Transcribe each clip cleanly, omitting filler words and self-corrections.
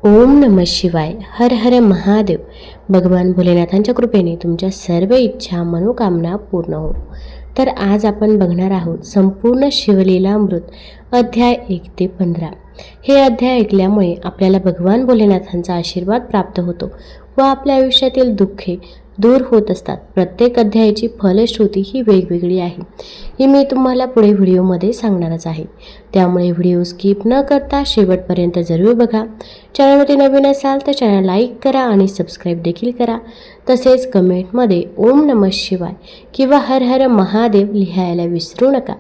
ओम नमः शिवाय. हर हर महादेव. भगवान भोलेनाथांच्या कृपेने तुमच्या सर्व इच्छा मनोकामना पूर्ण हो. तर आज आपण बघणार आहोत संपूर्ण शिवलीलामृत अध्याय 1 ते 15. हे अध्याय ऐकल्यामुळे आपल्याला भगवान भोलेनाथांचा आशीर्वाद प्राप्त होतो व आपल्या आयुष्यातील दुःखे दूर होत असतात. प्रत्येक अध्यायाची फलश्रुती ही वेगवेगळी आहे. ही मी तुम्हाला पुढे व्हिडिओमध्ये सांगणारच आहे. त्यामुळे व्हिडिओ स्किप न करता शेवटपर्यंत जरूर बघा. चॅनलमध्ये नवीन असाल तर चॅनल लाईक करा आणि सबस्क्राईब देखील करा. तसेच कमेंटमध्ये ओम नमः शिवाय किंवा हर हर महादेव लिहायला विसरू नका,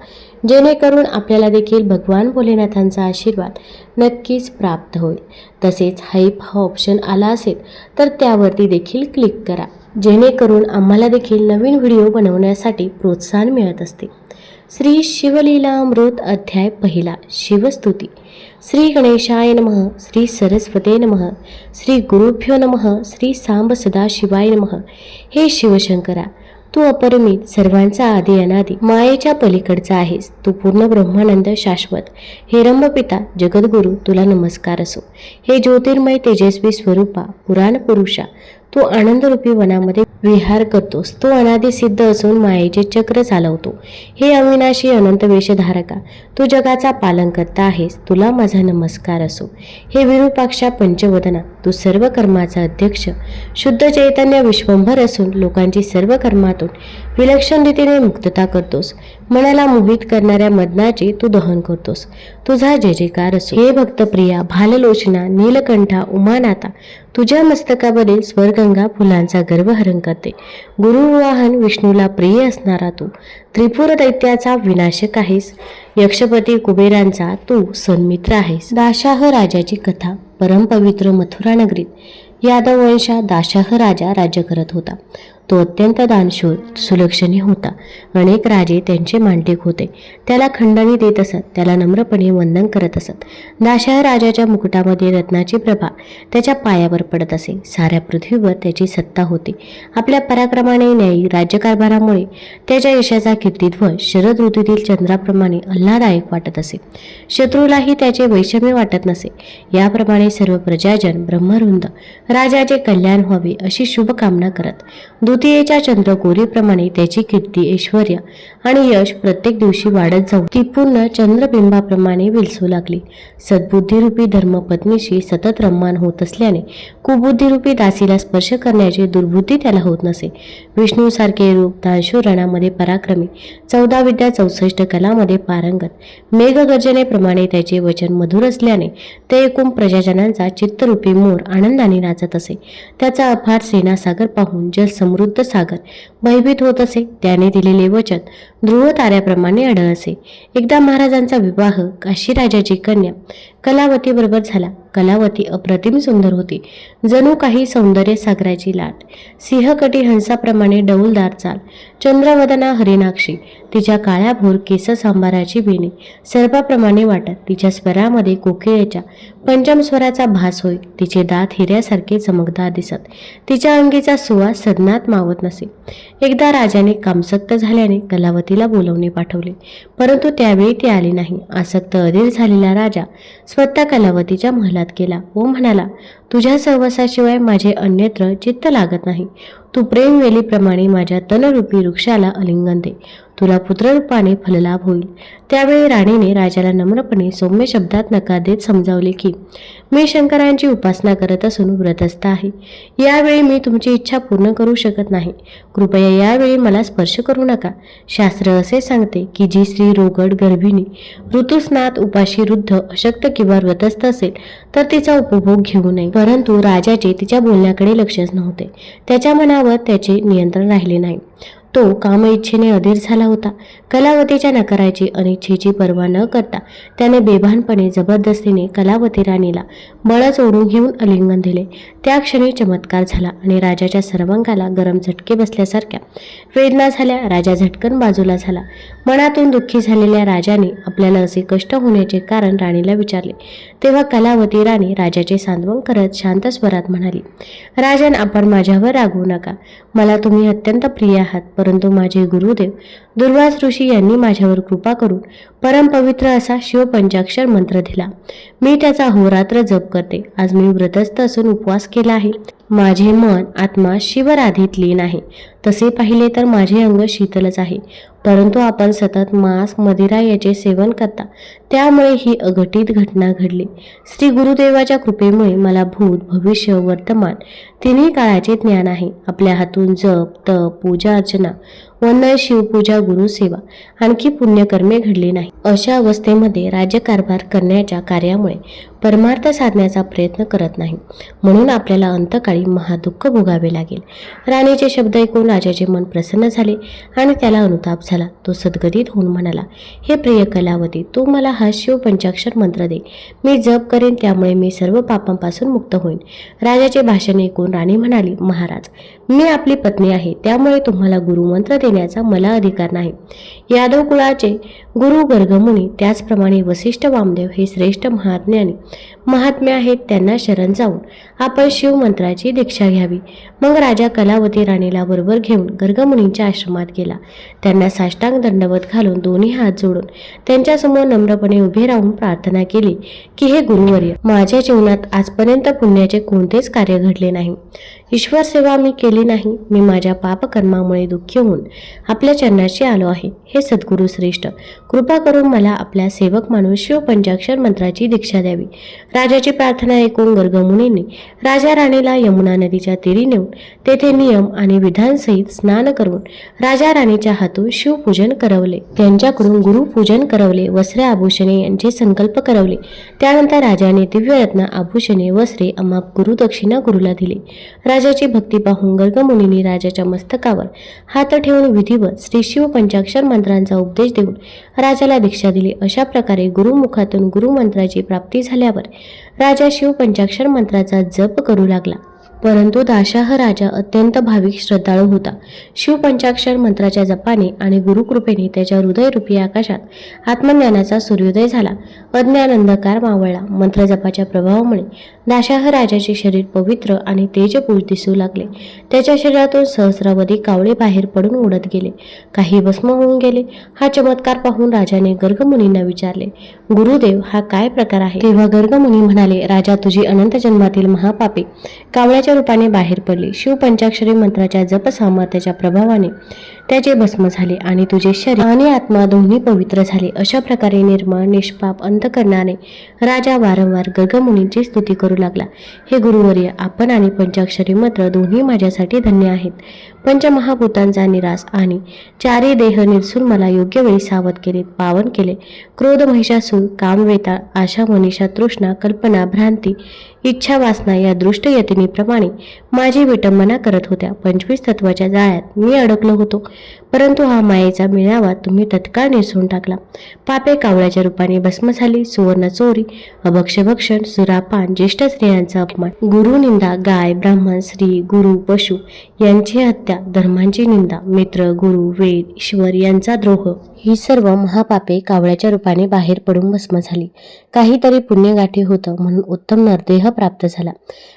जेणेकरून आपल्याला देखील भगवान भोलेनाथांचा आशीर्वाद नक्कीच प्राप्त होईल. तसेच हाईप हा ऑप्शन आला असेल तर त्यावरती देखील क्लिक करा, जेणेकरून आम्हाला देखील नवीन व्हिडिओ बनवण्यासाठी प्रोत्साहन मिळत असते. श्री शिवलीलामृत अध्याय 1. शिवस्तुती. श्री गणेशाय नमः. श्री सरस्वते नमः. श्री गुरुभ्यो नमः. श्री सांब सदाशिवाय नमः. हे शिवशंकरा, तू अपरिमित, सर्वांचा आदी अनादी, मायेच्या पलीकडचा आहेस. तू पूर्ण ब्रह्मानंद शाश्वत. हे रंभपिता जगद्गुरु, तुला नमस्कार असो. हे ज्योतिर्मय तेजस्वी स्वरूपा, पुराण पुरुषा, तू आनंदरूपी वनामध्ये विहार करतोस. तू अनादी सिद्ध असून मायेचे चक्र चालवतो. हे अविनाशी अनंत वेशधारका, तू जगाचा पालन करता आहेस. तुला माझा नमस्कार असो. हे विरूपाक्षा पंचवदना, तू सर्व कर्माचा अध्यक्ष, शुद्ध चैतन्य विश्वंभर असून लोकांची सर्व कर्मातून विलक्षण रीतीने मुक्तता करतोस. मनाला मोहित करणाऱ्या मदनाचे तू दहन करतोस. तुझा जय जयकार असो. हे भक्तप्रिया, भाललोचना, नीलकंठा, उमानाथा, तुझ्या मस्तकावरील स्वरगंगा फुलांचा गर्वहरण करते. गुरुवाहन विष्णूला प्रिय असणारा तू त्रिपुर दैत्याचा विनाशक आहेस. यक्षपती कुबेरांचा तू सन्मित्र आहेस. दाशाह राजाची कथा. परमपवित्र मथुरा नगरीत यादव वंशात दाशाह राजा राज्य करत होता. तो अत्यंत दानशूर, सुलक्षणी होता. अनेक राजे त्यांचे मांडलिक होते. त्याला खंडणी देत असत, त्याला नम्रपणे वंदन करत असत. दाशाह राजाच्या मुकुटामध्ये रत्नाची प्रभा त्याच्या पायावर पडत असे. साऱ्या पृथ्वीवर त्याची सत्ता होती. आपल्या पराक्रमाने, न्यायी राज्यकारभारामुळे त्याच्या यशाचा कीर्तिध्वज शरद ऋतूतील चंद्राप्रमाणे आल्हाददायक वाटत असे. शत्रूलाही त्याचे वैषम्य वाटत नसे. याप्रमाणे सर्व प्रजाजन ब्रह्मवृंद राजाचे कल्याण व्हावे अशी शुभकामना करत द्वितीयेच्या चंद्रकोरीप्रमाणे त्याची कीर्ती, ऐश्वर आणि यश प्रत्येक दिवशी वाढत जाऊ ती पूर्ण चंद्रबिंबाप्रमाणे विलसू लागली. सद्बुद्धीरूपी धर्मपत्नीशी सतत रम्मान होत असल्याने कुबुद्धीरूपी दासीला स्पर्श करण्याची दुर्बुद्धी त्याला होत नसे. विष्णूसारखे रूप, दानशूर, रणामध्ये पराक्रमी, 14 विद्या 64 कलामध्ये पारंगत, मेघगर्जनेप्रमाणे त्याचे वचन मधुर असल्याने ते ऐकून प्रजाजनांचा चित्तरूपी मोर आनंदाने नाचत असे. त्याचा अफाट सेनासागर पाहून जल समृद्ध सागर भयभीत होत असे. त्याने दिलेले वचन ध्रुव ताऱ्याप्रमाणे अढळ असे. एकदा महाराजांचा विवाह काशी राजाची कन्या कलावती बरोबर झाला. कलावती अप्रतिम सुंदर होती. जणू काही सौंदर्य सागराची लाट. सिंहकटी हंसाप्रमाणे डौलदार चाल, चंद्रवदना हरिणाक्षी, तिच्या काळ्याभोर केस सांबाराची बेणे सर्पाप्रमाणे वाटत. तिच्या स्वरामध्ये कोकिळेच्या पंचम स्वराचा भास होई. तिचे दात हिऱ्यासारखे चमकदार दिसत. तिच्या अंगीचा सुवास सदनात मावत नसे. एकदा राजाने कामसक्त झाल्याने कलावतीला बोलवणे पाठवले, परंतु त्यावेळी ती आली नाही. आसक्त अधीर झालेला राजा स्वतः कलावतीच्या महलात गेला व म्हणाला, तुझ्या सहवासाशिवाय माझे अन्यत्र चित्त लागत नाही. तू प्रेमवेलीप्रमाणे माझ्या तनरूपी वृक्षाला आलिंगन दे. तुला पुत्ररूपाने फललाभ होईल. त्यावेळी राणीने राजाला नम्रपणे सौम्य शब्दात नकार देत समजावले की मी शंकरांची उपासना करत असून व्रतस्थ आहे. यावेळी मी तुमची इच्छा पूर्ण करू शकत नाही. कृपया यावेळी मला स्पर्श करू नका. शास्त्र असे सांगते की जी स्त्री रोगड, गर्भिणी, ऋतुस्नात, उपाशी, वृद्ध, अशक्त किंवा व्रतस्थ असेल तर तिचा उपभोग घेऊ नये. परंतु राजाचे तिच्या बोलण्याकडे लक्षच नव्हते. त्याच्या मनावर त्याचे नियंत्रण राहिले नाही. तो कामइच्छेने अधीर झाला होता. कलावतीच्या नकाराची, अनिच्छेची पर्वा न करता त्याने बेभानपणे जबरदस्तीने कलावती राणीला बळच ओढून घेऊन आलिंगन दिले. त्या क्षणी चमत्कार झाला आणि राजाच्या सर्वांगाला गरम झटके बसल्यासारख्या वेदना झाल्या. राजा झटकन बाजूला झाला. मनातून दुःखी झालेल्या राजाने आपल्याला असे कष्ट होण्याचे कारण राणीला विचारले. तेव्हा कलावती राणी राजाचे सांत्वन करत शांत स्वरात म्हणाली, राजन, आपण माझ्यावर रागवू नका. मला तुम्ही अत्यंत प्रिय आहात, परंतु माझे गुरुदेव दुर्वास ऋषी यांनी माझ्यावर कृपा करून परमपवित्र असा शिवपंचाक्षर मंत्र दिला. मी त्याचा अहोरात्र जप करते. आज मी व्रतस्थ असून उपवास केला आहे. माझे मन आत्मा शिवराधीत लीन आहे. तसे पाहिले तर माझे अंग शीतलच आहे, परंतु आपण सतत मांस मदिरा याचे सेवन करता, त्यामुळे ही अघटित घटना घडली. श्री गुरुदेवाच्या कृपेमुळे मला भूत भविष्य वर्तमान तिन्ही काळाचे ज्ञान आहे. आपल्या हातून जप तप पूजा अर्चना वंदन शिवपूजा गुरुसेवा आणखी पुण्यकर्मे घडली नाही. अशा अवस्थेमध्ये राज्यकारभार करण्याच्या कार्यामुळे परमार्थ साधण्याचा प्रयत्न करत नाही, म्हणून आपल्याला अंतकाळी महादुःख भोगावे लागेल. राणीचे शब्द ऐकून राजाचे मन प्रसन्न झाले आणि त्याला अनुताप झाला. तो सद्गतीत होऊन म्हणाला, हे प्रिय कलावती, तू मला हा शिवपंचाक्षर मंत्र दे. मी जप करेन, त्यामुळे मी सर्व पापांपासून मुक्त होईन. राजाचे भाषण ऐकून राणी म्हणाली, महाराज, मी आपली पत्नी आहे, त्यामुळे तुम्हाला गुरुमंत्र देण्याचा मला अधिकार नाही. यादव कुळाचे गुरु गर्गमुनी, त्याचप्रमाणे वसिष्ठ वामदेव हे श्रेष्ठ महाज्ञानी महात्मे आहेत. त्यांना शरण जाऊन आपण शिवमंत्राची दीक्षा घ्यावी. मग राजा कलावती राणीला बरोबर घेऊन गर्गमुनींच्या आश्रमात गेला. त्यांना साष्टांग दंडवत घालून दोन्ही हात जोडून त्यांच्यासमोर नम्रपणे उभे राहून प्रार्थना केली की, हे गुरुवर्य, माझ्या जीवनात आजपर्यंत पुण्याचे कोणतेच कार्य घडले नाही. ईश्वर सेवा मी केली नाही. मी माझ्या पापकर्मामुळे दुःखी होऊन आपल्या चरणाशी आलो आहे. हे सद्गुरु श्रेष्ठ, कृपा करून मला आपल्या सेवक मानून शिवपंचाक्षर मंत्राची दीक्षा द्यावी. राजाची प्रार्थना ऐकून गर्गमुनींनी राजा राणीला यमुना नदीच्या तीरी नेऊन तेथे नियम आणि विधानसहित स्नान करून राजा राणीच्या हातून शिवपूजन करवले. त्यांच्याकडून गुरुपूजन करवले. वस्त्रे आभूषणे यांचे संकल्प करवले. त्यानंतर राजाने दिव्यरत्न आभूषणे वस्त्रे अमाप गुरुदक्षिणा गुरुला दिली. राजाची भक्ती पाहून गर्गमुनींनी राजाच्या मस्तकावर हात ठेवून विधिवत श्री शिवपंचाक्षर मंत्रांचा उपदेश देऊन राजाला दीक्षा दिली. अशा प्रकारे गुरुमुखातून गुरुमंत्राची प्राप्ती झाल्यावर राजा शिवपंचाक्षर मंत्राचा जप करू लागला. परंतु दाशाह राजा अत्यंत भाविक श्रद्धाळू होता. शिवपंचाक्षर मंत्राच्या जपाने आणि गुरुकृपेने त्याच्या हृदयरूपी आकाशात आत्मज्ञानाचा सूर्योदय झाला. अज्ञान अंधकार मावळला. मंत्रजपाच्या प्रभावामुळे दाशाह राजाचे शरीर पवित्र आणि तेजपूज दिसू लागले. त्याच्या शरीरातून सहस्रावधी कावळे बाहेर पडून उडत गेले. काही भस्म होऊन गेले. हा चमत्कार पाहून राजाने गर्गमुनींना विचारले, गुरुदेव, हा काय प्रकार आहे? तेव्हा गर्गमुनी म्हणाले, राजा, तुझी अनंत जन्मातील महापापे कावळ्याच्या रूपाने बाहेर पडली. शिवपंचाक्षरी मंत्राच्या जप सामर्थ्याच्या प्रभावाने त्याचे भस्म झाले आणि तुझे शरीर आणि आत्मा दोन्ही पवित्र झाले. अशा प्रकारे निर्मळ निष्पाप अंतकरणाने राजा वारंवार गर्गमुनींची स्तुती करू लागला. हे गुरुवर्य, आपण आणि पंचाक्षरी मंत्र दोन्ही माझ्यासाठी धन्य आहेत. पंचमहाभूतांचा निराश आणि चारी देह निरसून मला योग्य वेळी सावध केले, पावन केले. क्रोध, महिषासूर, काम, वेताळ, आशा, मनीषा, तृष्णा, कल्पना, भ्रांती, इच्छा, वासना या दृष्ट यतिनीप्रमाणे माझी विटंबना करत होत्या. 25 तत्वाच्या जाळ्यात मी अडकलो होतो, परंतु हा मायेचा मिळावा तुम्ही तत्काळ निरसून टाकला. पापे कावळ्याच्या रूपाने भस्म झाली. सुवर्ण चोरी, अभक्ष भक्षण, सुरापान, ज्येष्ठ स्त्रियांचा अपमान, गुरुनिंदा, गाय, ब्राह्मण, स्त्री, गुरु, पशु यांची हत्या, धर्मांची निंदा, मित्र, गुरु, वेद, ईश्वर यांचा द्रोह, ही सर्व महापापे कावळ्याच्या रूपाने बाहेर पडून भस्म झाली. काहीतरी पुण्यगाठी होतं म्हणून उत्तम नरदेह प्राप्त झाला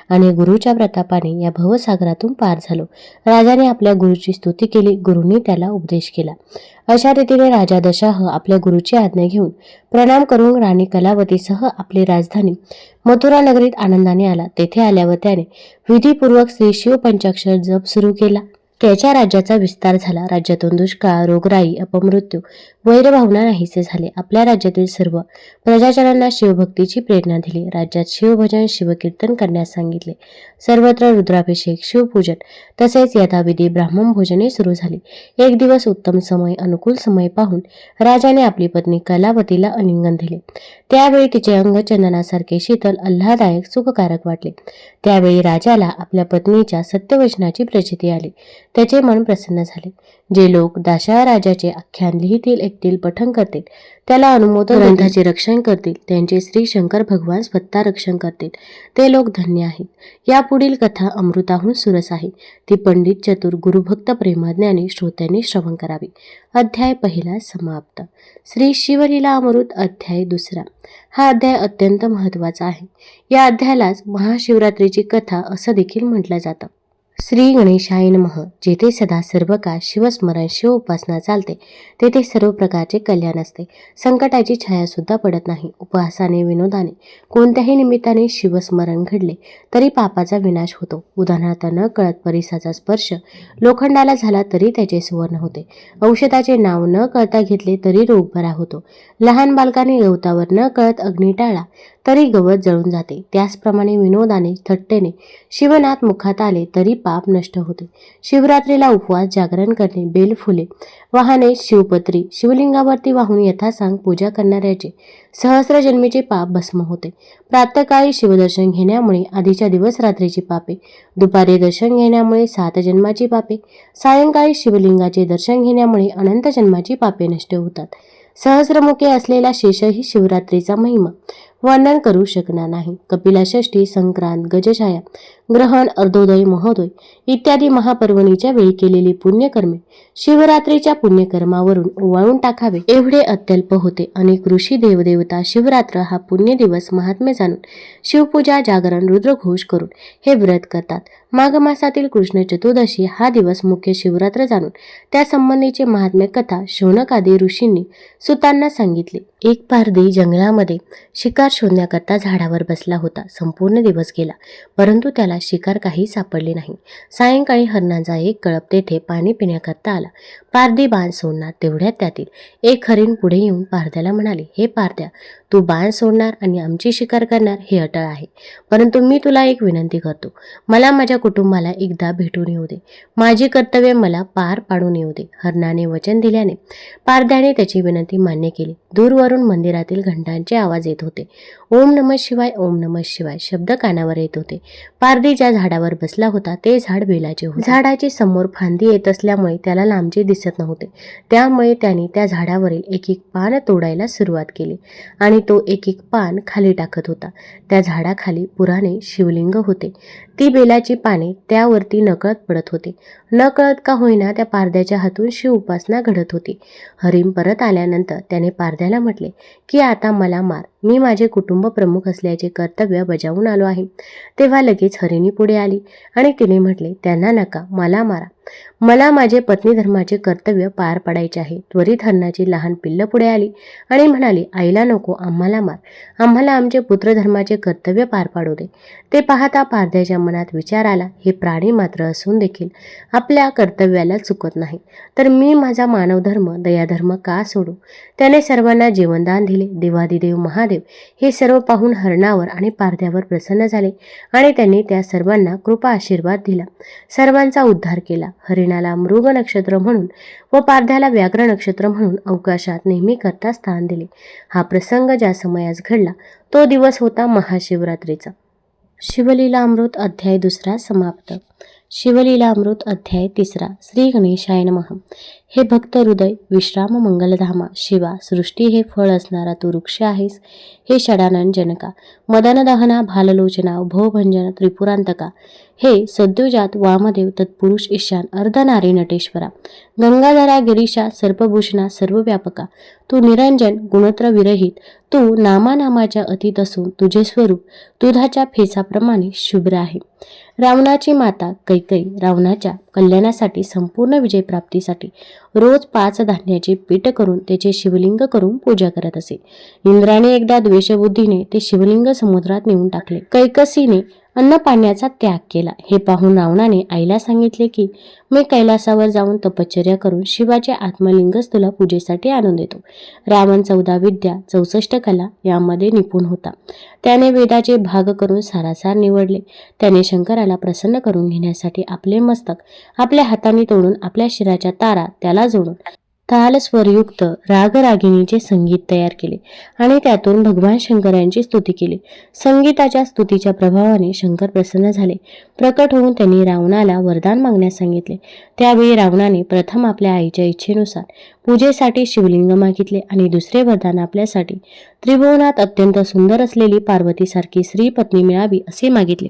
आणि गुरुच्या प्रतापाने या भवसागरातून पार झालो. राजाने आपल्या गुरुची स्तुती केली. गुरुंनी त्याला उपदेश केला. अशा रीतीने राजा दशाह आपल्या गुरुची आज्ञा घेऊन प्रणाम करून राणी कलावतीसह आपली राजधानी मथुरा नगरीत आनंदाने आला. तेथे आल्यावर त्याने विधीपूर्वक श्री शिवपंचाक्षर जप सुरू केला. त्याच्या राज्याचा विस्तार झाला. राज्यातून दुष्काळ, रोगराई, अपमृत्यू, वैरभावना नाहीसे झाले. आपल्या राज्यातील सर्व प्रजाजनांना शिवभक्तीची प्रेरणा दिली. राज्यात शिवभजन, शिवकीर्तन करण्यास सांगितले. सर्वत्र रुद्राभिषेक, शिवपूजन तसेच यथाविधी ब्राह्मण भोजने सुरू झाली. एक दिवस उत्तम समय, अनुकूल समय पाहून राजाने आपली पत्नी कलावतीला आलिंगन दिले. त्यावेळी तिचे अंग चंदनासारखे शीतल, आल्हाददायक, सुखकारक वाटले. त्यावेळी राजाला आपल्या पत्नीच्या सत्यवचनाची प्रचिती आली. त्याचे मन प्रसन्न झाले. जे लोक दाशाह राजाचे आख्यान लिहितील, ऐकतील, पठण करतील, त्याला अनुमोदन ग्रंथाचे रक्षण करतील, त्यांचे श्री शंकर भगवान स्वतः रक्षण करतील, ते लोक धन्य आहेत. यापुढील कथा अमृताहून सुरस आहे. ती पंडित, चतुर, गुरुभक्त, प्रेमज्ञानी श्रोत्यांनी श्रवण करावी. अध्याय पहिला समाप्त. श्री शिवलीला अमृत अध्याय दुसरा. हा अध्याय अत्यंत महत्त्वाचा आहे. या अध्यायालाच महाशिवरात्रीची कथा असं देखील म्हटलं जातं. श्री गणेशाय नमः. जेथे सदा सर्व काळ शिवस्मरण शिव उपासना चालते तेथे सर्व प्रकारचे कल्याण असते. संकटाची छाया सुद्धा पडत नाही. उपहासाने विनोदाने कोणत्याही निमित्ताने शिवस्मरण घडले तरी पापाचा विनाश होतो. उदाहरणार्थ न कळत परिसाचा स्पर्श लोखंडाला झाला तरी त्याचे सुवर्ण होते. औषधाचे नाव न कळता घेतले तरी रोग बरा होतो. लहान बालकाने गवतावर न कळत अग्नी टाळला तरी गवत जळून जाते. त्याचप्रमाणे विनोदाने थट्टेने शिवनाथ मुखात आले तरी पाप नष्ट होते. शिवरात्रीला उपवास जागरण करणे, बेलफुले वाहने, शिवपत्री शिवलिंगावरती वाहून यथासांग पूजा करणाऱ्याचे सहस्र जन्मीचे पाप भस्म होते. प्रातःकाळी शिवदर्शन घेण्यामुळे आधीच्या दिवस रात्रीची पापे, दुपारी दर्शन घेण्यामुळे 7 जन्माची पापे, सायंकाळी शिवलिंगाचे दर्शन घेण्यामुळे अनंत जन्माची पापे नष्ट होतात. सहस्रमुखे असलेला शेषही शिवरात्रीचा महिमा वर्णन करू शकणार नाही. कपिला षष्ठी, संक्रांत, गजछाया, ग्रहण, अर्धोदय, महोदय इत्यादी महापर्वणीच्या वेळी केलेली पुण्यकर्मे शिवरात्रीच्या पुण्यकर्मावरून ओवाळून टाकावे एवढे अत्यल्प होते. अनेक ऋषी देवदेवता शिवरात्र हा पुण्य दिवस महात्म्य जाणून शिवपूजा, जागरण, रुद्रघोष करून हे व्रत करतात. माघ मासातील कृष्ण चतुर्दशी हा दिवस मुख्य शिवरात्र जाणून त्या संबंधीचे महात्म्य कथा शौनकादी ऋषींनी सुतांना सांगितले. एक पारधी जंगलामध्ये शिकार शोधण्याकरता झाडावर बसला होता. संपूर्ण दिवस गेला परंतु त्याला शिकार काही सापडले नाही. सायंकाळी हरणांचा एक कळप तेथे पाणी पिण्याकरता आला. पारधी बाण सोडणार तेवढ्यात त्यातील एक हरिण पुढे येऊन पारध्याला म्हणाले, हे पारध्या, तू बाण सोडणार आणि आमची शिकार करणार हे अटळ आहे, परंतु मी तुला एक विनंती करतो. मला माझ्या कुटुंबाला एकदा भेटून येऊ दे. माझी कर्तव्य मला पार पाडून येऊ दे. हरणाने वचन दिल्याने पारध्याने त्याची विनंती मान्य केली. दूरवरून मंदिरातील घंटांचे आवाज येत होते. ओम नमः शिवाय, ओम नमः शिवाय शब्द कानावर येत होते. पारधी ज्या झाडावर बसला होता ते झाड बेलाचे होते. झाडाची समोर फांदी येत असल्यामुळे त्याला लांबचे दिसत नव्हते. त्यामुळे त्याने त्या झाडावरील एक एक पान तोडायला सुरुवात केली आणि तो एक एक पान खाली टाकत होता. त्या झाडाखाली पुराणे शिवलिंग होते. ती बेलाची पाने त्यावरती नकळत पडत होती. नकळत का होईना त्या पारध्याच्या हातून शिव उपासना घडत होती. हरिण परत आल्यानंतर त्याने पारध्याला म्हटले की आता मला मार, मी माझे कुटुंब प्रमुख असल्याचे कर्तव्य बजावून आलो आहे. तेव्हा लगेच हरिणी पुढे आली आणि तिने म्हटले, त्यांना नका, मला मारा. मला माझे पत्नी धर्माचे कर्तव्य पार पाडायचे आहे. त्वरित हरणाची लहान पिल्ल पुढे आली आणि म्हणाली, आईला नको, आम्हाला मार, आम्हाला आमचे पुत्रधर्माचे कर्तव्य पार पाडू दे. ते पाहता पारध्याच्या मनात विचार आला, हे प्राणी मात्र असून देखील आपल्या कर्तव्याला चुकत नाही, तर मी माझा मानवधर्म दयाधर्म का सोडू. त्याने सर्वांना जीवनदान दिले. देवादिदेव महादेव हे सर्व पाहून हरणावर आणि पारध्यावर प्रसन्न झाले आणि त्यांनी त्या सर्वांना कृपा आशीर्वाद दिला. सर्वांचा उद्धार केला. हरिणाला मृग नक्षत्र म्हणून व पारध्याला व्याघ्र नक्षत्र म्हणून अवकाशात नेहमी करता स्थान दिले. हा प्रसंग ज्या समयास घडला तो दिवस होता महाशिवरात्रीचा. शिवलीलामृत अध्याय 2 समाप्त. शिवलीलामृत अध्याय 3. श्री गणेशाय नमः. हे भक्त हृदय, विश्राम मंगलधामा शिवा, सृष्टी हे फळ असणारा तू वृक्ष आहेस. हे षडानन जनका, मदनदहना, भाललोचना, भवभंजन, त्रिपुरांतका, हे सद्योजात वामदेव, तत्पुरुष ईशान, अर्धनारी नटेश्वरा, गंगाधरा, गिरीशा, सर्पभूषणा, सर्वव्यापका, तू निरंजन, गुणत्र विरहित, तू नामानामाच्या अतीत असून तुझे स्वरूप दुधाच्या फेसाप्रमाणे शुभ्र आहे. रावणाची माता कैकई रावणाच्या कल्याणासाठी, संपूर्ण विजयप्राप्तीसाठी रोज 5 धान्याचे पीठ करून त्याचे शिवलिंग करून पूजा करत असे. इंद्राने एकदा द्वेषबुद्धीने ते शिवलिंग समुद्रात नेऊन टाकले. कैकसीने अन्नपाण्याचा त्याग केला. हे पाहून रावणाने आईला सांगितले की मी कैलासावर जाऊन तपश्चर्या करून शिवाचे आत्मलिंगच तुला पूजेसाठी आणून देतो. रावण 14 विद्या 64 कला यामध्ये निपुण होता. त्याने वेदाचे भाग करून सारासार निवडले. त्याने शंकराला प्रसन्न करून घेण्यासाठी आपले मस्तक आपल्या हाताने तोडून आपल्या शिराच्या तारा त्याला जोडून ताल स्वरयुक्त रागरागिणीचे संगीत तयार केले आणि त्यातून भगवान शंकर यांची स्तुती केली. संगीताच्या स्तुतीच्या प्रभावाने शंकर प्रसन्न झाले. प्रकट होऊन त्यांनी रावणाला वरदान मागण्यास सांगितले. त्यावेळी रावणाने प्रथम आपल्या आईच्या इच्छेनुसार पूजेसाठी शिवलिंग मागितले आणि दुसरे वरदान आपल्यासाठी त्रिभुवनात अत्यंत सुंदर असलेली पार्वतीसारखी स्त्री पत्नी मिळावी असे मागितले.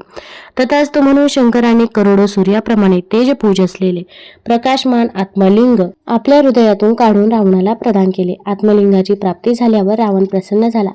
तथास्तु म्हणून शंकराने करोडो सूर्याप्रमाणे तेजपूज असलेले प्रकाशमान आत्मलिंग आपल्या हृदयातून काढून रावणाला प्रदान केले. आत्मलिंगाची प्राप्ती झाल्यावर रावण प्रसन्न झाला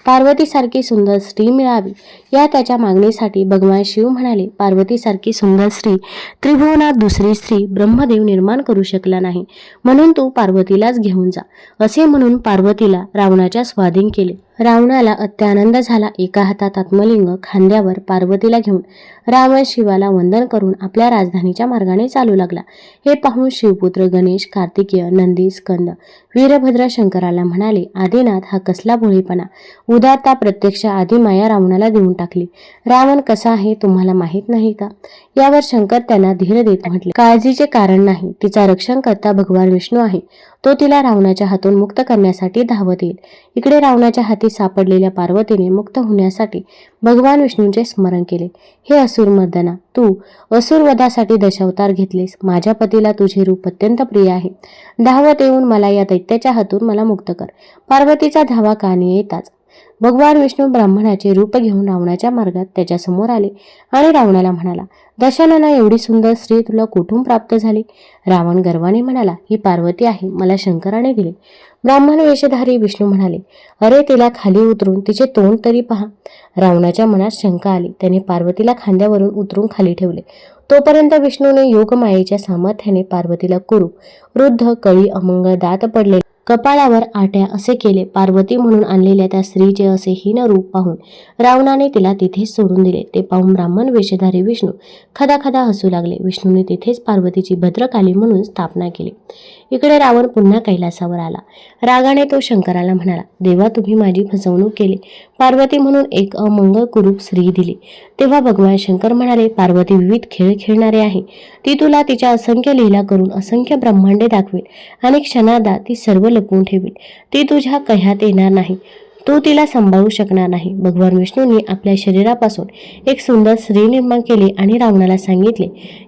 पार्वतीसारखी सुंदर स्त्री मिळावी या त्याच्या मागणीसाठी भगवान शिव म्हणाले, पार्वतीसारखी सुंदर स्त्री त्रिभुवनात दुसरी स्त्री ब्रह्मदेव निर्माण करू शकला नाही, म्हणून तू पार्वतीलाच घेऊन जा. असे म्हणून पार्वतीला रावणाच्या स्वाधीन केले. रावणाला अत्यानंद झाला. एका हातात आत्मलिंग, खांद्यावर पार्वतीला घेऊन रावण शिवाला वंदन करून आपल्या राजधानीच्या मार्गाने चालू लागला. हे पाहून शिवपुत्र गणेश, कार्तिकेय, नंदी, स्कंद, वीरभद्र शंकराला म्हणाले, आदिनाथ, हा कसला भोळेपणा! उदारता, प्रत्यक्ष आदिमाया रावणाला देऊन टाकली. रावण कसा आहे तुम्हाला माहीत नाही का? यावर शंकर त्यांना धीर देत म्हटले, काळजीचे कारण नाही. तिचा रक्षण करता भगवान विष्णू आहे. तो तिला रावणाच्या हातून मुक्त करण्यासाठी धावत येईल. इकडे रावणाच्या हाती सापडलेल्या पार्वतीने मुक्त होण्यासाठी भगवान विष्णूंचे स्मरण केले. हे असुरमर्दना, तू असुरवधासाठी दशावतार घेतलेस. माझ्या पतीला तुझे रूप अत्यंत प्रिय आहे. धावत येऊन मला या दैत्याच्या हातून मला मुक्त कर. पार्वतीचा धावा कानी येताच भगवान विष्णू ब्राह्मणाचे रूप घेऊन रावणाच्या मार्गात त्याच्या समोर आले आणि रावणाला म्हणाला, दशानना, एवढी सुंदर स्त्री तुला कुठून प्राप्त झाली? रावण गर्वाने म्हणाला, ही पार्वती आहे, मला शंकराने दिली. ब्राह्मण वेशधारी विष्णू म्हणाले, अरे, तिला खाली उतरून तिचे तोंड तरी पहा. रावणाच्या मनात शंका आली. त्याने पार्वतीला खांद्यावरून उतरून खाली ठेवले. तोपर्यंत विष्णूने योगमायेच्या सामर्थ्याने पार्वतीला कुरूप, वृद्ध, कळी, अमंगळ, दात पडले, कपाळावर आट्या असे केले. पार्वती म्हणून आणलेल्या त्या स्त्रीचे असे हीन रूप पाहून रावणाने तिला तिथेच सोडून दिले. ते पाहून ब्राह्मण वेशधारी विष्णू खदाखदा हसू लागले. विष्णूने तिथेच पार्वतीची भद्रकाली म्हणून स्थापना केली. इकडे रावण पुन्हा कैलासावर आला. रागाने तो शंकराला म्हणाला, देवा, तुम्ही माझी फसवणूक केली. पार्वती म्हणून एक अमंगळ कुरूप स्त्री दिली. तेव्हा भगवान शंकर म्हणाले, पार्वती विविध खेळ खेळणारे आहे. ती तुला तिच्या असंख्य लीला करून असंख्य ब्रह्मांडे दाखवेल आणि क्षणार्धात ती सर्व लपवून ठेवेल. ती तुझ्या कह्यात येणार नाही. तू तिला सांभाळू शकणार नाही. भगवान विष्णूंनी आपल्या शरीरापासून एक सुंदर स्त्री निर्माण केली आणि रावणाला सांगितले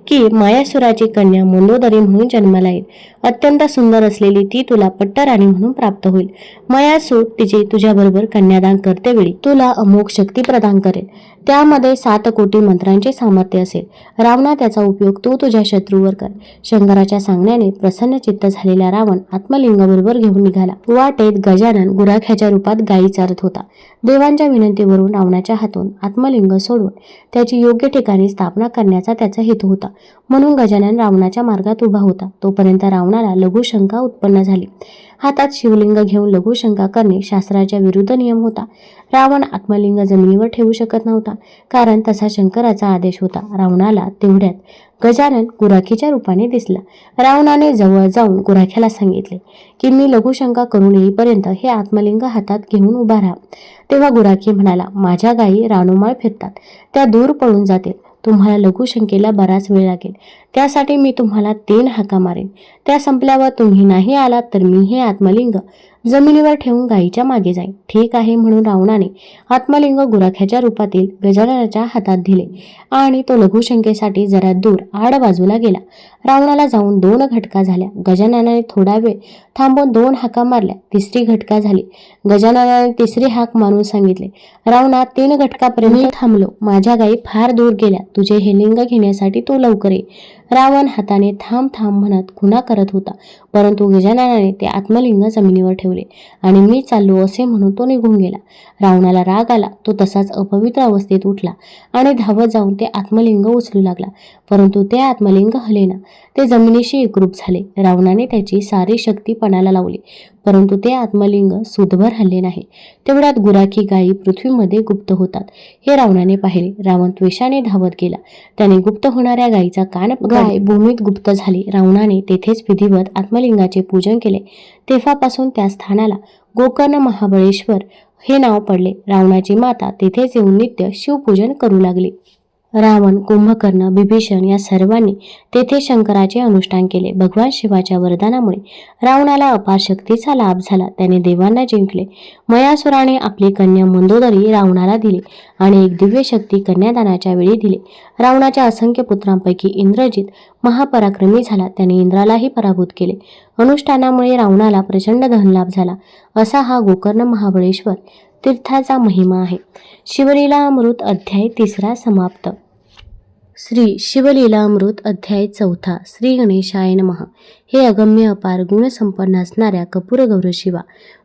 की मायासुराची कन्या मंदोदरी म्हणून जन्माला येईल. अत्यंत सुंदर असलेली ती तुला पट्टराणी म्हणून प्राप्त होईल. मायासूर तिचे तुझ्याबरोबर कन्यादान करतेवेळी तुला अमोघ शक्ती प्रदान करेल. त्यामध्ये 7 कोटी मंत्रांचे सामर्थ्य असेल. रावणा, त्याचा उपयोग तू तुझ्या शत्रूवर कर. शंकराच्या सांगण्याने प्रसन्न चित्त झालेला रावण आत्मलिंगाबरोबर घेऊन निघाला. वाटेत गजानन गुराख्याच्या रूपात गायी चारत होता. देवांच्या विनंतीवरून रावणाच्या हातून आत्मलिंग सोडून त्याची योग्य ठिकाणी स्थापना करण्याचा त्याचा हेतू होता. म्हणून गजानन रावणाच्या मार्गात उभा होता. तोपर्यंत रावणाला लघुशंका उत्पन्न झाली. हातात शिवलिंग घेऊन लघुशंका करणे शास्त्राच्या विरुद्ध नियम होता. रावण आत्मलिंग जमिनीवर ठेवू शकत नव्हता, कारण तसा शंकराचा आदेश होता. रावणाला तेवढ्यात गजानन गुराखीच्या रूपाने दिसला. रावणाने जवळ जाऊन गुराख्याला सांगितले की मी लघुशंका करून येईपर्यंत हे आत्मलिंग हातात घेऊन उभा राहा. तेव्हा गुराखी म्हणाला, माझ्या गायी रानोमाळ फिरतात, त्या दूर पळून जातील. तुम्हाला लघुशंकेला बराच वेळ लागेल. त्यासाठी मी तुम्हाला 3 हाका मारेन. त्या संपल्यावर तुम्ही नाही आलात तर मी हे आत्मलिंग जमिनीवर ठेवून गायीच्या मागे जाईन. ठीक आहे, म्हणून रावणाने आत्मलिंग गुराख्याच्या रूपातील गजाननाच्या हातात दिले आणि तो लघुशंकेसाठी जरा दूर आड बाजूला गेला. रावणाला जाऊन 2 घटका झाल्या. गजाननाने थोडा वेळ थांबून 2 हाका मारल्या. 3री घटका झाली. गजाननाने 3री हाक मारून सांगितले, रावणा, 3 घटकापर्यंत मी थांबलो. माझ्या गायी फार दूर गेल्या. तुझे हे लिंग घेण्यासाठी तू लवकर ये. रावण हाताने थांब थांब म्हणत खुणा करत होता, परंतु गजाननाने ते आत्मलिंग जमिनीवर ठेवले आणि मी चाललो असे म्हणून तो निघून गेला. रावणाला राग आला. तो तसाच अपवित्र अवस्थेत उठला आणि धावत जाऊन ते आत्मलिंग उचलू लागला, परंतु ते आत्मलिंग हलेना. ते जमिनीशी एकरूप झाले. रावणाने त्याची सारी शक्ती पणाला लावली, परंतु ते आत्मलिंग सुदभर हलले नाही. तेवढ्यात गुराखी गायी पृथ्वीमध्ये गुप्त होतात हे रावणाने पाहिले. रावण त्वेषाने धावत गेला. त्याने गुप्त होणाऱ्या गायीचा कान गाय भूमीत गुप्त झाली. रावणाने तेथेच विधिवत आत्मलिंगाचे पूजन केले. तेव्हापासून त्या स्थानाला गोकर्ण महाबळेश्वर हे नाव पडले. रावणाची माता तेथेच येऊन नित्य शिवपूजन करू लागली. रावण, कुंभकर्ण, बिभीषण या सर्वांनी तेथे शंकराचे अनुष्ठान केले. भगवान शिवाच्या वरदानामुळे रावणाला अपार शक्तीचा लाभ झाला. त्याने देवांना जिंकले. मयासुराने आपली कन्या मंदोदरी रावणाला दिली आणि एक दिव्य शक्ती कन्यादानाच्या वेळी दिली. रावणाच्या असंख्य पुत्रांपैकी इंद्रजित महापराक्रमी झाला. त्याने इंद्रालाही पराभूत केले. अनुष्ठानामुळे रावणाला प्रचंड धनलाभ झाला. असा हा गोकर्ण महाबळेश्वर तीर्थाचा महिमा आहे. शिवलीला अमृत अध्याय 3 समाप्त. श्री शिवलीलामृत अध्याय 4 श्री गणेशाय नमः. हे अगम्य अपार गुणसंपन्न असणाऱ्या कपूरगौर शिवा,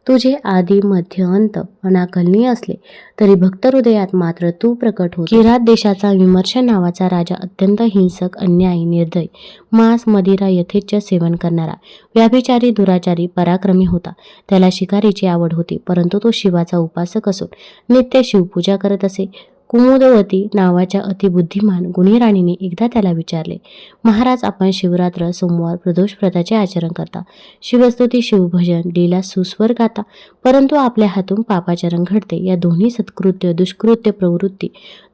तुझे आदी मध्य अंत अनाकलनीय असले तरी भक्त हृदयात मात्र तू प्रकट होत. किरात देशाचा विमर्श नावाचा राजा अत्यंत हिंसक, अन्यायी, निर्दय, मांस मदिरा यथेच्छ सेवन करणारा, व्याभिचारी, दुराचारी, पराक्रमी होता. त्याला शिकारीची आवड होती, परंतु तो शिवाचा उपासक असून नित्य शिवपूजा करत असे. कुमुदवती नावाच्या अतिबुद्धिमान गुणी राणीने एकदा त्याला विचारले, महाराज, आपण शिवरात्र, सोमवार, प्रदोष व्रताचे आचरण करता, शिवस्तुती, शिवभजन, लीला सुस्वर गाता, परंतु आपल्या हातून पापाचरण घडते. या दोन्ही सत्कृत्य दुष्कृत्य प्रवृत्ती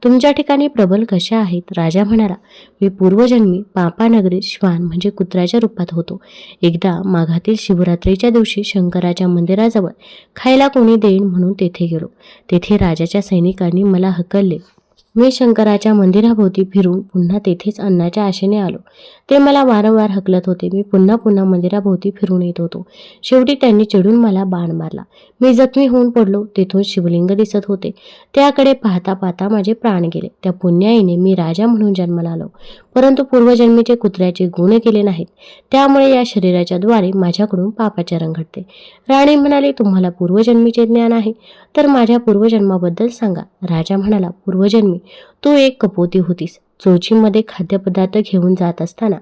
तुमच्या ठिकाणी प्रबल कशा आहेत? राजा म्हणाला, मी पूर्वजन्मी पापानगरीत श्वान म्हणजे कुत्र्याच्या रूपात होतो. एकदा माघातील शिवरात्रीच्या दिवशी शंकराच्या मंदिराजवळ खायला कोणी देईन म्हणून तेथे गेलो. तेथे राजाच्या सैनिकांनी मला हकलले. मी शंकराच्या मंदिराभोवती फिरून पुन्हा तेथेच अन्नाच्या आशेने आलो. ते मला वारंवार हकलत होते. मी पुन्हा पुन्हा मंदिराभोवती फिरून येत होतो. शेवटी त्यांनी चिडून मला बाण मारला. मी जखमी होऊन पडलो. तेथून शिवलिंग दिसत होते. त्याकडे पाहता पाहता माझे प्राण गेले. त्या पुण्याईने मी राजा म्हणून जन्माला आलो, परंतु पूर्वजन्मीचे कुत्र्याचे गुण केले नाहीत. त्यामुळे या शरीराच्या द्वारे माझ्याकडून पापाचरण घडते. राणी म्हणाली, तुम्हाला पूर्वजन्मीचे ज्ञान आहे तर माझ्या पूर्वजन्माबद्दल सांगा. राजा म्हणाला, पूर्वजन्मी तू एक कपोती होतीस. चोचीमध्ये खाद्यपदार्थ घेऊन जात असताना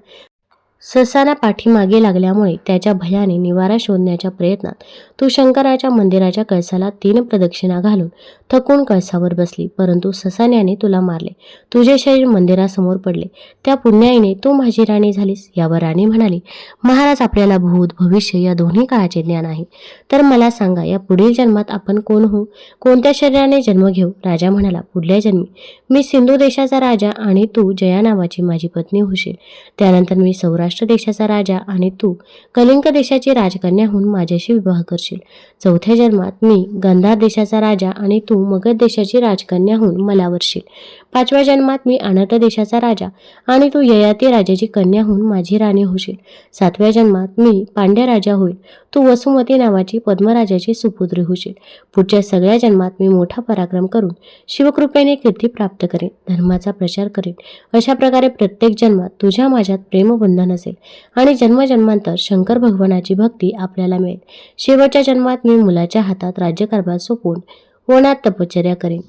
ससाना पाठीमागे लागल्यामुळे त्याच्या भयाने निवारा शोधण्याच्या प्रयत्नात तू शंकराच्या मंदिराच्या कळसाला 3 प्रदक्षिणा घालून थकून कळसावर बसली, परंतु ससान्याने तुला मारले. तुझे शरीर मंदिरासमोर पडले. त्या पुण्याईने तू माझी राणी झालीस. यावर राणी म्हणाली, महाराज, आपल्याला भूत भविष्य या दोन्ही काळाचे ज्ञान आहे, तर मला सांगा, या पुढील जन्मात आपण कोण होऊ? कोणत्या शरीराने जन्म घेऊ? राजा म्हणाला, पुढल्या जन्मी मी सिंधू देशाचा राजा आणि तू जया नावाची माझी पत्नी होशील. त्यानंतर मी सौराष्ट्र देशाचा राजा आणि तू कलिंग देशाची राजकन्या होऊन माझ्याशी विवाह करशील. चौथ्या जन्मात मी गांधार देशाचा राजा आणि तू मगध देशाची राजकन्या होऊन मला वरशील. 5व्या जन्मात मी अनर्थ देशाचा राजा आणि तू ययाती राजाची कन्या होऊन माझी राणी होशील. 7व्या जन्मात मी पांड्य राजा होईल. तू वसुमती नावाची पद्मराजाची सुपुत्री होशील. पुढच्या सगळ्या जन्मात मी मोठा पराक्रम करून शिवकृपेने कीर्ती प्राप्त करेन, धर्माचा प्रचार करेन. अशा प्रकारे प्रत्येक जन्मात तुझ्या माझ्यात प्रेमबंधन असेल आणि जन्मजन्मांतर शंकर भगवानाची भक्ती आपल्याला मिळेल. शेवटच्या जन्मात मी मुलाच्या हातात राज्यकारभार सोपवून वनात तपश्चर्या करेन.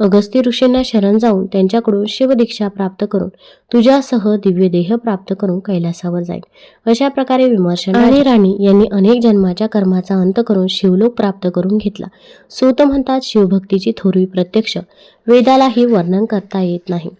अगस्ती ऋषींना शरण जाऊन त्यांच्याकडून शिवदीक्षा प्राप्त करून तुझ्यासह दिव्य देह प्राप्त करून कैलासावर जाईन. अशा प्रकारे विमर्शन आणि राणी यांनी अनेक जन्माच्या कर्माचा अंत करून शिवलोक प्राप्त करून घेतला. सूत म्हणतात, शिवभक्तीची थोरवी प्रत्यक्ष वेदालाही वर्णन करता येत नाही.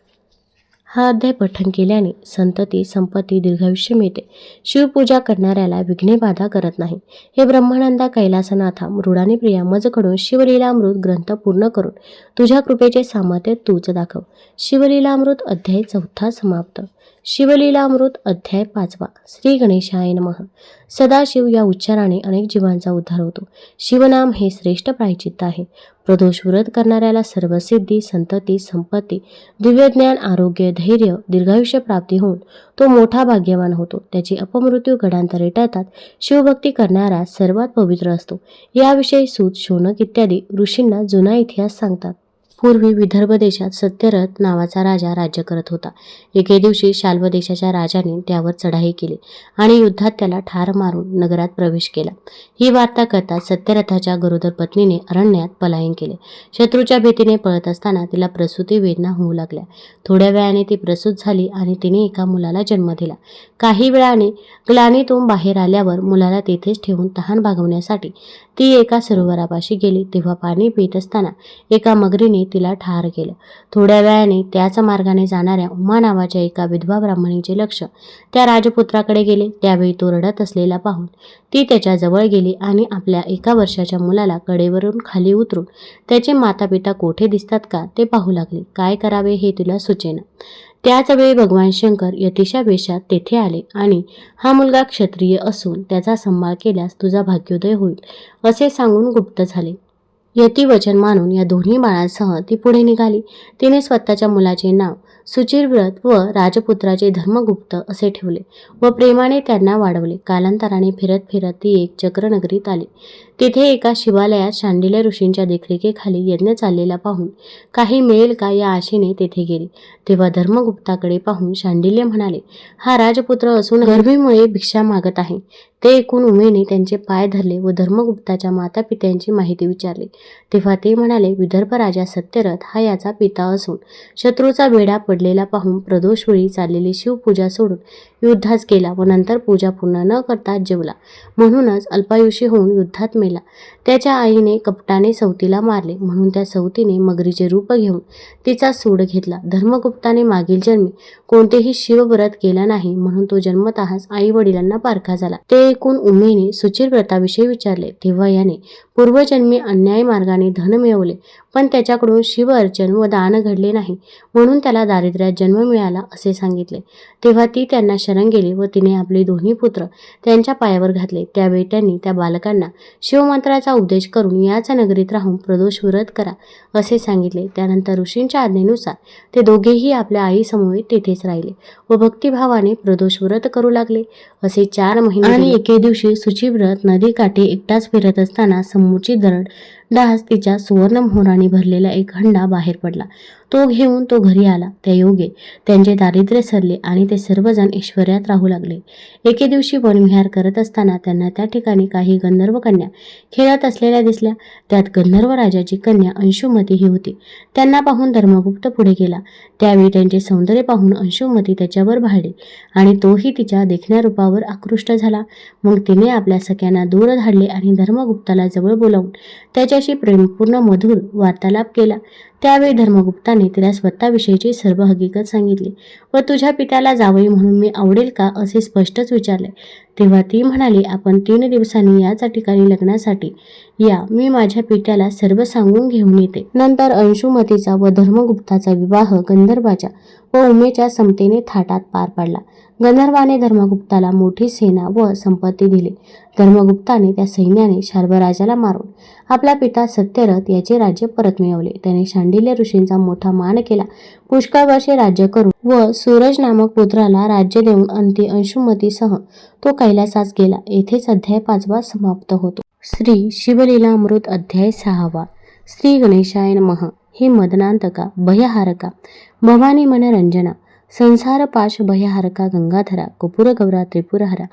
हा अध्याय पठण केल्याने संतती, संपत्ती, दीर्घायुष्य मिळते. शिवपूजा करणाऱ्याला विघ्ने बाधा करत नाही. हे ब्रह्मानंदा कैलासनाथा, मृडानी प्रिया, मजकडून शिवलीलामृत ग्रंथ पूर्ण करून तुझ्या कृपेचे सामर्थ्य तूच दाखव. शिवलीलामृत अध्याय 4 समाप्त. शिवलीलामृत अध्याय 5 श्री गणेशाय नमः. सदाशिव या उच्चाराने अनेक जीवांचा उद्धार होतो. शिवनाम हे श्रेष्ठ प्रायचित्त आहे. प्रदोष व्रत करणाऱ्याला सर्व सिद्धी, संतती, संपत्ती, दिव्यज्ञान, आरोग्य, धैर्य, दीर्घायुष्य प्राप्ती होऊन तो मोठा भाग्यवान होतो. त्याची अपमृत्यू गडांतरे टळतात. शिवभक्ती करणारा सर्वात पवित्र असतो. याविषयी सूत, शौनक इत्यादी ऋषींना जुना इतिहास सांगतात. पूर्वी विदर्भ देशात सत्यरथ नावाचा राजा राज्य करत होता. एके दिवशी शाल्व देशाच्या राजाने त्यावर चढाई केली आणि युद्धात त्याला ठार मारून नगरात प्रवेश केला. ही वार्ता कळताच सत्यरथाच्या गरोदर पत्नीने अरण्यात पलायन केले. शत्रूच्या भीतीने पळत असताना तिला प्रसूती वेदना होऊ लागल्या. थोड्या वेळाने ती प्रसूत झाली आणि तिने एका मुलाला जन्म दिला. काही वेळाने ग्लानीतून बाहेर आल्यावर मुलाला तेथेच ठेवून तहान भागवण्यासाठी ती एका सरोवरापाशी गेली. तेव्हा पाणी पित असताना एका मगरीने तिला ठार केलं. थोड्या वेळाने त्याच मार्गाने जाणाऱ्या उमा नावाच्या एका विधवा ब्राह्मणीचे लक्ष त्या राजपुत्राकडे गेले. त्यावेळी तो रडत असलेला पाहून ती त्याच्या जवळ गेली आणि आपल्या 1 वर्षाच्या मुलाला कडेवरून खाली उतरून त्याचे माता पिता कोठे दिसतात का ते पाहू लागली. काय करावे हे तिला सुचेना. त्याच वेळी भगवान शंकर यतीशा वेशात तेथे आले आणि हा मुलगा क्षत्रिय असून त्याचा संभाळ केल्यास तुझा भाग्योदय होईल असे सांगून गुप्त झाले. यतिवचन मानून या दोन्ही बाळांसह ती पुढे निघाली. तिने स्वतःच्या मुलाचे नाव सुचिरव्रत व राजपुत्राचे धर्मगुप्त असे ठेवले व प्रेमाने त्यांना वाढवले. कालांतराने फिरत फिरत ती एक चक्रनगरीत आली. तिथे एका शिवालयात शांडिल्य ऋषींच्या देखरेखीखाली यज्ञ चाललेला पाहून काही मिळेल का या आशेने तेथे गेली. तेव्हा धर्मगुप्ताकडे पाहून शांडिल्य म्हणाले, हा राजपुत्र असून गर्भीमुळे भिक्षा मागत आहे. ते ऐकून उमेने त्यांचे पाय धरले व धर्मगुप्ताच्या मातापित्यांची माहिती विचारली. तेव्हा ते म्हणाले, विदर्भ राजा सत्यरथ हा याचा पिता असून शत्रूचा बेडा पडलेला पाहून प्रदोषवेळी चाललेली शिवपूजा सोडून युद्धास गेला व नंतर पूजा पूर्ण न करता जेवला. म्हणूनच अल्पायुषी होऊन युद्धात मेला. त्याच्या आईने कपटाने सवतीला मारले म्हणून त्या सवतीने मगरीचे रूप घेऊन तिचा सूड घेतला. धर्मगुप्ताने मागील जन्मी कोणतेही शिवव्रत केला नाही म्हणून तो जन्मतःच आई वडिलांना पारखा झाला. ते ऐकून उमेने सुचिरव्रताविषयी विचारले. तेव्हा याने पूर्वजन्मी अन्याय मार्गाने धन मिळवले पण त्याच्याकडून शिव अर्चन व दान घडले नाही म्हणून त्याला दारिद्र्यात जन्म मिळाला असे सांगितले. तेव्हा ती त्यांना शरण गेली व तिने आपले दोन्ही पुत्र त्यांच्या पायावर घातले. त्यावेळी त्यांनी त्या बालकांना शिवमंत्राचा उपदेश करून याच नगरीत राहून प्रदोष व्रत करा असे सांगितले. त्यानंतर ऋषींच्या आज्ञेनुसार ते दोघेही आपल्या आईसमवेत तेथेच राहिले व भक्तिभावाने प्रदोष व्रत करू लागले. असे 4 महिने आणि एके दिवशी सुचिव्रत नदीकाठी एकटाच फिरत असताना समोरची दरड डास तिच्या सुवर्ण मोहराने भरलेला एक हंडा बाहेर पडला. तो घेऊन तो घरी आला. त्या योगे त्यांचे दारिद्र्य सरले आणि ते सर्वजण ऐश्वर्यात राहू लागले. एके दिवशी वनविहार करत असताना त्यांना त्या ठिकाणी काही गंधर्व कन्या खेळत असलेल्या दिसल्या. त्यात गंधर्व राजाची कन्या अंशुमती ही होती. त्यांना पाहून धर्मगुप्त पुढे गेला. त्यावेळी त्यांचे सौंदर्य पाहून अंशुमती त्याच्यावर भाळली आणि तोही तिच्या देखण्या रूपावर आकृष्ट झाला. मग तिने आपल्या सख्यांना दूर धाडले आणि धर्मगुप्ताला जवळ बोलावून त्याच्याशी प्रेमपूर्ण मधुर वार्तालाप केला. त्यावेळी धर्मगुप्ताने तिला स्वतःविषयीची सर्व हकीकत सांगितली व तुझ्या पित्याला जावई म्हणून मी आवडेल का असे स्पष्टच विचारले. तेव्हा ती म्हणाली, आपण 3 दिवसांनी याच ठिकाणी लग्नासाठी या. मी माझ्या पित्याला सर्व सांगून घेऊन येते. नंतर अंशुमतीचा व धर्मगुप्ताचा विवाह गंधर्वाच्या व उमेच्या समतेने थाटात पार पडला. गंधर्वाने धर्मगुप्ताला मोठी सेना व संपत्ती दिली. धर्मगुप्ताने त्या सैन्याने शार्वराजाला मारून आपला पिता सत्यरथ याचे राज्य परत मिळवले. त्याने शांडिल्य ऋषींचा मोठा मान केला. पुष्कळ वर्षे राज्य करून व सूरज नामक पुत्राला राज्य देऊन अंती अंशुमतीसह तो कैलासास गेला. येथेच अध्याय 5 समाप्त होतो. श्री शिवलीलामृत अध्याय 6. श्री गणेशाय नमः. हे मदनांतका भयहारका भवानी मनरंजना संसार पाश भयहारका गंगाधरा कपूरगौरा त्रिपुरहरा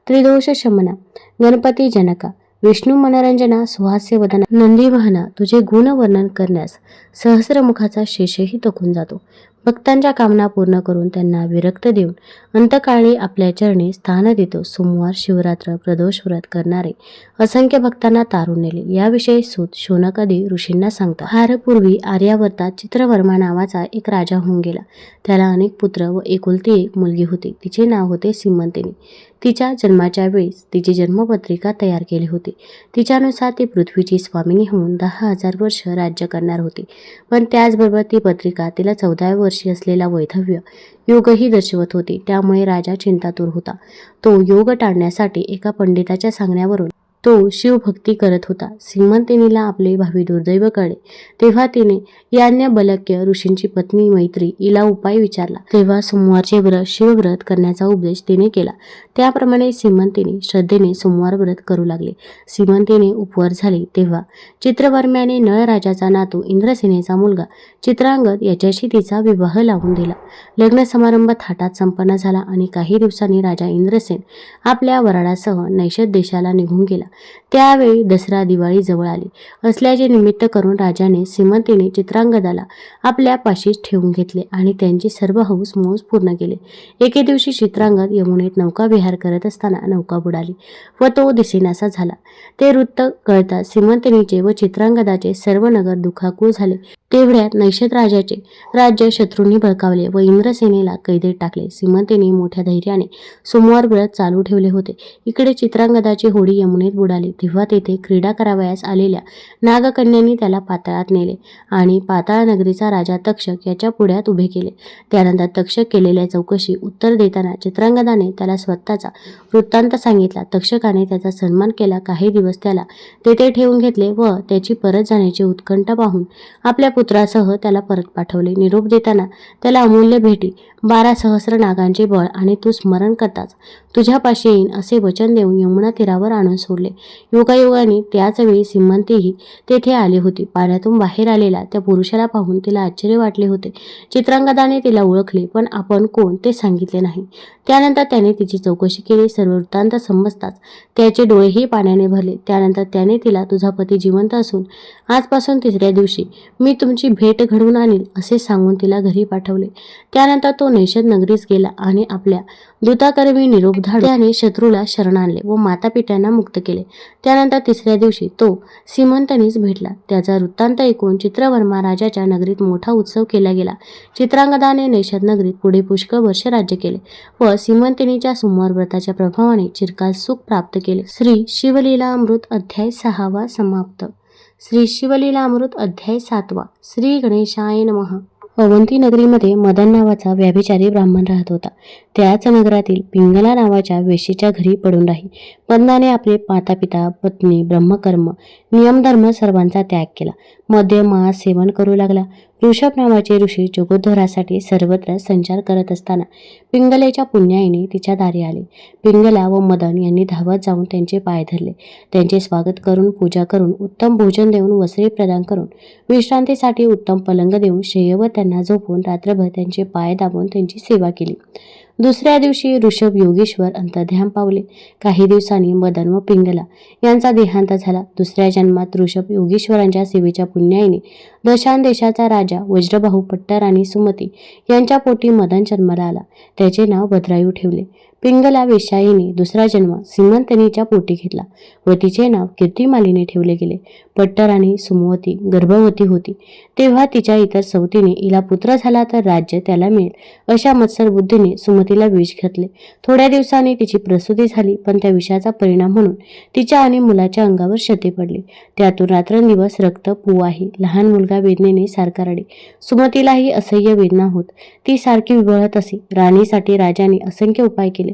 त्रिदोष शमना गणपती जनका विष्णू मनरंजना सुहास्य वदना नंदीवहना. तुझे गुण वर्णन करण्यास सहस्रमुखाचा शेषही थकून जातो. भक्तांच्या कामना पूर्ण करून त्यांना विरक्त देऊन अंतकाळी आपल्या चरणी स्थान देतो. सोमवार शिवरात्र प्रदोष व्रत करणारे असंख्य भक्तांना तारून नेले. याविषयी सूत शौनकादी ऋषींना सांगतात. फारपूर्वी आर्यावर्तात चित्रवर्मा नावाचा एक राजा होऊन गेला. त्याला अनेक पुत्र व एकुलती एक मुलगी होती. तिचे नाव होते सीमंतिनी. तिच्या जन्माच्या वेळेस तिची जन्मपत्रिका तयार केली होती. तिच्यानुसार ती पृथ्वीची स्वामिनी होऊन 10,000 वर्ष राज्य करणार होती. पण त्याचबरोबर ती पत्रिका तिला 14व्या वर्षी असलेला वैधव्य योगही दर्शवत होती. त्यामुळे राजा चिंतातूर होता. तो योग टाळण्यासाठी एका पंडिताच्या सांगण्यावरून तो शिवभक्ती करत होता. सीमंतिनीला आपले भावी दुर्दैव कळले. तेव्हा तिने याज्ञवल्क्य ऋषींची पत्नी मैत्री हिला उपाय विचारला. तेव्हा सोमवारचे व्रत शिवव्रत करण्याचा उपदेश तिने केला. त्याप्रमाणे सीमंतिनी श्रद्धेने सोमवार व्रत करू लागले. सीमंतिनी उपवर झाली तेव्हा चित्रवर्म्याने नळ राजाचा नातू इंद्रसेनेचा मुलगा चित्रांगद याच्याशी तिचा विवाह लावून दिला. लग्न समारंभ थाटात संपन्न झाला आणि काही दिवसांनी राजा इंद्रसेन आपल्या वराडासह नैषद देशाला निघून गेला. त्यावेळी दसरा दिवाळी जवळ आली असल्याचे निमित्त करून राजाने सीमंतिनी चित्रांगदाला आपल्या पाशीच ठेवून घेतले आणि त्यांची सर्व हौस मौज पूर्ण केली. एके दिवशी चित्रांगद यमुनेत नौकाविहार करत असताना नौका बुडाली व तो दिसेनासा झाला. ते वृत्त कळता सीमंतिनीचे व चित्रांगदाचे सर्व नगर दुःखाकुळ झाले. तेवढ्यात नैषद राजाचे राज्य शत्रूंनी बळकावले व इंद्रसेनेला कैदेत टाकले. सीमंतिनी मोठ्या धैर्याने सोमवार व्रत चालू ठेवले होते. इकडे चित्रांगदाची होडी यमुनेत उडाली तेव्हा तेथे क्रीडा करावयास आलेल्या नागकन्यांनी त्याला पाताळात नेले आणि पाताळ नगरीचा राजा तक्षक याच्या पुढ्यात उभे केले. त्यानंतर तक्षक केलेल्या चौकशी उत्तर देताना चित्रांगदाने त्याला स्वतःचा वृत्तांत सांगितला. तक्षकाने त्याचा सन्मान केला. काही दिवस त्याला तेथे ठेवून घेतले व त्याची परत जाण्याची उत्कंठा पाहून आपल्या पुत्रासह त्याला परत पाठवले. निरोप देताना त्याला अमूल्य भेटी, 12 सहस्र नागांचे बळ आणि तू स्मरण करताच तुझ्यापाशी येईन असे वचन देऊन यमुना तीरावर आणून सोडले. योगायोगाने त्याच वेळी सीमंतीही तेथे आली होती. पाण्यातून बाहेर आलेला त्या पुरुषाला पाहून तिला आश्चर्य वाटले होते. चित्रांगदाने तिला ओळखले पण आपण कोण ते सांगितले नाही. त्यानंतर त्याने तिची चौकशी केली. सर्व वृत्तांत समजताच त्याचे डोळेही पाण्याने भरले. त्यानंतर त्याने तिला तुझा पती जिवंत असून आजपासून 3ऱ्या दिवशी मी तुमची भेट घडवून आणील असे सांगून तिला घरी पाठवले. त्यानंतर तो नैषद नगरीस गेला आणि आपल्या दूताकरवी निरोप धाडून त्याने शत्रूला शरण आणले व मातापित्यांना मुक्त केले. त्यानंतर 3ऱ्या दिवशी तो सीमंतनीस भेटला. त्याचा वृत्तांत ऐकून चित्रवर्मा राजाच्या नगरीत मोठा उत्सव केला गेला. चित्रांगदाने नैषद नगरीत पुढे पुष्कळ वर्ष राज्य केले व सीमंतिनीच्या सोमवार व्रताच्या प्रभावाने चिरकाल सुख प्राप्त केले. श्री शिवलीलामृत अध्याय 6 समाप्त. श्री शिवलीलामृत अध्याय 7. श्री गणेशाय नमः. अवंती नगरीमध्ये मदन नावाचा व्याभिचारी ब्राह्मण राहत होता. त्याच नगरातील पिंगला नावाच्या वेशीच्या घरी पडून राही. पद्माने आपले मातापिता, पत्नी, ब्रह्मकर्म, नियमधर्म सर्वांचा त्याग केला. मद्य मांस सेवन करू लागला. ऋषभ नावाचे ऋषी जगोद्धारासाठी सर्वत्र संचार करत असताना पिंगलेच्या पुण्याईने तिच्या दारी आले. पिंगला व मदन यांनी धावत जाऊन त्यांचे पाय धरले. त्यांचे स्वागत करून पूजा करून उत्तम भोजन देऊन वस्त्रे प्रदान करून विश्रांतीसाठी उत्तम पलंग देऊन शय्येवर त्यांना झोपून रात्रभर त्यांचे पाय दाबून त्यांची सेवा केली. 2ऱ्या दिवशी ऋषभ योगेश्वर अंतर्ध्यान पावले. काही दिवसांनी मदन व पिंगला यांचा देहांत झाला. 2ऱ्या जन्मात ऋषभ योगेश्वरांच्या सेवेच्या पुण्याईने दशान देशाचा राजा वज्रबाहू पट्टराणी सुमती यांच्या पोटी मदन जन्माला आला. त्याचे नाव भद्रायू ठेवले. पिंगला वेश्याईने 2रा जन्म सीमंतनीच्या पोटी घेतला व तिचे नाव कीर्तिमालीने ठेवले गेले. पट्टराणी सुमवती गर्भवती होती तेव्हा तिच्या इतर सवतीने हिला पुत्र झाला तर राज्य त्याला मिळेल अशा मत्सर बुद्धीने सुमतीला विष घातले. थोड्या दिवसांनी तिची प्रसूती झाली पण त्या विषाचा परिणाम म्हणून तिच्या आणि मुलाच्या अंगावर क्षते पडली. त्यातून रात्रंदिवस रक्त पू आहे. लहान मुलगा वेदनेने सारखा रडे. सुमतीलाही असह्य वेदना होत. ती सारखी विवळत असे. राणीसाठी राजाने असंख्य उपाय केले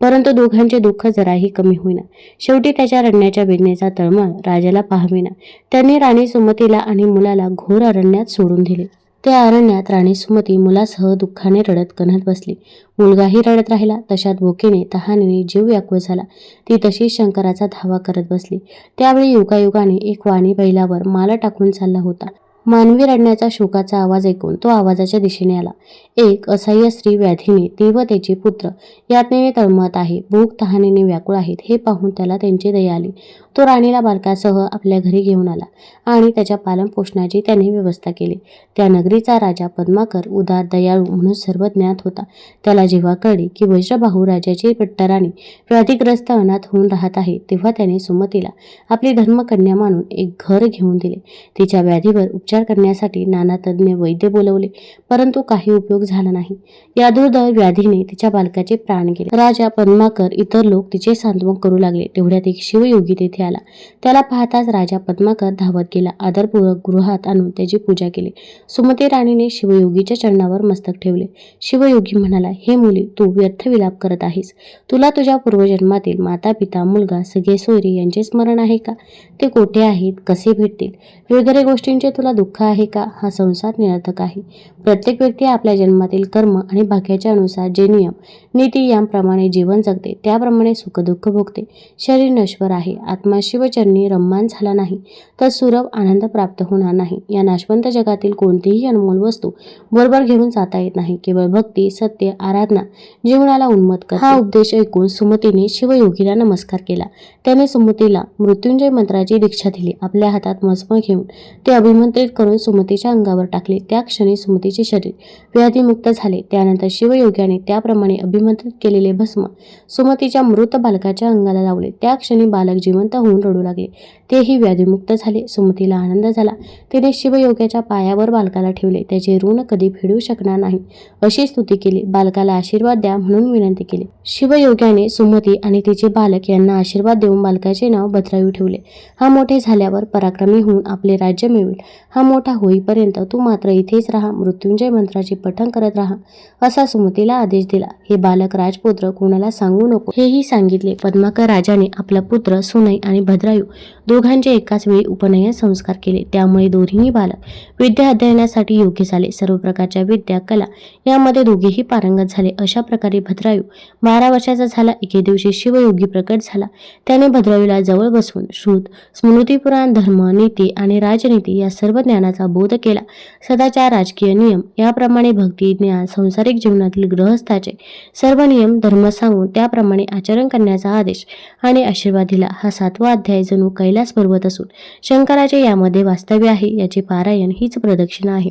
परंतु दोघांचे दुःख जराही कमी होईना. शेवटी त्याच्या रडण्याच्या वेदनेचा तळमळ राजाला पाहावेना. त्यांनी राणी सुमतीला आणि मुलाला घोर अरण्यात सोडून दिले. त्या अरण्यात राणी सुमती मुलासह दुःखाने रडत कणत बसली. मुलगाही रडत राहिला. तशात भुकेने तहानेने जीव व्याकुळ झाला. ती तशीच शंकराचा धावा करत बसली. त्यावेळी युगायुगाने एक वाणी बैलावर माल टाकून चालला होता. मानवी रडण्याचा शोकाचा आवाज ऐकून तो आवाजाच्या दिशेने आला. एक असह्य स्त्री व्याधीने ती व त्याचे पुत्र यातनेने तळमळत आहे. भूक तहानेने व्याकुळ आहेत हे पाहून त्याला त्यांची दया आली. तो राणीला बालकासह आपल्या घरी घेऊन आला आणि त्याच्या पालन पोषणाची त्याने व्यवस्था केली. त्या नगरीचा राजा पद्माकर उदार दयाळू म्हणून सर्व ज्ञात होता. त्याला जेव्हा कळले की वज्रबाहू राजाची पट्टराणी व्याधिग्रस्त अनाथ होऊन राहत आहे तेव्हा त्याने सुमतीला आपली धर्मकन्या मानून एक घर घेऊन दिले. तिच्या व्याधीवर उपचार करण्यासाठी नाना तज्ञ वैद्य बोलवले परंतु काही उपयोग झाला नाही. या दुर्दैव व्याधीने तिच्या बालकाचे प्राण गेले. राजा पद्माकर इतर लोक तिचे सांत्वन करू लागले. तेवढ्यात एक शिवयोगी तेथे आला. त्याला पाहताच राजा पद्माकर धावत गेला. आदरपूर्वक गृहात आणून त्याची पूजा केली. सुमती राणीने शिवयोगीच्या चरणावर मस्तक ठेवले. शिवयोगी म्हणाला, हे मुली, तू व्यर्थ विलाप करत आहेस. तुला तुझ्या पूर्वजन्मातील माता पिता मुलगा सगळे सोयरे यांचे स्मरण आहे का? ते कोठे आहेत, कसे भेटतील वगैरे गोष्टींचे तुला दुःख आहे का? हा संसार निरर्थक आहे. प्रत्येक व्यक्ती आपल्या जन्मातील कर्म आणि भाग्याच्या अनुसार जे नियम नीती याप्रमाणे जीवन जगते त्याप्रमाणे सुख दुःख भोगते. शरीर नश्वर आहे. आत्मा शिवचरणी रम्मान झाला नाही तर सुलभ आनंद प्राप्त होणार नाही. या नाशवंत जगातील कोणतीही अनमोल वस्तू बरोबर घेऊन जाता येत नाही. केवळ भक्ती, सत्य, आराधना जीवनाला उन्मत्त करते. हा उपदेश ऐकून सुमतीने शिवयोगीला नमस्कार केला. त्याने सुमतीला मृत्युंजय मंत्राची दीक्षा दिली. आपल्या हातात भस्म घेऊन ते अभिमंत्रित करून सुमतीच्या अंगावर टाकले. त्या क्षणी सुमतीचे शरीर व्याधीमुक्त झाले. त्यानंतर शिवयोग्याने त्याप्रमाणे अभिमंत्रित केलेले भस्म सुमतीच्या मृत बालकाच्या अंगाला लावले. त्या क्षणी बालक जिवंत होऊन रडू लागले. तेही व्याधीमुक्त झाले. सुमतीला आनंद झाला. तिने शिवयोग्याच्या पायावर बालकाला ठेवले. त्याचे ऋण कधी फेडू शकणार नाही अशी स्तुती केली. बालकाला आशीर्वाद द्या म्हणून विनंती केली. शिवयोग्याने सुमती आणि तिचे बालक यांना आशीर्वाद देऊन बालकाचे नाव भद्रायू ठेवले. हा मोठे झाल्यावर पराक्रमी होऊन आपले राज्य मिळवेल. हा मोठा होईपर्यंत तू मात्र इथेच राहा, मृत्युंजय मंत्राचे पठण करत राहा असा सुमतीला आदेश दिला. हे बालक राजपुत्र कोणाला सांगू नको हेही सांगितले. पद्माकर राजाने आपला पुत्र सुनई आणि भद्रायू दोघांचे एकाच वेळी उपनयन संस्कार केले. त्यामुळे दोन्हीही बालक विद्या अध्ययनासाठी योग्य झाले. सर्व प्रकारच्या विद्या कला यामध्ये दोघेही पारंगत झाले. अशा प्रकारे भद्रायू 12 वर्षाचा झाला. एके दिवशी शिवयोगी प्रकट झाला. त्याने भद्रायूला जवळ बसवून श्रुत, स्मृतिपुराण, धर्म, नीती आणि राजनीती या सर्व ज्ञानाचा बोध केला. सदाचार, राजकीय नियम याप्रमाणे भक्ती, ज्ञान, सांसारिक जीवनातील गृहस्थाचे सर्व नियम धर्म सांगून त्याप्रमाणे आचरण करण्याचा आदेश आणि आशीर्वाद दिला. हा 7वा अध्याय जणू कैलास पर्वत असून शंकराचे यामध्ये वास्तव्य आहे. याचे पारायण हीच प्रदक्षिणा आहे.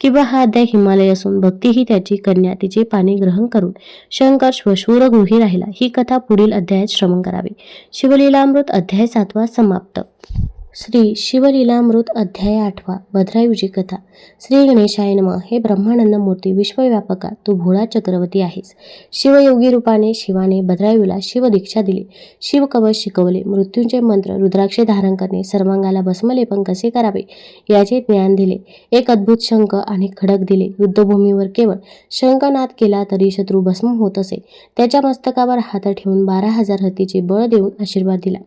किंवा हा अध्याय हिमालय असून भक्ती ही त्याची कन्या तिचे पाणी ग्रहण करून शंकर श्वशूर गृही राहिला. ही कथा पुढील अध्यायात श्रवण करावी. शिवलीलामृत अध्याय 7वा समाप्त. श्री शिवलीलामृत अध्याय 8वा. भद्रायूची कथा. श्री गणेशाय नमः. हे ब्रह्मानंद मूर्ती, विश्वव्यापका, तू भोळा चक्रवर्ती आहेस. शिवयोगी रूपाने शिवाने भद्रायूला शिवदीक्षा दिली. शिवकवच शिकवले. मृत्यूंचे मंत्र, रुद्राक्षे धारण करणे, सर्वांगाला भस्मलेपन कसे करावे याचे ज्ञान दिले. एक अद्भुत शंख आणि खडक दिले. युद्धभूमीवर केवळ शंखनाद केला तरी शत्रू भस्म होत असे. त्याच्या मस्तकावर हात ठेवून 12,000 हत्तीचे बळ देऊन आशीर्वाद दिला.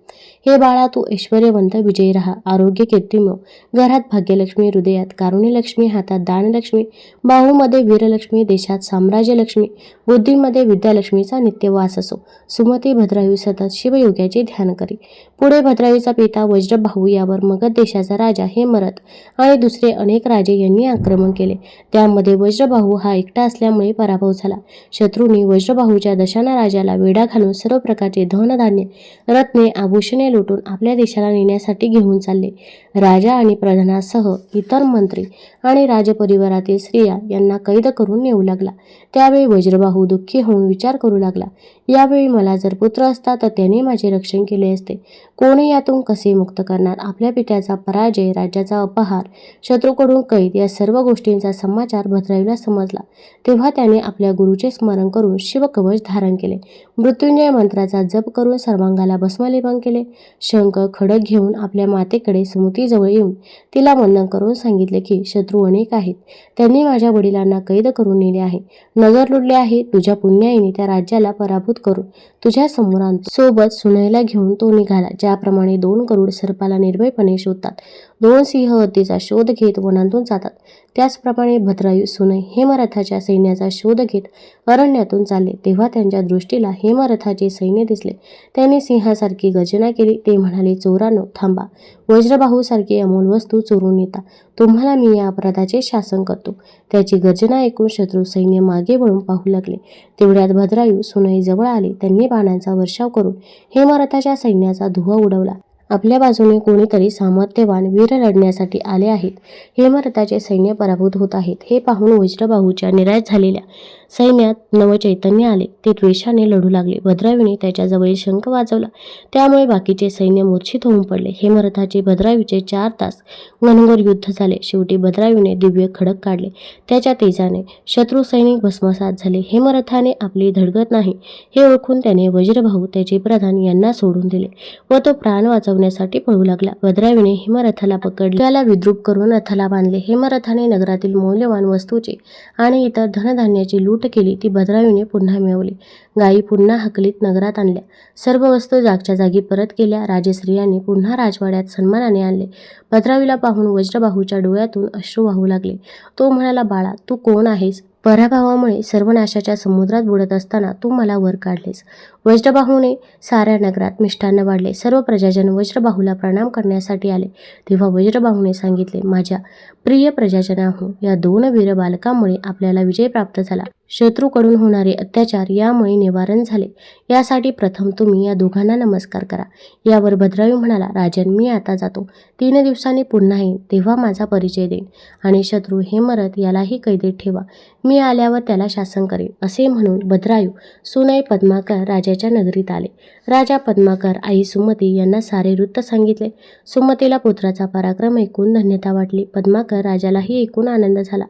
हे बाळा, तू ऐश्वर्यवंत, विजयी राहा, आरोग्य कीर्ती मिळव. घरात भाग्यलक्ष्मी, हृदयात कारुण्यलक्ष्मी, हातात दानलक्ष्मी, बाहूमध्ये वीरलक्ष्मी, देशात साम्राज्यलक्ष्मी, बुद्धीमध्ये विद्यालक्ष्मीचा नित्य वास असो. सुमती भद्रायू सतत शिवयोग्याचे ध्यान करी. पुढे भद्रायूचा पिता वज्रबाहू यावर मगध देशाचा राजा हेमरथ आणि दुसरे अनेक राजे यांनी आक्रमण केले. त्यामध्ये वज्रबाहू हा एकटा असल्यामुळे पराभव झाला. शत्रूंनी वज्रबाहूच्या दशाना राजाला वेढा घालून सर्व प्रकारचे धनधान्य, रत्ने, आभूषणे लुटून आपल्या देशाला नेण्यासाठी घेऊन चालले. राजा आणि प्रधानासह इतर मंत्री आणि राजपरिवारातील स्त्रिया यांना कैद करून नेऊ लागला. त्यावेळी वज्रबाहू दुःखी होऊन विचार करू लागला, यावेळी मला जर पुत्र असता तर त्याने माझे रक्षण केले असते. कोणी यातून कसे मुक्त करणार? आपल्या पित्याचा पराजय, राज्याचा अपहार, शत्रूकडून कैद या सर्व गोष्टींचा समाचार भद्रायूला समजला. तेव्हा त्याने आपल्या गुरुचे स्मरण करून शिवकवच धारण केले. मृत्युंजय मंत्राचा जप करून सर्वांगाला भस्मलेपन केले. शंख खडक घेऊन आपल्या मातेकडे सुमतीजवळ येऊन तिला वंदन करून सांगितले की शत्रू अनेक आहेत. त्यांनी माझ्या वडिलांना कैद करून नेले आहे, नगर लुटले आहे. तुझ्या पुण्याईने त्या राज्याला पराभूत करून तुझ्या समोर आणतो. सोबत सुनईला घेऊन तो निघाला. ज्याप्रमाणे 2 गरुड सर्पाला निर्भयपणे शोधतात, 2 सिंह हत्तीचा शोध घेत वनांतून जातात, त्याचप्रमाणे भद्रायू सुनई हेमरथाच्या सैन्याचा शोध घेत अरण्यातून चालले. तेव्हा त्यांच्या दृष्टीला हेमरथाचे सैन्य दिसले. त्यांनी सिंहासारखी गर्जना केली. ते म्हणाले, चोरांनो थांबा, वज्रबाहू सारखी अमोल वस्तू चोरून नेता. तुम्हाला मी या अपराधाचे शासन करतो. त्याची गर्जना ऐकून शत्रू सैन्य मागे वळून पाहू लागले. तेवढ्यात भद्रायू सुनई जवळ आले. त्यांनी बाणांचा वर्षाव करून हेमरथाच्या सैन्याचा धुव्वा उडवला. आपल्या बाजूने कोणीतरी सामर्थ्यवान वीर लढण्यासाठी आले आहेत. हेमरथाचे सैन्य पराभूत होत आहेत हे पाहून वज्रबाहूच्या निराश झालेल्या सैन्यात नवचैतन्य आले. ते द्वेषाने लढू लागले. भद्रायूने त्याच्याजवळील शंख वाजवला. त्यामुळे बाकीचे सैन्य मूर्छित होऊन पडले. हेमरथाचे भद्रायूचे 4 तास घनघोर युद्ध झाले. शेवटी भद्रायूने दिव्य खडक काढले. त्याच्या तेजाने शत्रू सैनिक भस्मसात झाले. हेमरथाने आपली धडगत नाही हे ओळखून त्याने वज्रबाहू, त्याचे प्रधान यांना सोडून दिले व तो प्राण वाचवण्यासाठी पळू लागला. भद्रायूने हेमरथाला पकडले, त्याला विद्रूप करून रथाला बांधले. हेमरथाने नगरातील मौल्यवान वस्तूचे आणि इतर धनधान्याची लूट केली. ती भद्रायूने पुन्हा मिळवली. गायी पुन्हा हकलीत नगरात आणल्या. सर्व वस्तू जागच्या जागी परत केल्या. राजस्त्रियांनी पुन्हा राजवाड्यात सन्मानाने आणले. भद्रायूला पाहून वज्रबाहूच्या डोळ्यातून अश्रू वाहू लागले. तो म्हणाला, बाळा, तू कोण आहेस? पराभवामुळे सर्वनाशाच्या समुद्रात बुडत असताना तू मला वर काढलेस. वज्रबाहूने साऱ्या नगरात मिष्टान्न वाढले. सर्व प्रजाजन वज्रबाहूला प्रणाम करण्यासाठी आले. तेव्हा वज्रबाहूने सांगितले, माझ्या प्रिय प्रजाजनांनो, या 2 वीर बालकांमुळे आपल्याला विजय प्राप्त झाला. शत्रूकडून होणारे अत्याचार यामुळे निवारण झाले, यासाठी प्रथम तुम्ही या दोघांना नमस्कार करा. यावर भद्रायू म्हणाला, राजन, मी आता जातो. 3 दिवसांनी पुन्हा येईन, तेव्हा माझा परिचय देईन आणि शत्रू हेमरथ यालाही कैदेत ठेवा. मी आल्यावर त्याला शासन करेन. असे म्हणून भद्रायू सुनय पद्माकर राजाच्या नगरीत आले. राजा पद्माकर आई सुमती यांना सारे वृत्त सांगितले. सुमतीला पुत्राचा पराक्रम ऐकून धन्यता वाटली. पद्माकर राजालाही ऐकून आनंद झाला.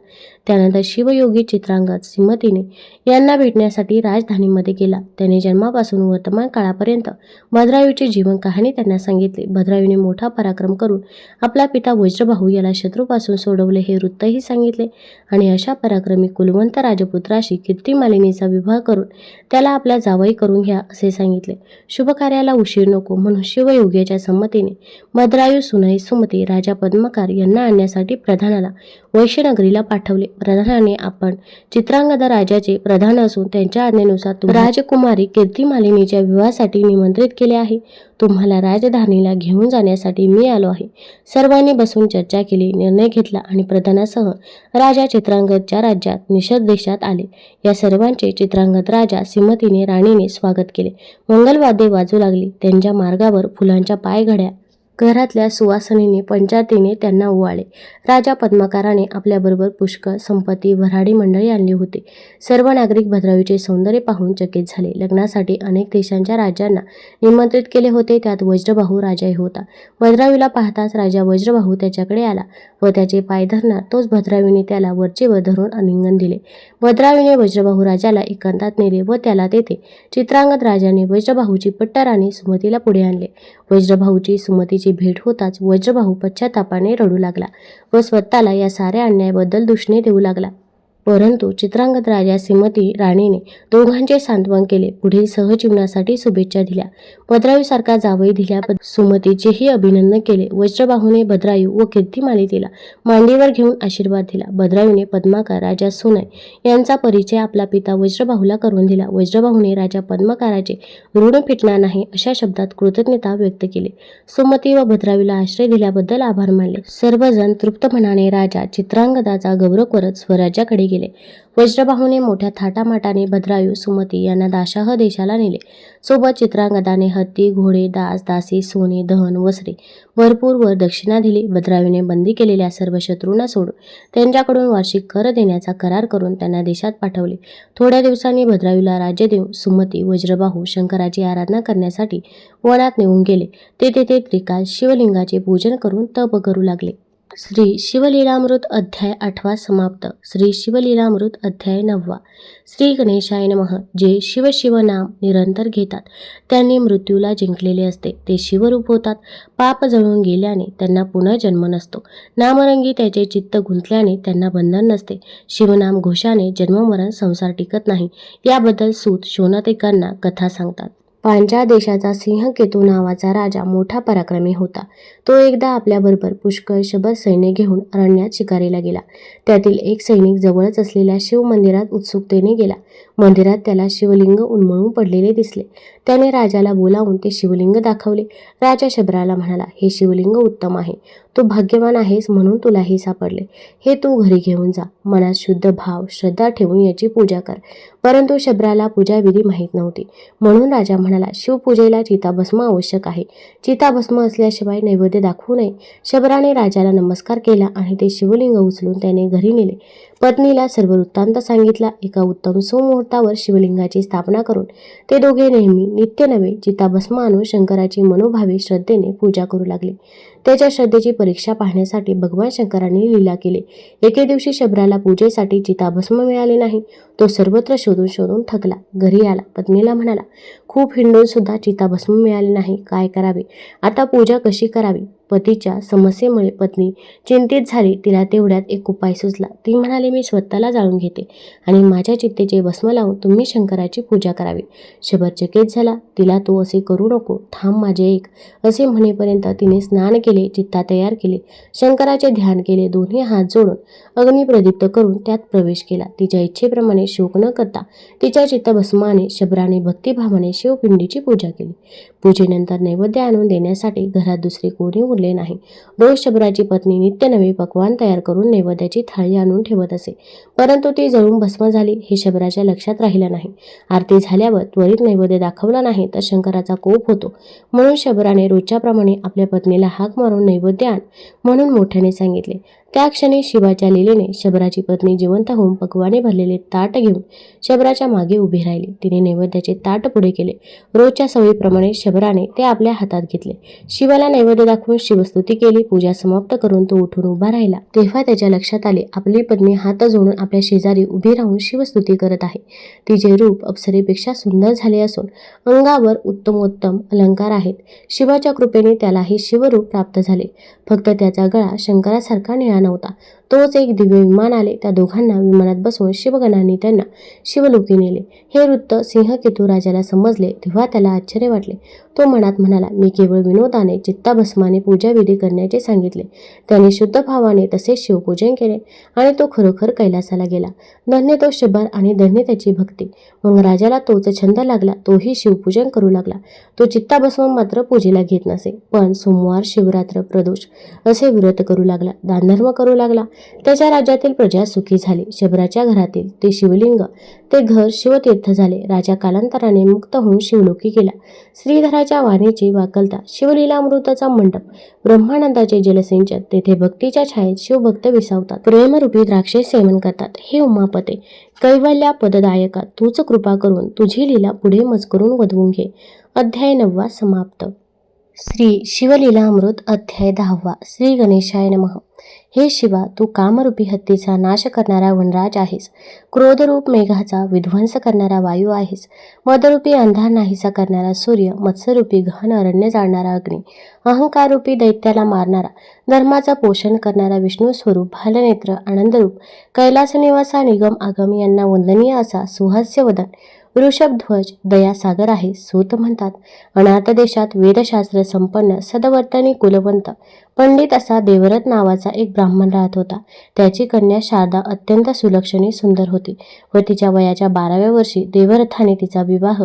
त्यानंतर शिवयोगी चित्रांगद सुमतीने यांना भेटण्यासाठी राजधानीमध्ये गेला. त्याने जन्मापासून वर्तमान काळापर्यंत भद्रायूची जीवन कहाणी त्यांना सांगितली. भद्रायूने मोठा पराक्रम करून आपला पिता वज्रबाहू याला शत्रूपासून सोडवले हे वृत्तही सांगितले आणि अशा पराक्रमी कुलवंत राजपुत्राशी कीर्तिमालिनीचा विवाह करून त्याला आपला जावई करून घ्या असे सांगितले. शुभ कार्याला उशीर नको म्हणून शिवयोग्याच्या संमतीने भद्रायू सुनई सुमती राजा पद्मकार यांना आणण्यासाठी प्रधानाला वैश्यनगरीला पाठवले. प्रधानाने आपण चित्रांगदा राजाचे प्रधान असून त्यांच्या आज्ञेनुसार राजकुमारी कीर्तिमालिनीच्या विवाहासाठी निमंत्रित केले आहे. तुम्हाला राजधानीला घेऊन जाण्यासाठी मी आलो आहे. सर्वांनी बसून चर्चा केली, निर्णय घेतला आणि प्रधानासह राजा चित्रांगदच्या राज्यात निषद देशात आले. या सर्वांचे चित्रांगद राजा सिमतीने राणीने स्वागत केले. मंगलवाद्ये वाजू लागली. त्यांच्या मार्गावर फुलांच्या पायघड्या घरातल्या सुवासिनीने पंचातीने त्यांना ओवाळले. राजा पद्माकाराने आपल्याबरोबर पुष्कळ संपत्ती भराडी मंडळी आणली होती. सर्व नागरिक भद्रायूचे सौंदर्य पाहून चकित झाले. लग्नासाठी अनेक देशांच्या राजांना निमंत्रित केले होते, त्यात वज्रबाहू राजाही होता. भद्रायूला पाहताच राजा वज्रबाहू त्याच्याकडे आला व त्याचे पाय धरणार तोच भद्रायूने त्याला वरचेवर धरून आलिंगन दिले. भद्रायूने वज्रबाहू राजाला एकांतात नेले व त्याला तेथे चित्रांगद राजाने वज्रबाहूची पट्टराणी सुमतीला पुढे आणले. वज्रबाहूची सुमतीची भेट होताच वज्रबाहू पश्चातापाने रडू लागला व स्वतःला या साऱ्या अन्यायाबद्दल दूषणे देऊ लागला. परंतु चित्रांगद राजा सिमती राणीने दोघांचे सांत्वन केले. पुढील सहजीवनासाठी शुभेच्छा दिल्या. भद्रायूसारखा जावई दिल्याबद्दल सुमतीचेही अभिनंदन केले. वज्रबाहूने भद्रायू व कीर्तिमालिनीला मांडीवर घेऊन आशीर्वाद दिला. भद्रायूने पद्माकर राजा सुनय यांचा परिचय आपला पिता वज्रबाहूला करून दिला. वज्रबाहूने राजा पद्माकाराचे ऋण फिटणार नाही अशा शब्दात कृतज्ञता व्यक्त केली. सुमती व भद्रायूला आश्रय दिल्याबद्दल आभार मानले. सर्वजण तृप्त मनाने राजा चित्रांगदाचा गौरव करत स्वराज्याकडे गेले. वज्रबाहूने मोठ्या थाटामाटाने भद्रायू सुमती यांना दाशाह देशाला नेले. सोबत चित्रांगदाने हत्ती, घोडे, दास, दासी, सोने, दहन, वस्त्रे भरपूर वर दक्षिणा दिली. भद्रायूने बंदी केलेल्या सर्व शत्रूंना सोडून त्यांच्याकडून वार्षिक कर देण्याचा करार करून त्यांना देशात पाठवले. थोड्या दिवसांनी भद्रायूला राज्य देऊन सुमती वज्रबाहू शंकराची आराधना करण्यासाठी वनात निघून गेले. ते तेथे त्रिकाल शिवलिंगाचे पूजन करून तप करू लागले. श्री शिवलीलामृत अध्याय 8 समाप्त. श्री शिवलीलामृत अध्याय 9. श्री गणेशाय नमः. जे शिव नाम निरंतर घेतात त्यांनी मृत्यूला जिंकलेले असते. ते शिवरूप होतात. पाप जळून गेल्याने त्यांना पुन्हा जन्म नसतो. नामरंगी त्याचे चित्त गुंतल्याने त्यांना बंधन नसते. शिवनाम घोषाने जन्ममरण संसार टिकत नाही. याबद्दल सूत शौनकादिकांना कथा सांगतात. पांचाळ देशाचा सिंहकेतू नावाचा राजा मोठा पराक्रमी होता. तो एकदा आपल्याबरोबर पुष्कळ शबद सैन्य घेऊन अरण्यात शिकारीला गेला. त्यातील एक सैनिक जवळच असलेल्या शिव मंदिरात उत्सुकतेने गेला. मंदिरात त्याला शिवलिंग उन्मळून पडलेले दिसले. त्याने राजाला बोलावून ते शिवलिंग दाखवले. राजा शबराला म्हणाला, हे शिवलिंग उत्तम आहे. तू भाग्यवान आहेस म्हणून तुला हे सापडले. हे तू घरी घेऊन जा. मनात शुद्ध भाव श्रद्धा ठेवून याची पूजा कर. परंतु शबराला पूजाविधी माहीत नव्हती. म्हणून राजा म्हणाला, शिवपूजेला चिताभस्म आवश्यक आहे. चिताभस्म असल्याशिवाय नैवेद्य दाखवू नये. शबराने राजाला नमस्कार केला आणि ते शिवलिंग उचलून त्याने घरी नेले. पत्नीला सर्व वृत्तांत सांगितला. एका उत्तम सुमुहूर्तावर शिवलिंगाची स्थापना करून ते दोघे नेहमी नित्य नवे चिताभस्म आणून शंकराची मनोभावे श्रद्धेने पूजा करू लागले. त्याच्या श्रद्धेची परीक्षा पाहण्यासाठी भगवान शंकरांनी लीला केली. एके दिवशी शबराला पूजेसाठी चिताभस्म मिळाले नाही. तो सर्वत्र शोधून शोधून थकला. घरी आला. पत्नीला म्हणाला, खूप हिंडून सुद्धा चिताभस्म मिळाले नाही. काय करावे? आता पूजा कशी करावी? पतीच्या समस्येमुळे पत्नी चिंतित झाली. तिला तेवढ्यात एक उपाय सुचला. ती म्हणाली, मी स्वतःला जाळून घेते आणि माझ्या चित्तेचे भस्म लावून तुम्ही शंकराची पूजा करावी. शबर चकित झाला. तिला तो असे करू नको, थांब माझे एक असे म्हणेपर्यंत तिने स्नान केले, चित्ता तयार केली, शंकराचे ध्यान केले. दोन्ही हात जोडून अग्नी प्रदीप्त करून त्यात प्रवेश केला. तिच्या इच्छेप्रमाणे शोक न करता तिच्या चित्तभस्माने शबराने भक्तिभावाने शिवपिंडीची पूजा केली. पूजेनंतर नैवेद्य आणून देण्यासाठी घरात दुसरे कोणी उरले नाही. रोज शबराची पत्नी नित्य नवे पक्वान तयार करून नैवेद्याची थाळी आणून ठेवत असे, परंतु ती जळून भस्म झाली हे शबराच्या लक्षात राहिलं नाही. आरती झाल्यावर त्वरित नैवेद्य दाखवला नाही तर शंकराचा कोप होतो, म्हणून शबराने रोजच्याप्रमाणे आपल्या पत्नीला हाक मारून नैवेद्य आण म्हणून मोठ्याने सांगितले. त्या क्षणी शिवाच्या लीलेने शबराची पत्नी जिवंत होऊन पक्वाने भरलेले ताट घेऊन शबराच्या मागे उभी राहिली. तिने नैवेद्याचे ताट पुढे केले. रोजच्या सवयीप्रमाणे शबराने ते आपल्या हातात घेतले. शिवाला नैवेद्य दाखवून शिवस्तुती केली. पूजा समाप्त करून तो उठून उभा राहिला. तेव्हा त्याच्या लक्षात आले, आपली पत्नी हात जोडून आपल्या शेजारी उभी राहून शिवस्तुती करत आहे. तिचे रूप अप्सरेपेक्षा सुंदर झाले असून अंगावर उत्तमोत्तम अलंकार आहेत. शिवाच्या कृपेने त्यालाही शिवरूप प्राप्त झाले. फक्त त्याचा गळा शंकरासारखा निळा नव्हता. तोच एक दिव्य विमान आले. त्या दोघांना विमानात बसवून शिवगणांनी त्यांना शिवलोकी नेले. हे वृत्त सिंहकेतू राजाला समजले तेव्हा त्याला आश्चर्य वाटले. तो मनात म्हणाला, मी केवळ विनोदाने चित्ताभस्माने पूजाविधी करण्याचे सांगितले. त्याने शुद्ध भावाने तसे शिवपूजन केले आणि तो खरोखर कैलासाला गेला. धन्य तो शबर आणि धन्य त्याची भक्ती. मग राजाला तोच छंद लागला. तोही शिवपूजन करू लागला. तो चित्ताभस्म मात्र पूजेला घेत नसे, पण सोमवार, शिवरात्र, प्रदोष असे व्रत करू लागला. दानधर्म करू लागला. त्याच्या राज्यातील प्रजा सुखी झाली. शबराच्या घरातील ते शिवलिंग, ते घर शिवतीर्थ झाले. राजा कालांतराने मुक्त होऊन शिवलोकी गेला. श्रीधराच्या वाणीची वाकलता, शिवलीलामृताचा मंडप, ब्रह्मानंदाचे जलसिंचन, तेथे भक्तीच्या छायेत शिवभक्त विसावतात. प्रेमरूपी द्राक्षे सेवन करतात. हे उमापते, कैवल्या पददायका, तूच कृपा करून तुझी लीला पुढे मजकरून वधवून घे. अध्याय 9 समाप्त. श्री शिवलीलामृत अध्याय 10. श्री गणेशाय नमः. हे शिवा, तू कामरूपी हत्तीचा नाश करणारा वनराज आहेस. क्रोधरूप मेघाचा विध्वंस करणारा वायू आहेस. मदरूपी अंधार नाहीसा करणारा सूर्य, मत्स्यरूपी गहन अरण्य जाळणारा अग्नी, अहंकाररूपी दैत्याला मारणारा, धर्माचं पोषण करणारा विष्णू स्वरूप, भालनेत्र, आनंदरूप, कैलास निवासा निगम आगम यांना वंदनीय असा सुहास्य वदन, वृषभध्वज, दयासागर आहे. सूत म्हणतात, अनाथ देशात वेदशास्त्र संपन्न सदवर्तनी कुलवंत पंडित असा देवरथ नावाचा एक ब्राह्मण राहत होता. त्याची कन्या शारदा अत्यंत सुलक्षणी सुंदर होती व तिच्या वयाच्या 12व्या वर्षी देवरथाने तिचा विवाह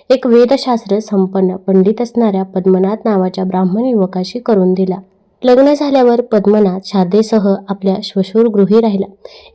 एक वेदशास्त्र संपन्न पंडित असणाऱ्या पद्मनाथ नावाच्या ब्राह्मण युवकाशी करून दिला. लग्न झाल्यावर पद्मनाथ शारदेसह आपल्या श्वशुरगृही राहिला.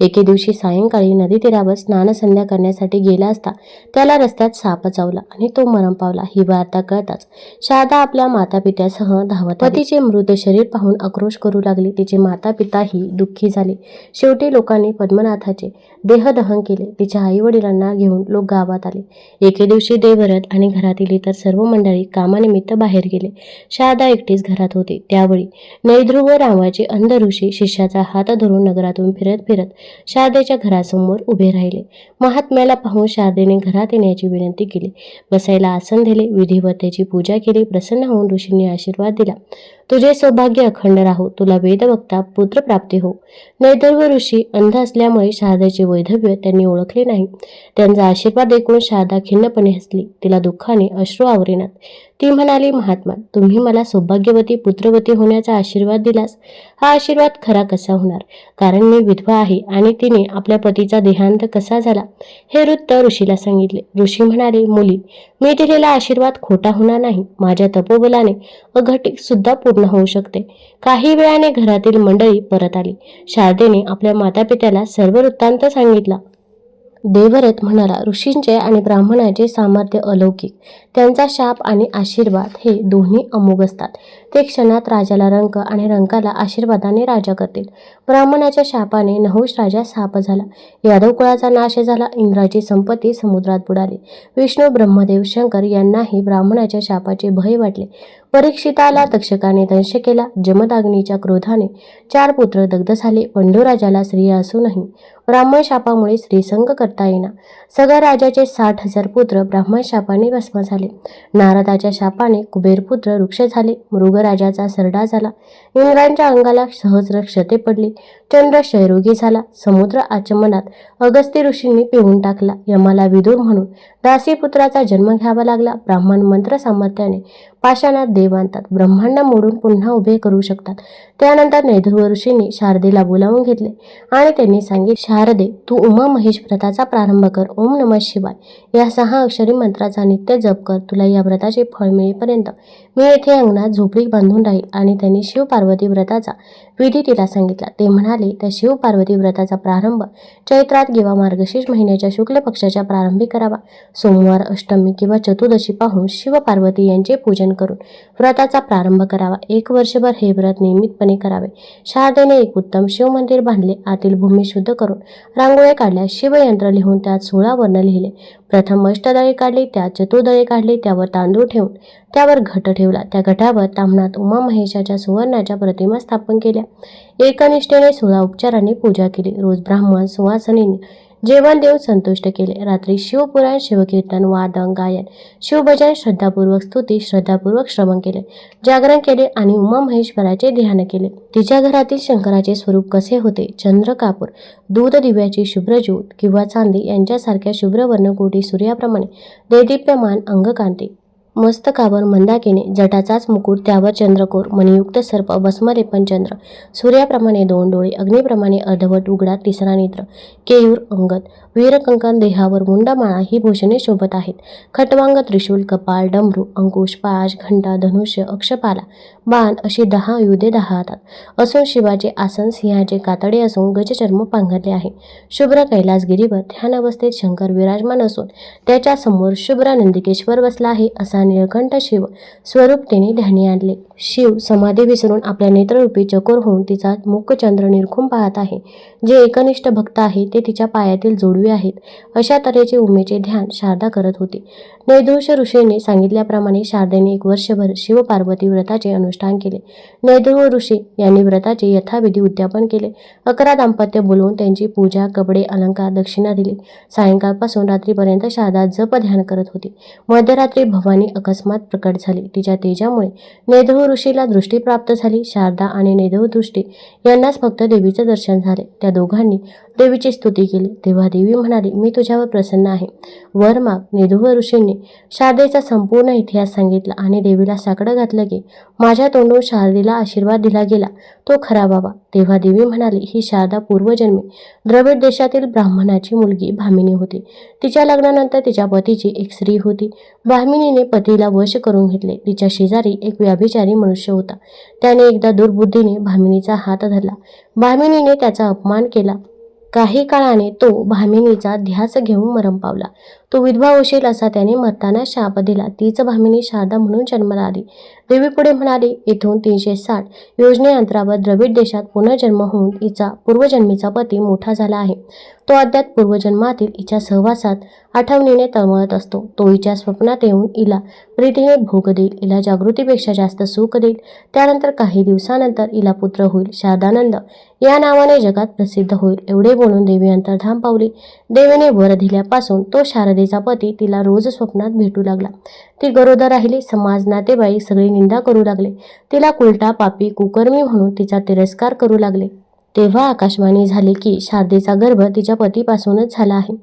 एके दिवशी सायंकाळी नदी तीरावर स्नानसंध्या करण्यासाठी गेला असता त्याला रस्त्यात साप चावला आणि तो मरण पावला. ही वार्ता कळताच शारदा आपल्या मातापित्यासह धावत आली. पतीचे मृत शरीर पाहून आक्रोश करू लागली. तिचे मातापिताही दुःखी झाले. शेवटी लोकांनी पद्मनाथाचे देहदहन केले. तिच्या आईवडिलांना घेऊन लोक गावात आले. एके दिवशी देवरथ आणि घरातील इतर सर्व मंडळी कामानिमित्त बाहेर गेले. शारदा एकटीच घरात होती. त्यावेळी नैध्रुव नावाचे अंध ऋषी शिष्याचा हात धरून नगरातून फिरत फिरत शारदेच्या घरासमोर उभे राहिले. महात्म्याला पाहून शारदेने घरात येण्याची विनंती केली. बसायला आसन दिले. विधिवत त्याची पूजा केली. प्रसन्न होऊन ऋषींनी आशीर्वाद दिला. तुझे सौभाग्य अखंड राहो. तुला वेदवक्ता पुत्रप्राप्ती हो. नैधर्व ऋषी अंध असल्यामुळे शारदेचे वैधव्य त्यांनी ओळखले नाही. त्यांचा आशीर्वाद ऐकून शारदा खिन्नपणे हसली. तिला दुःखाने अश्रू आवरेनात. ती म्हणाली, महात्मा, तुम्ही मला सौभाग्यवती पुत्रवती होण्याचा आशीर्वाद दिलास. हा आशीर्वाद खरा कसा होणार? कारण मी विधवा आहे आणि तिने आपल्या पतीचा देहांत कसा झाला हे वृत्त ऋषीला सांगितले. ऋषी म्हणाले, मुली, मी दिलेला आशीर्वाद खोटा होणार नाही. माझ्या तपोबलाने अघटित सुद्धा पूर्ण होऊ शकते. काही वेळाने घरातील मंडळी परत आली. शारदेने आपल्या मातापित्याला सर्व वृत्तांत सांगितला. देवरथ म्हणाला, ऋषींचे आणि ब्राह्मणाचे सामर्थ्य अलौकिक. त्यांचा शाप आणि आशीर्वाद हे दोन्ही अमोघ असतात. ते क्षणात राजाला रंक आणि रंकाला आशीर्वादाने राजा करतील. ब्राह्मणाच्या शापाने नहुष राजा साप झाला. यादव कुळाचा नाश झाला. इंद्राची संपत्ती समुद्रात बुडाली. विष्णू, ब्रह्मदेव, शंकर यांनाही ब्राह्मणाच्या शापाचे भय वाटले. परीक्षिताला तक्षकाने दंश केला. जमदाग्नीच्या क्रोधाने 4 पुत्र दग्ध झाले. पंडूराजाला स्त्रिय असूनही ब्राह्मण शापामुळे स्त्रीसंग करता येईना. सगळ्या राजाचे 60,000 पुत्र ब्राह्मण शापाने भस्म झाले. नारदाच्या शापाने कुबेरपुत्र वृक्ष झाले. मृगराजाचा सरडा झाला. इंद्रांच्या अंगाला सहस्र क्षते पडली. चंद्र क्षयरोगी झाला. समुद्र आचमनात अगस्त्य ऋषींनी पिळून टाकला. यमाला विदुर म्हणून दासीपुत्राचा जन्म घ्यावा लागला. ब्राह्मण मंत्र सामर्थ्याने पाषाणात देव आणतात, ब्रह्मांड मोडून पुन्हा उभे करू शकतात. त्यानंतर नैधुर्व ऋषींनी शारदेला बोलावून घेतले आणि त्यांनी सांगितले, शारदे, तू उमा महेश व्रताचा प्रारंभ कर. ओम नमः शिवाय या 6 अक्षरी मंत्राचा नित्य जप कर. तुला या व्रताचे फळ मिळेपर्यंत मी येथे अंगणात झोपडी बांधून राहील. आणि त्यांनी शिव पार्वती व्रताचा विधी तिला सांगितला. ते म्हणाले, त्या शिव पार्वती व्रताचा प्रारंभ चैत्रात किंवा मार्गशीर्ष महिन्याच्या शुक्ल पक्षाच्या प्रारंभी करावा. सोमवार, अष्टमी किंवा चतुर्दशी पाहून शिव पार्वती यांचे पूजन करून व्रताचा प्रारंभ करावा. 1 वर्षभर हे व्रत नियमितपणे करावे. शारदेने एक उत्तम शिव मंदिर बांधले. आतील भूमी शुद्ध करून रांगोळ्या काढल्या. शिवयंत्र लिहून त्यात 16 वर्ण लिहिले. प्रथम अष्टदळे काढली, त्यात चतुर्दळे काढली. त्यावर तांदूळ ठेवून त्यावर घट ठेवला. त्या घटावर ताम्हणात उमा महेशाच्या सुवर्णाच्या प्रतिमा स्थापन केल्या. एकनिष्ठेने 16 उपचारांनी पूजा केली. रोज ब्राह्मण सुवासिनींनी जेवण देऊन संतुष्ट केले. रात्री शिवपुराण, शिवकीर्तन, वादन, गायन, शिवभजन, श्रद्धापूर्वक स्तुती, श्रद्धापूर्वक श्रवण केले. जागरण केले आणि उमा महेश्वराचे ध्यान केले. तिच्या घरातील शंकराचे स्वरूप कसे होते? चंद्र, कापूर, दूध दिव्याची शुभ्र ज्योत किंवा चांदी यांच्यासारख्या शुभ्र वर्णकोटी सूर्याप्रमाणे देदीप्यमान अंगकांती. मस्तकावर मंदाकिनी, जटाचाच मुकुट, त्यावर चंद्रकोर, मणियुक्त सर्प, भस्मलेपन चंद्र, सूर्याप्रमाणे 2 डोळे, अग्निप्रमाणे अर्धवट उघडा 3रा नेत्र, केयूर अंगद, वीरकंकण, देहावर मुंडमाळा ही भूषणे शोभत आहेत. खटवांग, त्रिशूल, कपाळ, डमरू, अंकुश, पाश, घंटा, धनुष्य, अक्षपाला, बाण अशी 10 आयुधे 10 हातात असून शिवाचे आसन सिंहाचे कातडे असून गजचर्म पांघरले आहे. शुभ्र कैलासगिरीवर ध्यान अवस्थेत शंकर विराजमान असून त्याच्या समोर शुभ्र नंदिकेश्वर बसला आहे. असा निळकंठ शिव स्वरूप तिने ध्यानी आणले. शिव समाधी विसरून आपल्या नेत्ररूपी चकोर होऊन तिचा मुखचंद्र निरखून पाहत आहे. जे एकनिष्ठ भक्त आहे ते तिच्या पायातील जोडवे आहेत. अशा तऱ्हेचे उमेचे ध्यान शारदा करत होती. नैदुष ऋषींनी सांगितल्याप्रमाणे शारदेने 1 वर्षभर शिव पार्वती व्रताचे अनुष्ठान केले. नैदुर्व ऋषी यांनी व्रताचे यथाविधी उद्यापन केले. 11 दाम्पत्य बोलवून त्यांची पूजा, कपडे, अलंकार, दक्षिणा दिली. सायंकाळपासून रात्रीपर्यंत शारदा जप ध्यान करत होती. मध्यरात्री भवानी अकस्मात प्रकट झाली. तिच्या तेजामुळे नैदुर्व ऋषीला दृष्टी प्राप्त झाली. शारदा आणि नैदुर्व दृष्टी यांनाच फक्त देवीचे दर्शन झाले. त्या दोघांनी देवीची स्तुती केली. तेव्हा देवी म्हणाली, मी तुझ्यावर प्रसन्न आहे, वर माग. नैदुर्व ऋषींनी शारदेचा संपूर्ण इतिहास सांगितला आणि देवीला साकडं घातलं की माझ्या तोंडून शारदेला आशीर्वाद दिला गेला तो खरा बाबा. तेव्हा देवी म्हणाली, ही शारदा पूर्वजन्मी द्रविड देशातील ब्राह्मणाची मुलगी भामिनी होती. तिच्या लग्नानंतर तिच्या पतीची एक स्त्री होती. भामिनीने पतीला वश करून घेतले. तिच्या शेजारी एक व्याभिचारी मनुष्य होता. त्याने एकदा दुर्बुद्धीने भामिनीचा हात धरला. भामिनीने त्याचा अपमान केला. काही काळाने तो भामिनीचा ध्यास घेऊन मरण पावला. तो विधवा होशील असा त्याने मरताना शाप दिला. तीच भामिनी शारदा म्हणून जन्माला आली. देवी पुढे म्हणाली, येथून 360 योजने अंतरावर द्रविड देशात पुनर्जन्म होऊन हिचा पूर्वजन्मीचा पती मोठा झाला आहे. तो अद्याप पूर्वजन्मातील हिच्या सहवासात आठवणीने तळमळत असतो. तो हिच्या स्वप्नात येऊन हिला प्रीतीने भोग देईल. हिला जागृतीपेक्षा जास्त सुख देईल. त्यानंतर काही दिवसानंतर हिला पुत्र होईल. शारदानंद या नावाने जगात प्रसिद्ध होईल. एवढे बोलून देवी अंतर्धान पावली. देवीने वर दिल्यापासून तो शारदेचा पती तिला रोज स्वप्नात भेटू लागला. ती गरोदर राहिली. समाज, नातेवाईक सगळी निंदा करू लागले. तिला कुलटा, पापी, कुकर्मी म्हणून तिचा तिरस्कार करू लागले. तेव्हा आकाशवाणी झाली की शारदेचा गर्भ तिच्या पतीपासूनच झाला आहे.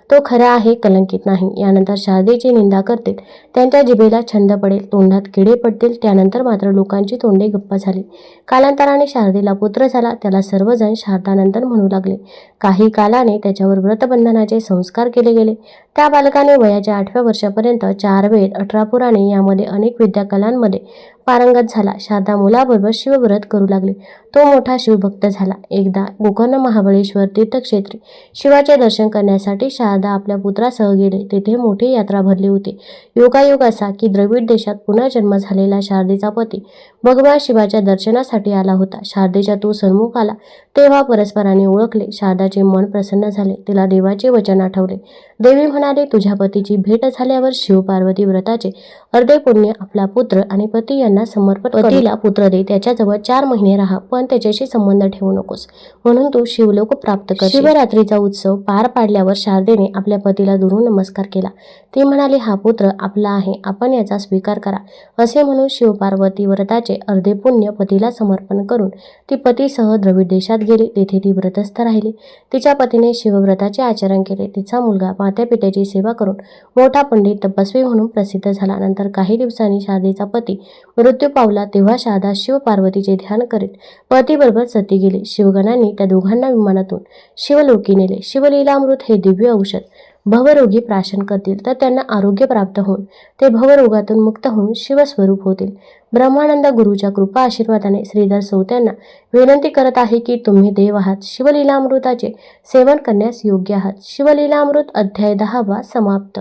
तो खरा आहे, कलंकित नाही. यानंतर शारदेची निंदा करतील त्यांच्या जिभेला छंद पडेल, तोंडात किडे पडतील. त्यानंतर मात्र लोकांची तोंडे गप्प झाली. कालांतराने शारदेला पुत्र झाला. त्याला सर्वजण शारदानंदन म्हणू लागले. काही कालाने त्याच्यावर व्रतबंधनाचे संस्कार केले गेले. त्या बालकाने वयाच्या 8व्या वर्षापर्यंत 4 वेद, 18 पुराणे यामध्ये अनेक विद्याकलांमध्ये पारंगत झाला. शारदा मुलाबरोबर शिवव्रत करू लागली. तो मोठा शिवभक्त झाला. एकदा गोकर्ण महाबळेश्वर तीर्थक्षेत्री शिवाचे दर्शन करण्यासाठी शारदा आपल्या पुत्रासह गेले. तेथे मोठी यात्रा भरली होती. योगायोग असा की द्रविड देशात पुनर्जन्म झालेला शारदेचा पती भगवान शिवाच्या दर्शनासाठी आला होता. शारदेच्या तो सन्मुख आला तेव्हा परस्परांनी ओळखले. शारदाचे मन प्रसन्न झाले. तिला देवाचे वचन आठवले. देवी म्हणाली, तुझ्या पतीची भेट झाल्यावर शिव पार्वती व्रताचे अर्धे पुण्य आपला पुत्र आणि पती यांना त्यांना समर्पण पतीला पुत्र दे, त्याच्याजवळ 4 महिने राहा, पण त्याच्याशी संबंध ठेवू नकोस, म्हणून तू शिवलोक प्राप्त कर. शिवरात्रीचा उत्सव पार पाडल्यावर शारदेने आपल्या पतीला दुरून नमस्कार केला. ती म्हणाली, हा पुत्र आपला आहे, आपण याचा स्वीकार करा. असे म्हणून शिवपार्वती व्रताचे अर्धे पुण्य पतीला समर्पण करून ती पतीसह द्रविड देशात गेली. तेथे ती व्रतस्थ राहिली. तिच्या पतीने शिवव्रताचे आचरण केले. तिचा मुलगा मातेपित्याची सेवा करून मोठा पंडित तपस्वी म्हणून प्रसिद्ध झाला. नंतर काही दिवसांनी शारदेचा पती मृत्यू पावला. तेव्हा शारदा शिव पार्वतीचे ध्यान करीत पतीबरोबर सती गेली. शिवगणांनी त्या दोघांना विमानातून शिवलोकी नेले. शिवलीलामृत हे दिव्य औषध भवरोगी प्राशन करतील तर त्यांना आरोग्य प्राप्त होऊन ते भवरोगातून मुक्त होऊन शिवस्वरूप होतील. ब्रह्मानंद गुरुच्या कृपा आशीर्वादाने श्रीधर सौत्यांना विनंती करत आहे की तुम्ही देव आहात, शिवलीलामृताचे सेवन करण्यास योग्य आहात. शिवलीलामृत अध्याय 10 समाप्त.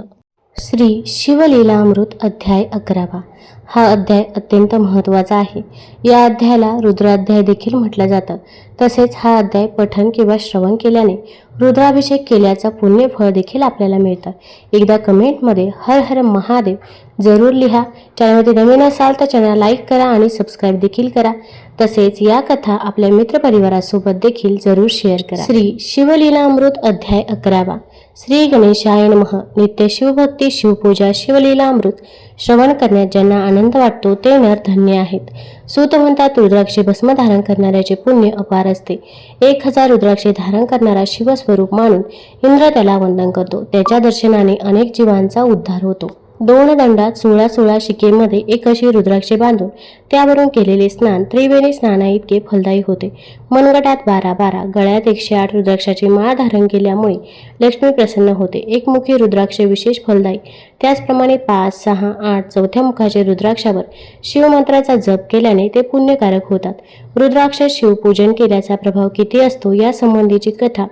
श्री शिवलीलामृत अध्याय 11. हा अध्याय अत्यंत महत्त्वाचा आहे. या अध्यायाला रुद्राध्याय देखील म्हटलं जातं. तसेच हा अध्याय पठण किंवा श्रवण केल्याने रुद्राभिषेक केल्याचं पुण्य फळ देखील आपल्याला मिळतं. एकदा कमेंटमध्ये हर हर महादेव जरूर लिहा. चॅनलमध्ये नवीन असाल तर चॅनल लाईक करा आणि सबस्क्राईब देखील करा. तसेच या कथा आपल्या मित्रपरिवारासोबत देखील जरूर शेअर करा. श्री शिवलीलामृत अध्याय 11. श्री गणेशाय नमः. नित्य शिवभक्ती, शिवपूजा, शिवलीलामृत श्रवण करण्यात ज्यांना आनंद वाटतो ते नर धन्य आहेत. सूत म्हणतात, रुद्राक्षे भस्म धारण करणाऱ्याचे पुण्य अपार असते. 1000 रुद्राक्षे धारण करणारा शिवस्वरूप मानून इंद्र त्याला वंदन करतो. त्याच्या दर्शनाने अनेक जीवांचा उद्धार होतो. 2 दंडात 16 शिकेमध्ये एक अशी रुद्राक्षे बांधून त्यावरून केलेले स्नान त्रिवेणी स्नानाइतके फलदायी होते. मनगटात 12, गळ्यात 108 रुद्राक्षाची माळ धारण केल्यामुळे लक्ष्मी प्रसन्न होते. एकमुखी रुद्राक्ष विशेष फलदायी. त्याचप्रमाणे 5, 6, 8 चौथ्या मुखाचे रुद्राक्षावर शिवमंत्राचा जप केल्याने ते पुण्यकारक होतात. रुद्राक्ष शिवपूजन केल्याचा प्रभाव किती असतो यासंबंधीची कथा.